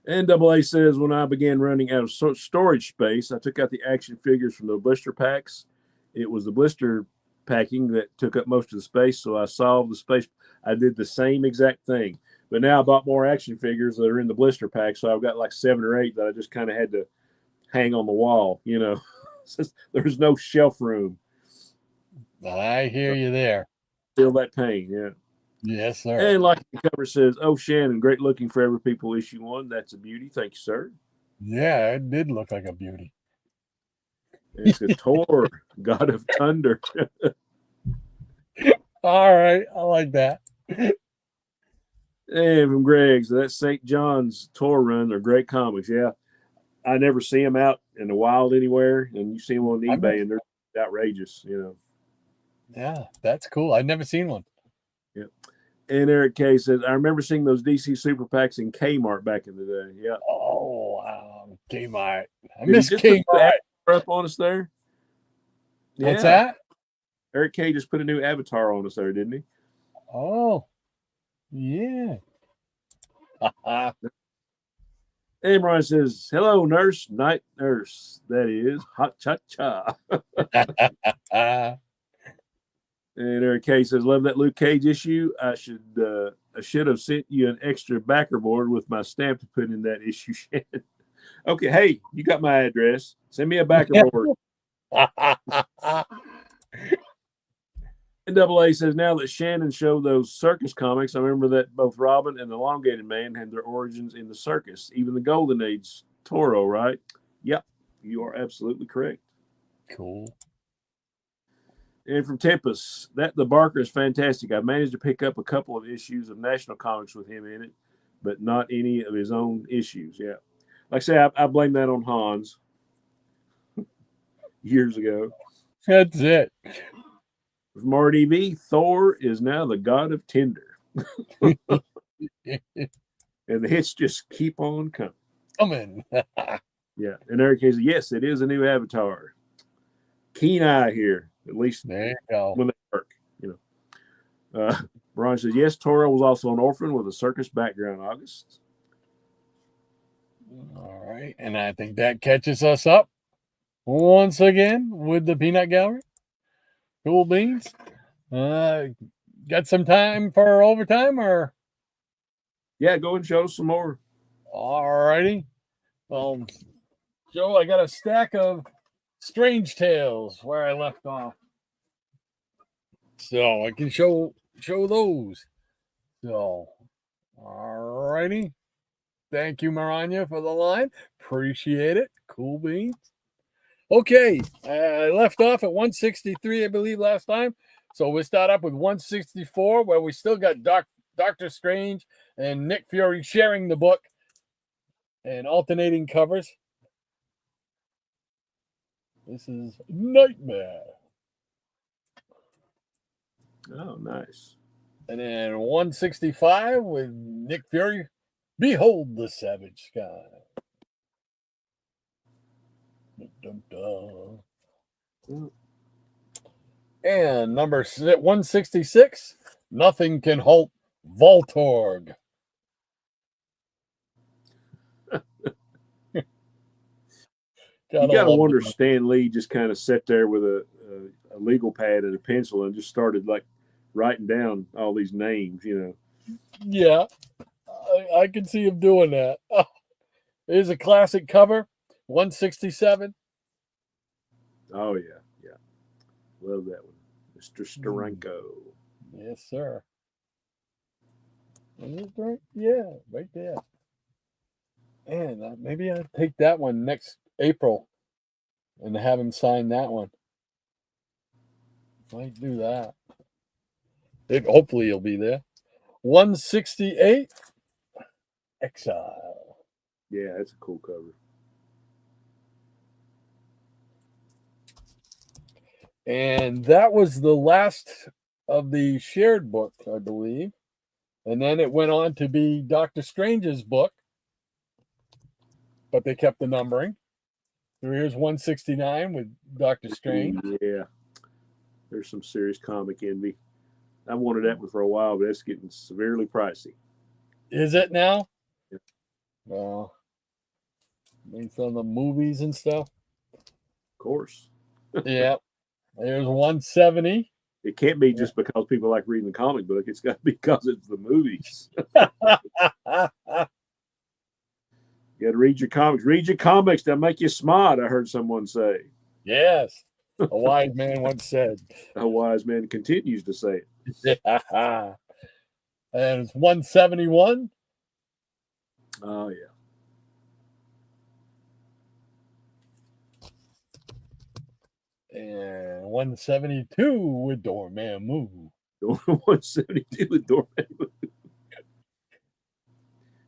NAA says, when I began running out of storage space, I took out the action figures from the blister packs. It was the blister packing that took up most of the space, so I solved the space. I did the same exact thing. But now I bought more action figures that are in the blister pack, so I've got like 7 or 8 that I just kind of had to hang on the wall, There's no shelf room. I hear you there. Feel that pain, yeah. Yes, sir. And like the cover says, oh, Shannon, great looking Forever People issue 1. That's a beauty. Thank you, sir. Yeah, it did look like a beauty. And it's a Thor, God of Thunder. All right. I like that. And from Greg's, that St. John's Thor run, they're great comics. Yeah. I never see them out in the wild anywhere, and you see them on eBay, and they're outrageous, Yeah, that's cool. I've never seen one. Yeah. And Eric K says, I remember seeing those DC Super Packs in Kmart back in the day. Yeah. Oh, wow. Kmart. I Did miss he just put Kmart. the up on us there? What's that? Eric K just put a new avatar on us there, didn't he? Oh, yeah. And Brian says, hello, nurse, night nurse. That is hot cha-cha. And Eric K says, love that Luke Cage issue. I should have sent you an extra backer board with my stamp to put in that issue. Okay, hey, you got my address. Send me a backer board. NAA says, now that Shannon showed those circus comics, I remember that both Robin and the Elongated Man had their origins in the circus, even the Golden Age Toro, right? Yep, you are absolutely correct. Cool. And from Tempest, the Barker is fantastic. I managed to pick up a couple of issues of National Comics with him in it, but not any of his own issues. Yeah. Like I say, I blame that on Hans years ago. That's it. From RDV, Thor is now the god of Tinder. And the hits just keep on coming. Yeah. And Eric says, yes, it is a new avatar. Keen Eye here. at least There you go. when they work. Brian says, yes, Toro was also an orphan with a circus background, August. All right. And I think that catches us up once again with the peanut gallery. Cool beans. Got some time for overtime or? Yeah, go and show us some more. All righty. Joe, I got a stack of Strange Tales where I left off. So I can show those. So, all righty. Thank you, Maranya, for the line. Appreciate it. Cool beans. Okay, I left off at 163, I believe, last time. So we start up with 164, where we still got Doctor Strange and Nick Fury sharing the book and alternating covers. This is Nightmare. Oh, nice. And then 165 with Nick Fury, Behold the Savage Sky. Dun, dun, dun. And number 166, Nothing Can Halt Voltorg. You got to wonder Stan Lee just kind of sat there with a legal pad and a pencil and just started like writing down all these names, Yeah, I can see him doing that. Oh, here's a classic cover, 167. Oh, yeah. Love that one. Mr. Steranko. Yes, sir. Yeah, right there. And maybe I'll take that one next April and have him sign that one. Might do that. Hopefully he'll be there. 168, Exile. Yeah, that's a cool cover. And that was the last of the shared book, I believe. And then it went on to be Doctor Strange's book, but they kept the numbering. So here's 169 with Doctor Strange. Yeah. There's some serious comic envy. I wanted that one for a while, but it's getting severely pricey. Is it now? Yep. Well, based on the movies and stuff. Of course. Yeah. There's 170. It can't be just because people like reading the comic book. It's got to be because it's the movies. You got to read your comics. Read your comics. They'll make you smart, I heard someone say. Yes. A wise man once said. A wise man continues to say it. And it's 171. Oh, yeah. And 172 with Dormammu. 172 with Dormammu.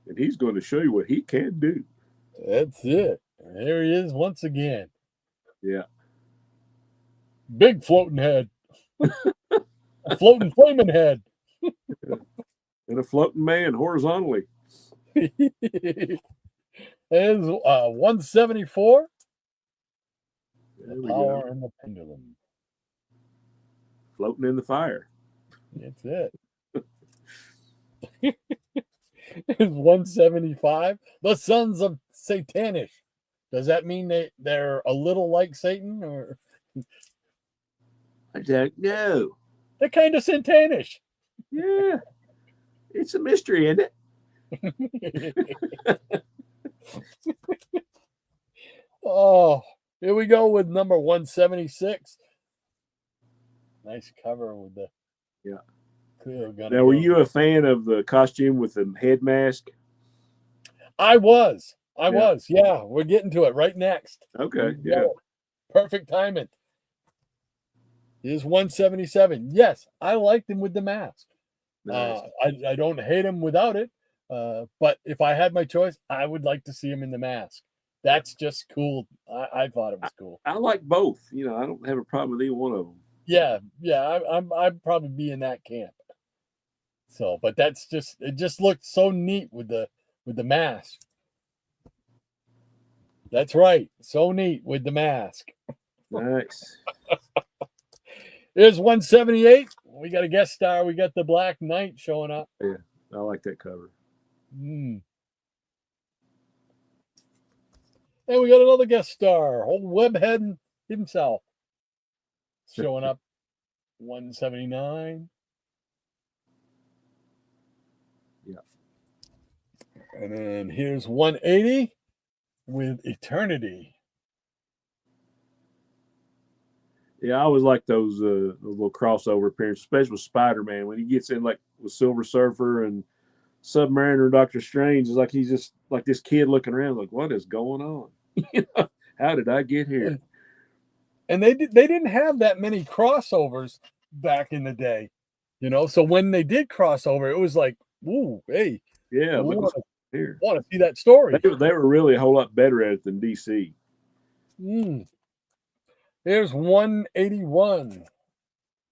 And he's going to show you what he can do. That's it. There he is once again. Yeah. Big floating head. Floating flaming head. And a floating man horizontally. There's 174. The Power and the Pendulum. Floating in the fire. That's it. It's 175. The Sons of Satanish. Does that mean they're a little like Satan, or I don't know. they're kind of Satanish? Yeah. It's a mystery, isn't it? Oh, here we go with number 176. Nice cover with the Now, were you a fan of the costume with the head mask? I was. Yeah, we're getting to it right next. Okay. Yeah. Perfect timing. Here's 177. Yes, I liked him with the mask. Nice. I don't hate him without it. But if I had my choice, I would like to see him in the mask. That's just cool. I thought it was cool. I like both. I don't have a problem with either one of them. Yeah. I'd probably be in that camp. So, but it just looked so neat with the mask. That's right. So neat with the mask. Nice. Here's 178. We got a guest star. We got the Black Knight showing up. Yeah, I like that cover. And we got another guest star, old Webhead himself, showing up. 179. Yeah. And then here's 180 with Eternity. Yeah, I always like those little crossover appearances, especially with Spider-Man when he gets in like with Silver Surfer and Submariner, Doctor Strange. It's like he's just like this kid looking around, like, what is going on? How did I get here? And they didn't have that many crossovers back in the day, So when they did crossover, it was like, ooh, hey, yeah, want here. to see that story. They were really a whole lot better at it than DC. Here's 181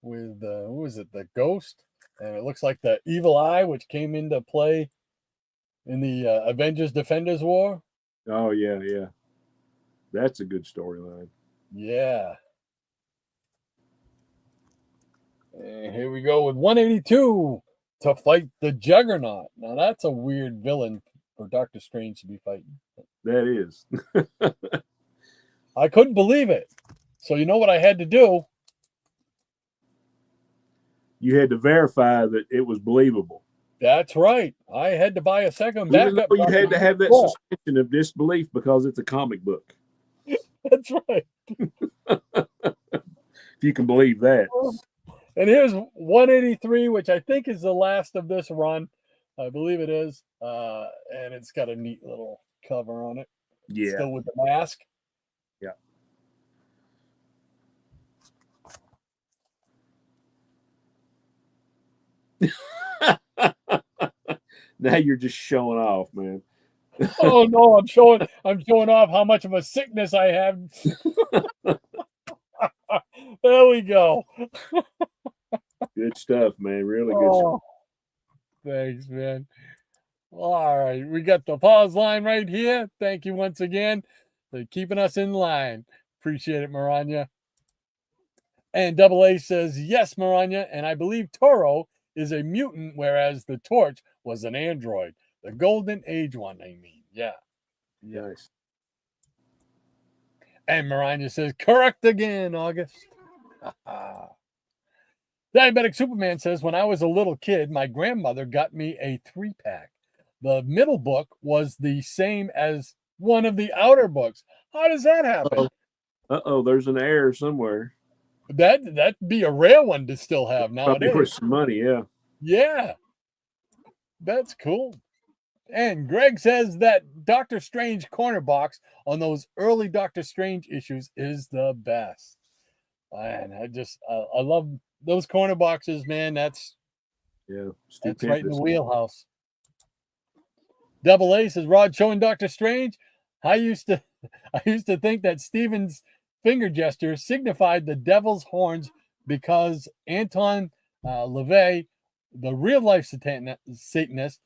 with who is it? The Ghost, and it looks like the Evil Eye, which came into play in the Avengers Defenders War. Oh yeah, that's a good storyline. Yeah. And here we go with 182 to fight the Juggernaut. Now that's a weird villain for Doctor Strange to be fighting. That is. I couldn't believe it. So you know what I had to do? You had to verify that it was believable. That's right. I had to buy a second backup. You had to have that suspension of disbelief because it's a comic book. That's right. If you can believe that. And here's 183, which I think is the last of this run. I believe it is. And it's got a neat little cover on it. Yeah. Still with the mask. Yeah. Now you're just showing off, man. Oh no, I'm showing off how much of a sickness I have. There we go. Good stuff, man. Really good stuff. Thanks, man. All right, we got the pause line right here. Thank you once again for keeping us in line. Appreciate it, Maranya. And Double A says, yes, Maranya, and I believe Toro is a mutant, whereas the Torch was an android. The Golden Age one, I mean. Yeah. Nice. And Maranya says, correct again, August. Diabetic Superman says, when I was a little kid, my grandmother got me a 3-pack. The middle book was the same as one of the outer books. How does that happen? Uh-oh, there's an error somewhere. That'd be a rare one to still have Probably nowadays. worth some money, yeah. Yeah. That's cool. And Greg says that Doctor Strange corner box on those early Doctor Strange issues is the best. And I love those corner boxes, man. That's right in the wheelhouse. Double A says, Rod showing Doctor Strange. I used to think that Stephen's finger gesture signified the devil's horns because Anton LaVey, the real life Satanist,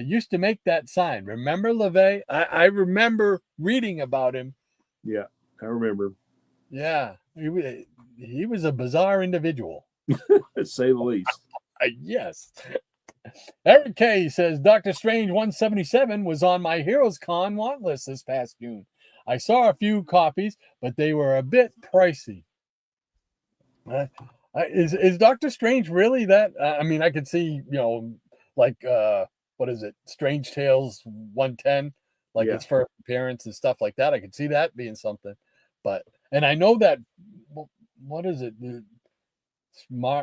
used to make that sign. Remember LaVey? I remember reading about him. Yeah, I remember. Yeah, he was a bizarre individual. To say the least. Yes. Eric K says Doctor Strange 177 was on my Heroes Con want list this past June. I saw a few copies, but they were a bit pricey. Is Doctor Strange really that? I mean, I could see, like what is it? Strange Tales 110, like its first appearance and stuff like that. I could see that being something. And I know that what is it?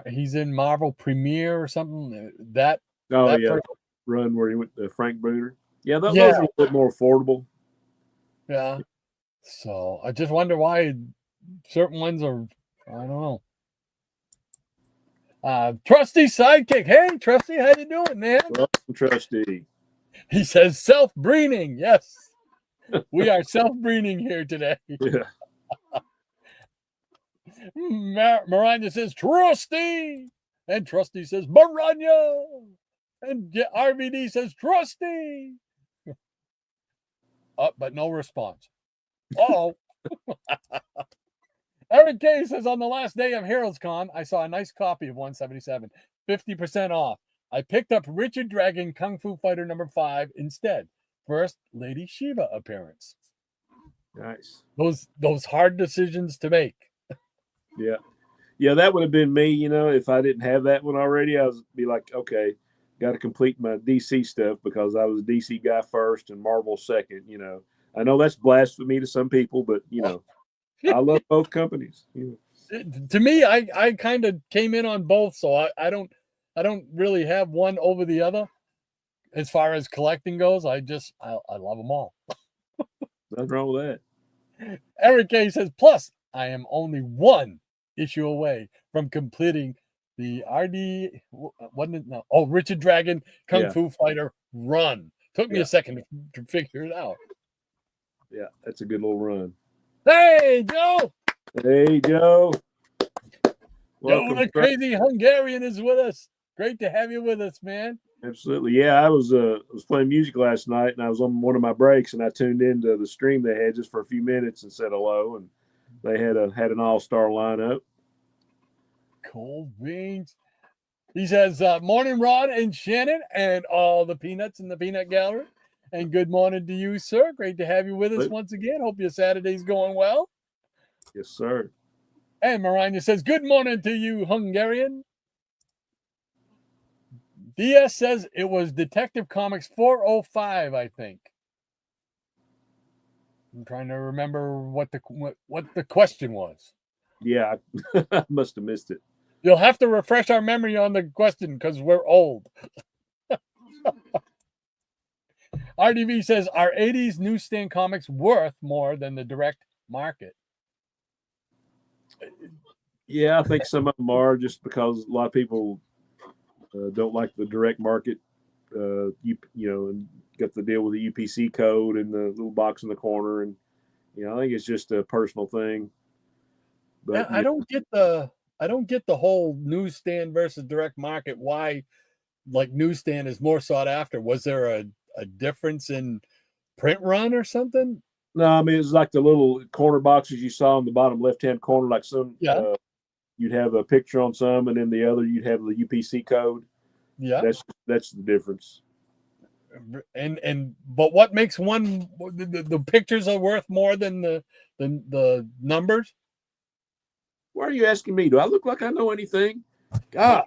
He's in Marvel Premiere or something. That first run where he went to Frank Bruder. Yeah, those are a little bit more affordable. Yeah. So I just wonder why certain ones are, I don't know. Trusty Sidekick. Hey, Trusty, how you doing, man? Welcome, Trusty. He says self-breeding. Yes. We are self-breeding here today. Yeah. Maranya says Trusty. And Trusty says Maranya. And RVD says Trusty. But no response. Oh. Eric K says, on the last day of HeroesCon, I saw a nice copy of 177, 50% off. I picked up Richard Dragon Kung Fu Fighter #5 instead. First Lady Shiva appearance. Nice. Those hard decisions to make. Yeah. Yeah, that would have been me, if I didn't have that one already. I was be like, okay, got to complete my DC stuff because I was a DC guy first and Marvel second, I know that's blasphemy to some people, but I love both companies. To me, I kind of came in on both, so I don't really have one over the other as far as collecting goes. I love them all. Nothing wrong with that. Eric K says, plus I am only one issue away from completing the Richard Dragon Kung Fu Fighter run. Took me a second to figure it out. Yeah, that's a good little run. Hey, Joe! Hey, Joe. Joe, the crazy Hungarian is with us. Great to have you with us, man. Absolutely. Yeah, I was playing music last night, and I was on one of my breaks, and I tuned into the stream they had just for a few minutes and said hello, and they had an all-star lineup. Cold beans. He says, morning, Rod and Shannon and all the peanuts in the peanut gallery. And good morning to you, sir. Great to have you with us once again. Hope your Saturday's going well. Yes, sir. And Maranya says, good morning to you, Hungarian. DS says it was Detective Comics 405, I think. I'm trying to remember what the question was. Yeah, I must have missed it. You'll have to refresh our memory on the question because we're old. RDV says, are 80s newsstand comics worth more than the direct market? Yeah, I think some of them are just because a lot of people don't like the direct market. And got to deal with the UPC code and the little box in the corner. And, I think it's just a personal thing. But I don't get the whole newsstand versus direct market. Why, like, newsstand is more sought after? Was there a difference in print run or something? No, I mean, it's like the little corner boxes you saw in the bottom left-hand corner, like some, you'd have a picture on some, and then the other, you'd have the UPC code. Yeah. That's the difference. But what makes one, the pictures are worth more than the numbers? Why are you asking me? Do I look like I know anything? God.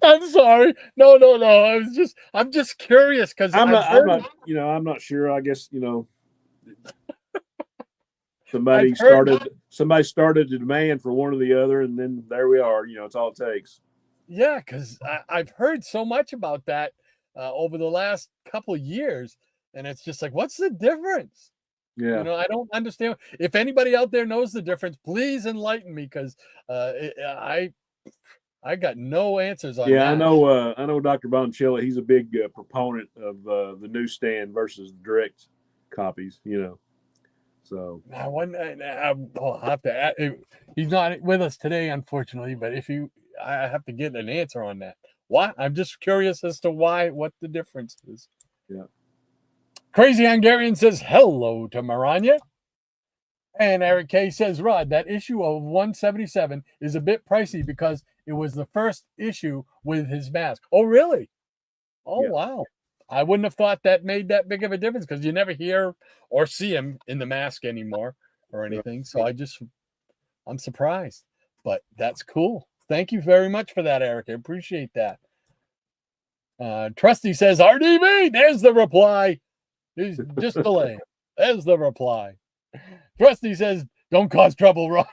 I'm sorry. No. I'm just curious because I'm not sure. I guess, somebody started a demand for one or the other, and then there we are. It's all it takes. Yeah, because I've heard so much about that over the last couple of years, and it's just like, what's the difference? Yeah, I don't understand. If anybody out there knows the difference, please enlighten me, because I got no answers on that. I know Dr. Bonchilla. He's a big proponent of the newsstand versus direct copies. So I'll have to. He's not with us today, unfortunately. But I have to get an answer on that. Why? I'm just curious as to what the difference is. Yeah. Crazy Hungarian says hello to Maranya. And Eric K says, Rod, that issue of 177 is a bit pricey because it was the first issue with his mask. Oh, really? Oh, yeah. Wow. I wouldn't have thought that made that big of a difference because you never hear or see him in the mask anymore or anything. So I'm surprised, but that's cool. Thank you very much for that, Eric. I appreciate that. Trusty says, RDB, there's the reply. He's just delaying. There's the reply. Trusty says, don't cause trouble, Ron.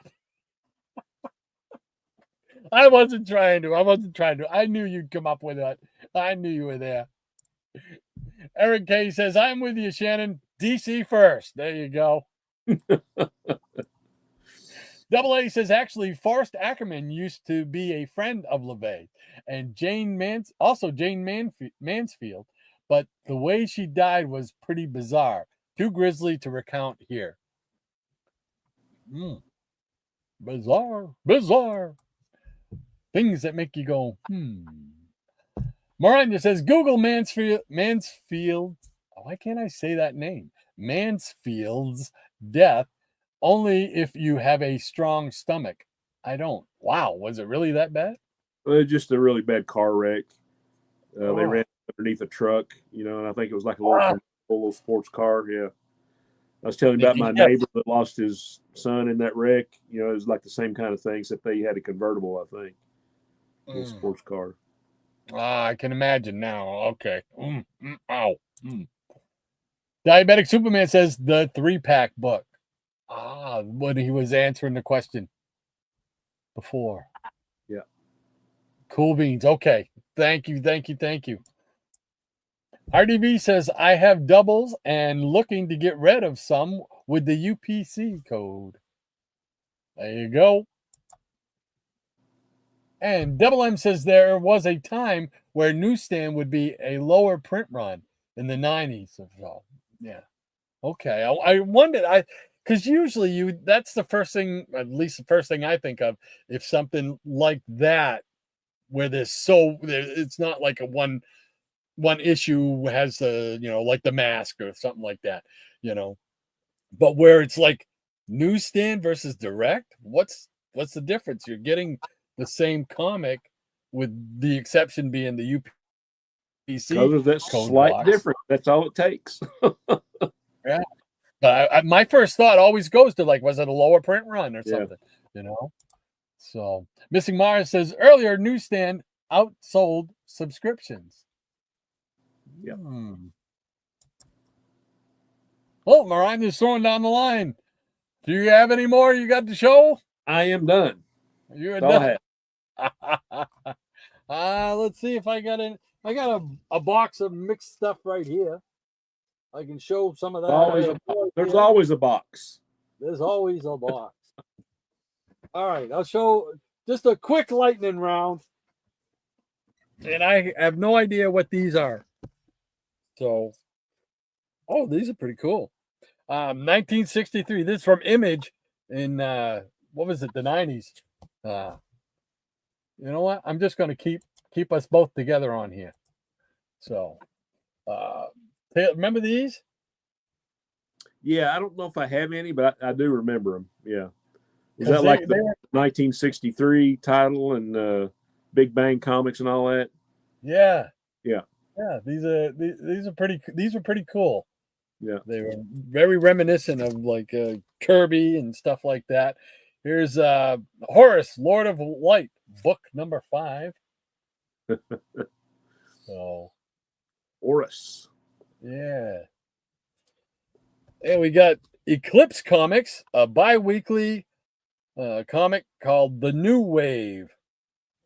I wasn't trying to. I knew you'd come up with that. I knew you were there. Eric K says, I'm with you, Shannon. DC first. There you go. Double A says, actually, Forrest Ackerman used to be a friend of LeVay and Jane Mansfield, but the way she died was pretty bizarre. Too grisly to recount here. Bizarre. Things that make you go, Maranya says, Google Mansfield. Why can't I say that name? Mansfield's death only if you have a strong stomach. I don't. Wow, was it really that bad? Well, it was just a really bad car wreck. They Oh. ran underneath a truck, and I think it was like a Ah. little sports car. Yeah. I was telling you Did about he my get- neighbor that lost his son in that wreck. It was like the same kind of thing, except they had a convertible, I think. Little sports car. I can imagine now. Okay. Ow. Diabetic Superman says the 3-pack book. When he was answering the question before. Yeah. Cool beans. Okay. Thank you. RDV says, I have doubles and looking to get rid of some with the UPC code. There you go. And Double M says there was a time where newsstand would be a lower print run in the 90s. So, yeah. Okay. I wondered, because usually that's the first thing, at least the first thing I think of, if something like that, where it's not like a one issue has like the mask or something like that, but where it's like newsstand versus direct, what's the difference? You're getting the same comic with the exception being the UPC Because that code slight box. difference. That's all it takes. Yeah. But my first thought always goes to was it a lower print run or something, So Missing Mars says earlier newsstand outsold subscriptions. Yeah. Well, Mariah is throwing down the line. Do you have any more you got to show? I am done. You're That's all done. Let's see if I got it. I got a box of mixed stuff right here. I can show some of that. There's always a box. There's always a box. All right, I'll show just a quick lightning round. And I have no idea what these are. So, these are pretty cool. 1963. This is from Image in what was it? The 90s. You know what? I'm just going to keep us both together on here. So, remember these? Yeah, I don't know if I have any, but I do remember them. Yeah. Is 'Cause that like the 1963 title and Big Bang Comics and all that? Yeah. Yeah. Yeah. These are pretty cool. Yeah. They were very reminiscent of like Kirby and stuff like that. Here's Horus, Lord of Light, book number 5. So Horus. yeah. And we got Eclipse Comics, a bi-weekly comic called The New Wave.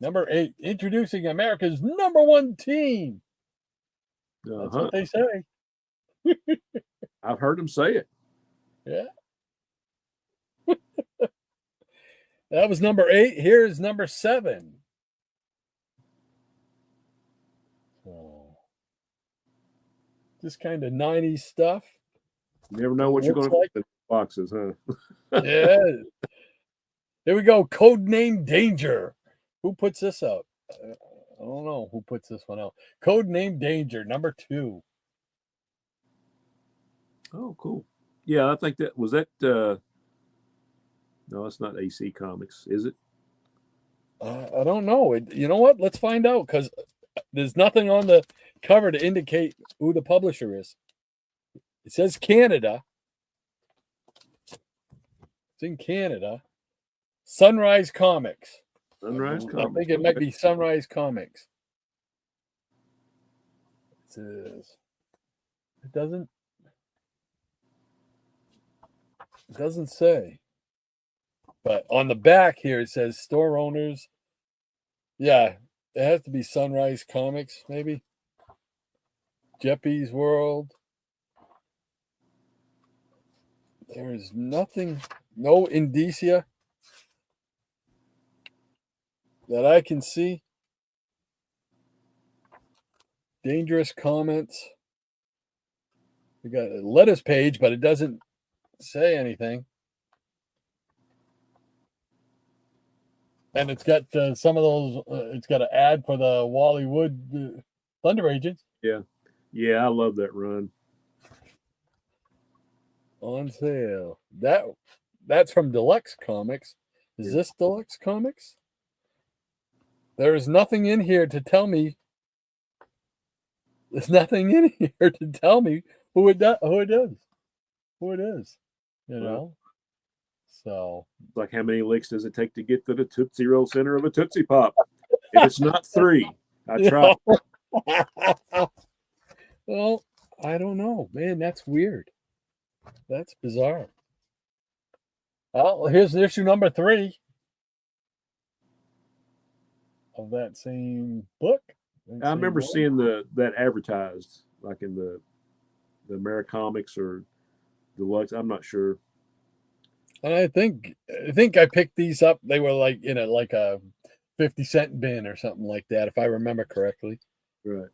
Number 8, introducing America's #1 team. That's what they say. I've heard them say it. Yeah. That was number 8. Here's number 7. So, just kind of 90s stuff. You never know what you're going to Looks get in boxes, huh? Yeah. Here we go. Codename Danger. Who puts this up? I don't know who puts this one out. Codename Danger, number 2. Oh, cool. Yeah, I think that was that. No, it's not AC Comics, is it? I don't know. You know what? Let's find out because there's nothing on the cover to indicate who the publisher is. It says Canada. It's in Canada. Sunrise Comics. Sunrise I Comics. think it might be Sunrise Comics. It doesn't say. But on the back here it says store owners. Yeah, it has to be Sunrise Comics, maybe. Jeppy's World. There is nothing, no indicia that I can see. Dangerous comments. We got a letters page, but it doesn't say anything. And it's got some of those. It's got an ad for the Wally Wood Thunder Agents. Yeah, I love that run. On sale. That's from Deluxe Comics. Is Yeah. this Deluxe Comics? There is nothing in here to tell me. There's nothing in here to tell me who it is. Who it is. You know? So Like, how many licks does it take to get to the Tootsie Roll center of a Tootsie Pop? If it's not 3, I tried. Well, I don't know. Man, that's weird. That's bizarre. Oh, here's issue number 3 of that same book. I remember seeing that advertised, like in the Americomics or Deluxe. I'm not sure. And I think I picked these up. They were like in a 50-cent bin or something like that, if I remember correctly. Right.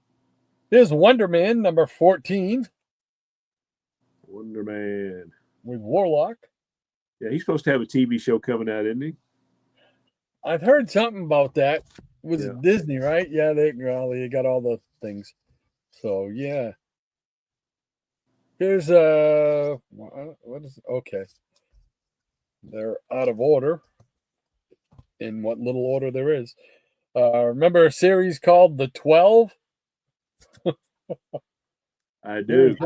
Here's Wonder Man number 14 Wonder Man. with Warlock. Yeah, he's supposed to have a TV show coming out, isn't he? I've heard something about that. Was Yeah. it Disney, right? Yeah, they got all the things. So yeah. Here's what is okay. They're out of order in what little order there is. Remember a series called The 12? I do.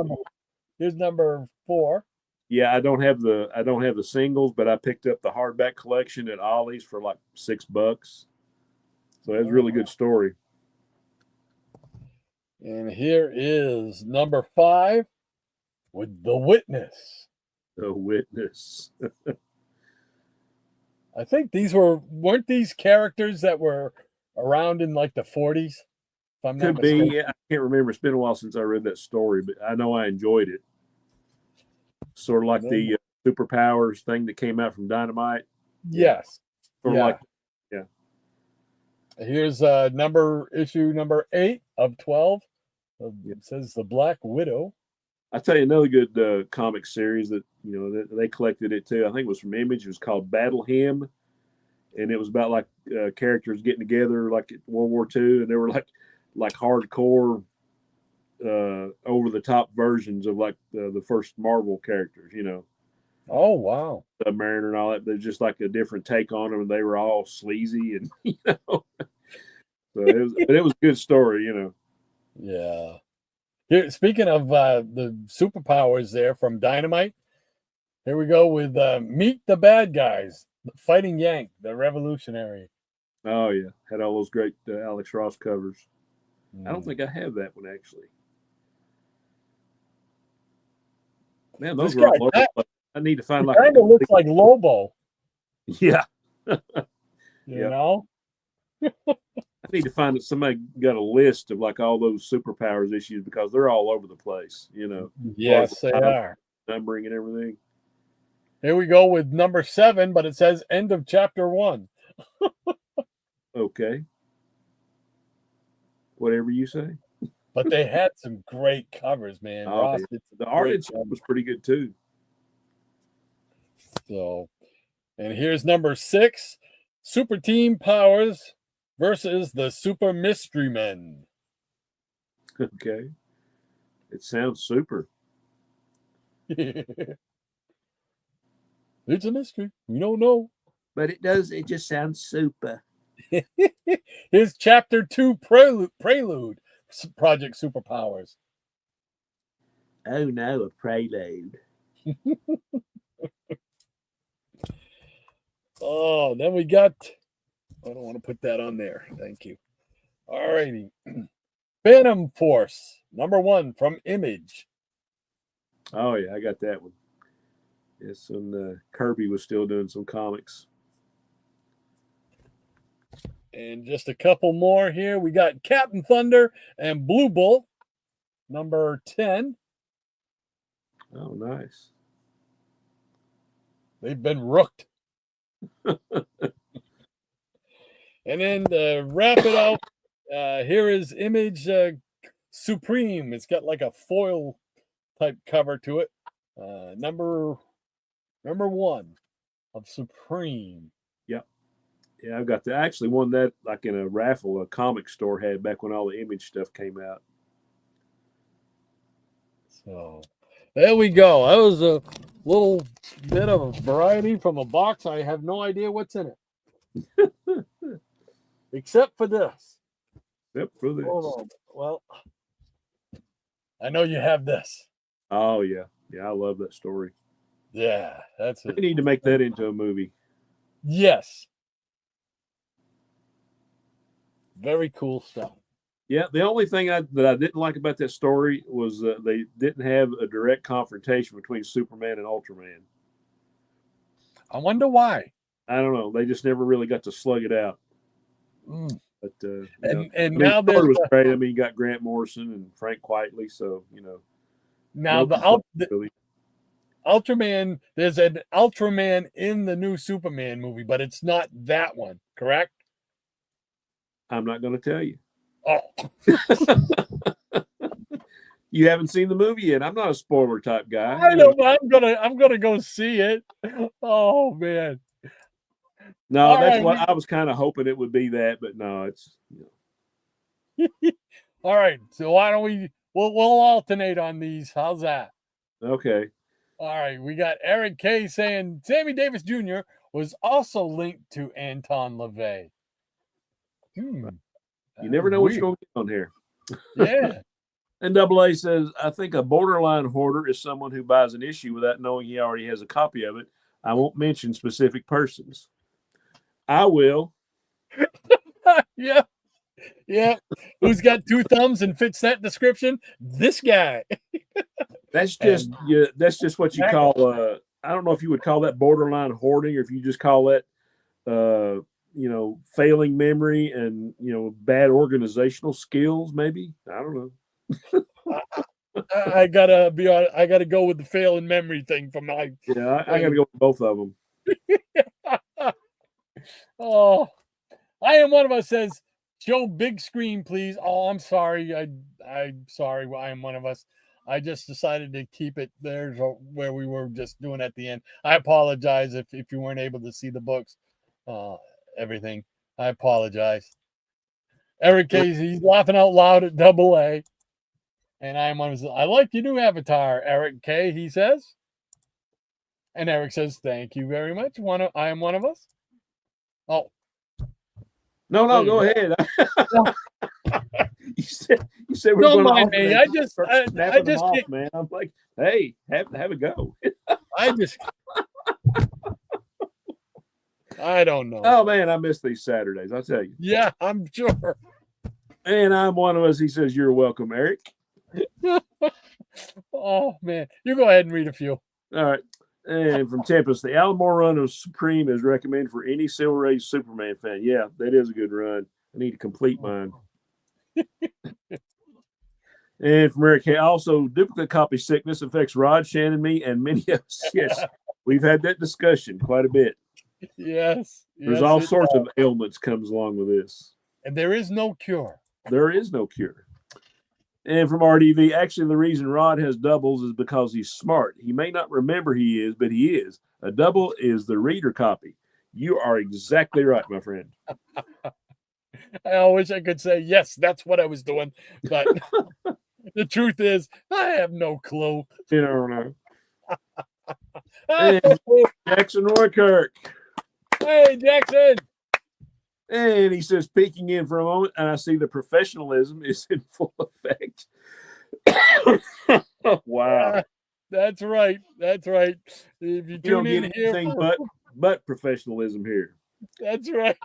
Here's number 4. Yeah, I don't have the singles, but I picked up the hardback collection at Ollie's for like $6. So that's a really good story. And here is number 5 with The Witness. The Witness. I think weren't these characters that were around in like the 40s? If I'm not Could be. mistaken. Yeah, I can't remember. It's been a while since I read that story, but I know I enjoyed it. Sort of like the superpowers thing that came out from Dynamite. Yes. Sort of like, yeah. Here's issue number 8 of 12. It says The Black Widow. I'll tell you another good comic series that, they collected it too. I think it was from Image. It was called Battle Hymn. And it was about like characters getting together like at World War II. And they were like hardcore, over the top versions of like the first Marvel characters, Oh, wow. the Mariner and all that. There's just like a different take on them. And they were all sleazy and, so it was a good story, Yeah. Here, speaking of the superpowers there from Dynamite, here we go with Meet the Bad Guys, Fighting Yank, the Revolutionary. Oh, yeah. Had all those great Alex Ross covers. I don't think I have that one, actually. Man, those This were all guy, over the place. I need to find like kind of looks like Lobo, Yeah. you Yep. know? I need to find that somebody got a list of like all those superpowers issues because they're all over the place, Yes, they are. numbering and everything. Here we go with number 7, but it says end of chapter 1. Okay. Whatever you say. But they had some great covers, man. Oh, Ross yeah. did some The art great itself covers. was pretty good too. So, and here's number 6, Super Team Powers versus the Super Mystery Men. Okay. It sounds super. It's a mystery. We don't know. But it just sounds super. Here's chapter 2 prelude Project Superpowers. Oh no, a prelude. Oh, then we got, I don't want to put that on there. Thank you. All righty. Phantom Force, number 1 from Image. Oh yeah, I got that one. Yes, when Kirby was still doing some comics. And just a couple more here. We got Captain Thunder and Blue Bolt, number 10. Oh, nice. They've been rooked. And then to wrap it up, here is Image Supreme. It's got like a foil type cover to it. Number 1 of Supreme. Yep. Yeah, I've got that. I actually won that like in a raffle a comic store had back when all the Image stuff came out. So, There we go. That was a little bit of variety from a box. I have no idea what's in it. Except for this. Yep, for this. Hold on. Well, I know you have this. Oh yeah, yeah, I love that story. Yeah, that's They it. need to make that into a movie. Yes. Very cool stuff. Yeah, the only thing that I didn't like about that story was they didn't have a direct confrontation between Superman and Ultraman. I wonder why. I don't know. They just never really got to slug it out. Mm. But And now the story there's was great. I mean, you got Grant Morrison and Frank Quitely, so now no the really. Ultraman. There's an Ultraman in the new Superman movie, but it's not that one. Correct? I'm not going to tell you. Oh, You haven't seen the movie yet. I'm not a spoiler type guy. I know. But I'm gonna go see it. Oh man. No, All that's right. what I was kind of hoping it would be that, but no, it's All right. So why don't we'll alternate on these? How's that? okay. All right. We got Eric K saying Sammy Davis Jr. was also linked to Anton LaVey. You never know what you're going to get on here. Yeah. And Double A says, I think a borderline hoarder is someone who buys an issue without knowing he already has a copy of it. I won't mention specific persons. I will. Yeah. Yeah. Who's got two thumbs and fits that description? This guy. That's just that's just what you call I don't know if you would call that borderline hoarding or if you just call that failing memory and bad organizational skills, maybe. I don't know. I gotta be honest. I gotta go with the failing memory thing for my. Yeah, I got to go with both of them. Oh, I am one of us says, show big screen, please. Oh, I'm sorry. I'm sorry. I am one of us. I just decided to keep it there where we were just doing at the end. I apologize if you weren't able to see the books, everything. I apologize. Eric Casey, he's laughing out loud at Double A. And I am one of us. I like your new avatar, Eric K. He says. And Eric says, thank you very much. I am one of us. Oh. No, go ahead. you said we're Don't going mind me. I just off, man. I'm like, hey, have a go. I don't know. Oh man, I miss these Saturdays. I'll tell you. Yeah, I'm sure. And I'm one of us. He says, you're welcome, Eric. Oh man, you go ahead and read a few. All right. And from Tempest, the Almore run of Supreme is recommended for any Silver Age Superman fan. Yeah, that is a good run. I need to complete mine. And from Eric K, also duplicate copy sickness affects Rod, Shannon, me, and many of us. Yes, we've had that discussion quite a bit. Yes. There's all sorts of ailments comes along with this. And there is no cure. There is no cure. And from RDV, actually, the reason Rod has doubles is because he's smart. He may not remember he is, but he is. A double is the reader copy. You are exactly right, my friend. I wish I could say, yes, that's what I was doing. But the truth is, I have no clue. You don't know. And Jackson Roykirk. Hey, Jackson. And he says, peeking in for a moment, and I see the professionalism is in full effect. Wow. That's right. That's right. If you don't tune get in here, anything but professionalism here. that's right.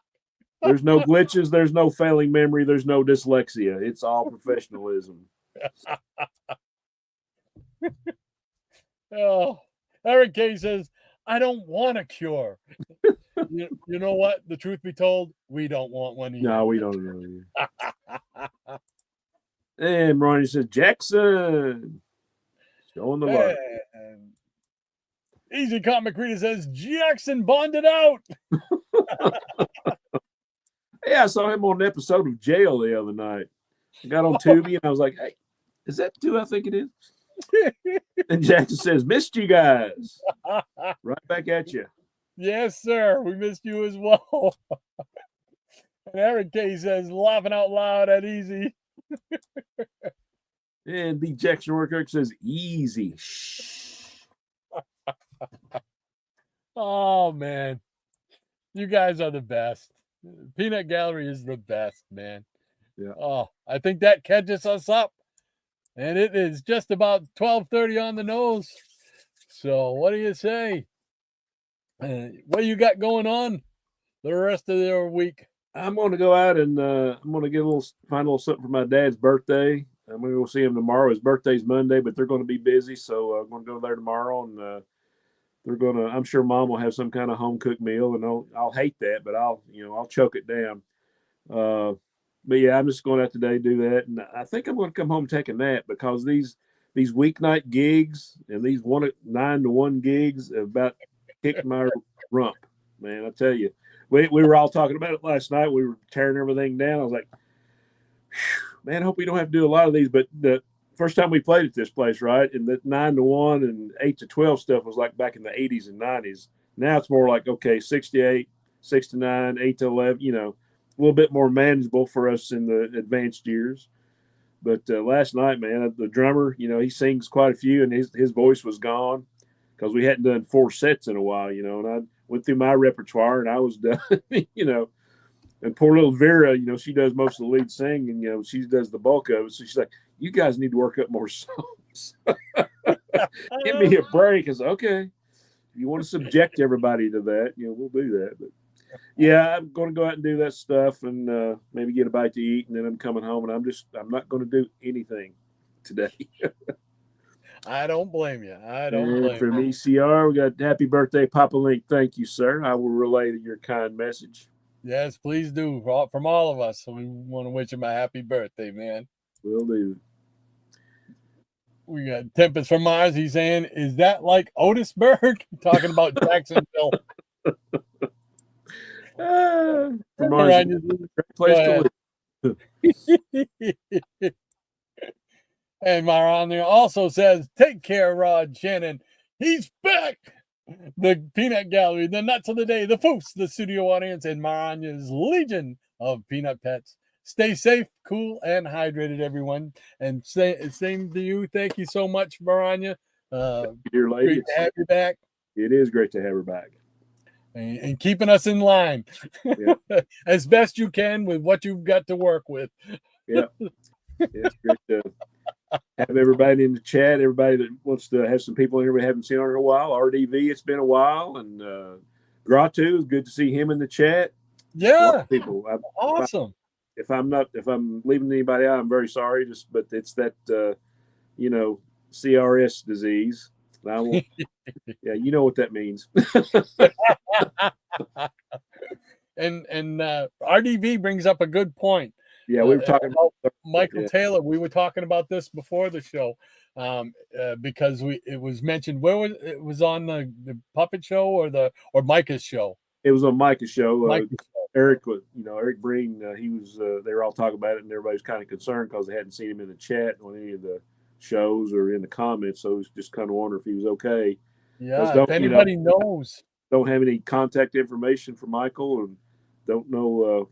There's no glitches. There's no failing memory. There's no dyslexia. It's all professionalism. Oh, Eric K says, I don't want a cure. You know what? The truth be told, we don't want one either. No, we don't know. And Ronnie says, Jackson. Showing the love. Easy Comic Reader says, Jackson bonded out. Yeah, I saw him on an episode of Jail the other night. I got on Tubi and I was like, hey, is that 2? I think it is. And Jackson says, missed you guys. Right back at you. Yes, sir. We missed you as well. And Eric K says, laughing out loud at Easy. And the Jackson Worker says easy. Shh. Oh man, you guys are the best. Peanut Gallery is the best, man. Yeah. Oh, I think that catches us up, and it is just about 12:30 on the nose. So, what do you say? What do you got going on the rest of your week? I'm going to go out and I'm going to find a little something for my dad's birthday. I'm going to go see him tomorrow. His birthday's Monday, but they're going to be busy, so I'm going to go there tomorrow. And they're going to. I'm sure Mom will have some kind of home cooked meal, and I'll hate that, but I'll choke it down. But yeah, I'm just going out today to do that, and I think I'm going to come home and take a nap because these weeknight gigs and these 9 to 1 gigs have about kicked my rump, man. I tell you. We were all talking about it last night. We were tearing everything down. I was like, man, I hope we don't have to do a lot of these. But the first time we played at this place, right, and the 9 to 1 and 8 to 12 stuff was like back in the 80s and 90s. Now it's more like, okay, 6 to 8, 6 to 9, 8 to 11, a little bit more manageable for us in the advanced years. But last night, man, the drummer, he sings quite a few, and his voice was gone because we hadn't done 4 sets in a while, and I went through my repertoire and I was done, and poor little Vera, she does most of the lead singing, she does the bulk of it. So she's like, you guys need to work up more songs. Give me a break. I said, okay, if you want to subject everybody to that, we'll do that. But yeah, I'm going to go out and do that stuff and maybe get a bite to eat. And then I'm coming home and I'm not going to do anything today. I don't blame you. From ECR, we got happy birthday, Papa Link. Thank you, sir. I will relay your kind message. Yes, please do. From all of us. So we want to wish him a happy birthday, man. Will do. We got Tempest from Mars. He's saying, is that like Otisburg? Talking about Jacksonville. From Mars, great place to live. And Maran also says, take care, Rod Shannon. He's back. The Peanut Gallery, the Nuts of the Day, the Foos, the studio audience, and Maranya's legion of peanut pets. Stay safe, cool, and hydrated, everyone. And same to you. Thank you so much, Maranya. Dear lady, great to have you back. It is great to have her back. And keeping us in line as best you can with what you've got to work with. Yeah. It's great to have everybody in the chat, everybody that wants to have some people in here we haven't seen on in a while. RDV, it's been a while. And Gratu, it's good to see him in the chat. Yeah. People. Awesome. If I'm leaving anybody out, I'm very sorry. But it's that, CRS disease. I won't, yeah, you know what that means. and RDV brings up a good point. Yeah, we were talking about Michael Taylor. We were talking about this before the show because it was mentioned. Where was it? Was on the Puppet Show or Micah's show? It was on Micah's show. Eric was, Eric Breen. He was. They were all talking about it, and everybody was kind of concerned because they hadn't seen him in the chat on any of the shows or in the comments. So it was just kind of wondering if he was okay. Yeah, if anybody knows, don't have any contact information for Michael, and don't know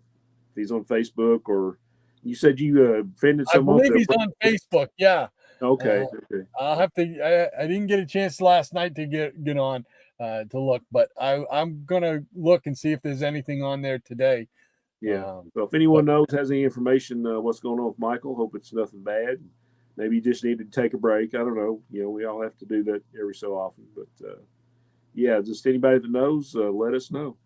if he's on Facebook or. You said you offended someone. I believe he's on Facebook. Yeah. Okay. I'll have to. I didn't get a chance last night to get on to look, but I'm gonna look and see if there's anything on there today. Yeah. So if anyone has any information, what's going on with Michael, hope it's nothing bad. Maybe you just need to take a break. I don't know. We all have to do that every so often. But yeah, just anybody that knows, let us know.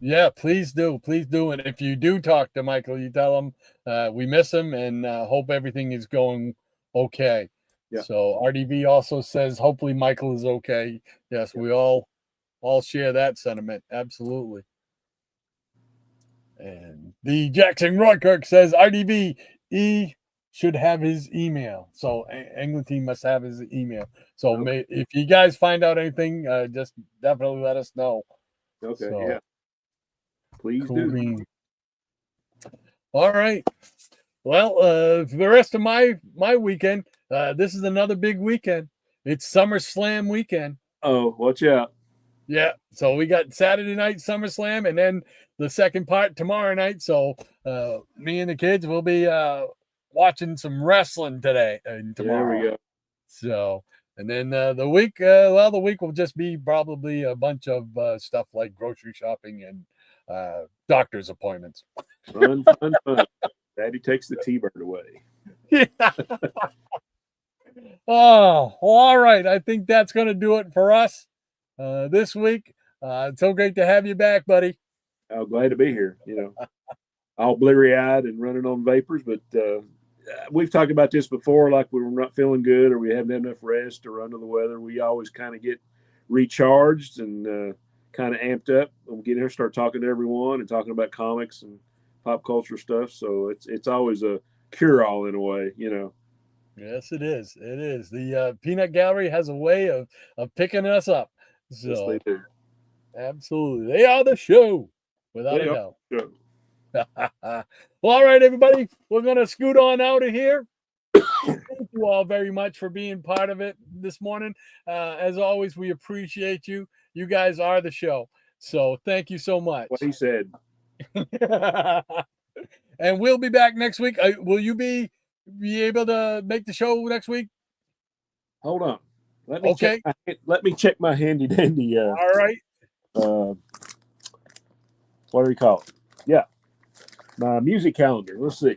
Yeah, please do. Please do. And if you do talk to Michael, you tell him we miss him and hope everything is going okay. Yeah. So RDV also says, hopefully Michael is okay. Yes, we all share that sentiment. Absolutely. And the Jackson Roykirk says RDV, should have his email. So Englentine must have his email. So if you guys find out anything, just definitely let us know. Okay, yeah. Please cool do. Bean. All right. Well, for the rest of my weekend, this is another big weekend. It's SummerSlam weekend. Oh, watch out. Yeah. So we got Saturday night SummerSlam and then the second part tomorrow night. So me and the kids will be watching some wrestling today and tomorrow. There we go. So, and then the week, the week will just be probably a bunch of stuff like grocery shopping and doctor's appointments. Fun. Daddy takes the T-bird away. Yeah. Oh, all right. I think that's going to do it for us this week. It's so great to have you back, buddy. I'm glad to be here. All bleary-eyed and running on vapors, but we've talked about this before. Like we were not feeling good, or we haven't had enough rest, or under the weather. We always kind of get recharged and kind of amped up. We'll get here, start talking to everyone, and talking about comics and pop culture stuff. So it's always a cure-all in a way, Yes, it is. It is. The Peanut Gallery has a way of picking us up. So Yes, they do. absolutely, they are the show without They a are doubt. the show. Well, all right, everybody, we're going to scoot on out of here. Thank you all very much for being part of it this morning. As always, we appreciate you. You guys are the show. So thank you so much. What he said. And we'll be back next week. Will you be able to make the show next week? Hold on. Let me Okay. check my handy dandy. All right. What do we call it? Yeah, my music calendar. Let's see.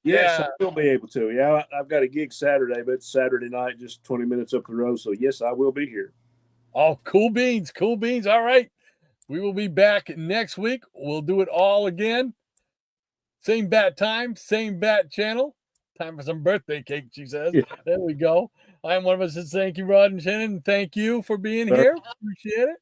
Yes, I will be able to. Yeah, I've got a gig Saturday, but it's Saturday night, just 20 minutes up the road. So yes, I will be here. Oh, cool beans. Cool beans. All right. We will be back next week. We'll do it all again. Same bat time, same bat channel. Time for some birthday cake, she says. Yeah. There we go. I'm one of us that says thank you, Rod and Shannon. Thank you for being here. Appreciate it.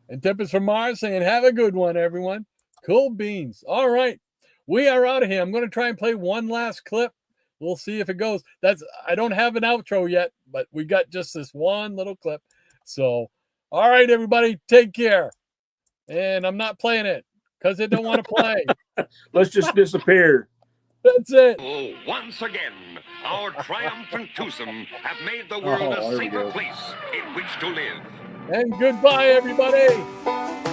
And Tempest from Mars saying, have a good one, everyone. Cool beans. All right. We are out of here. I'm going to try and play one last clip. We'll see if it goes. I don't have an outro yet, but we got just this one little clip. So, all right, everybody, take care. And I'm not playing it because I don't want to play. Let's just disappear. That's it. Oh, once again, our triumphant twosome have made the world there a we safer go. place in which to live. And goodbye, everybody.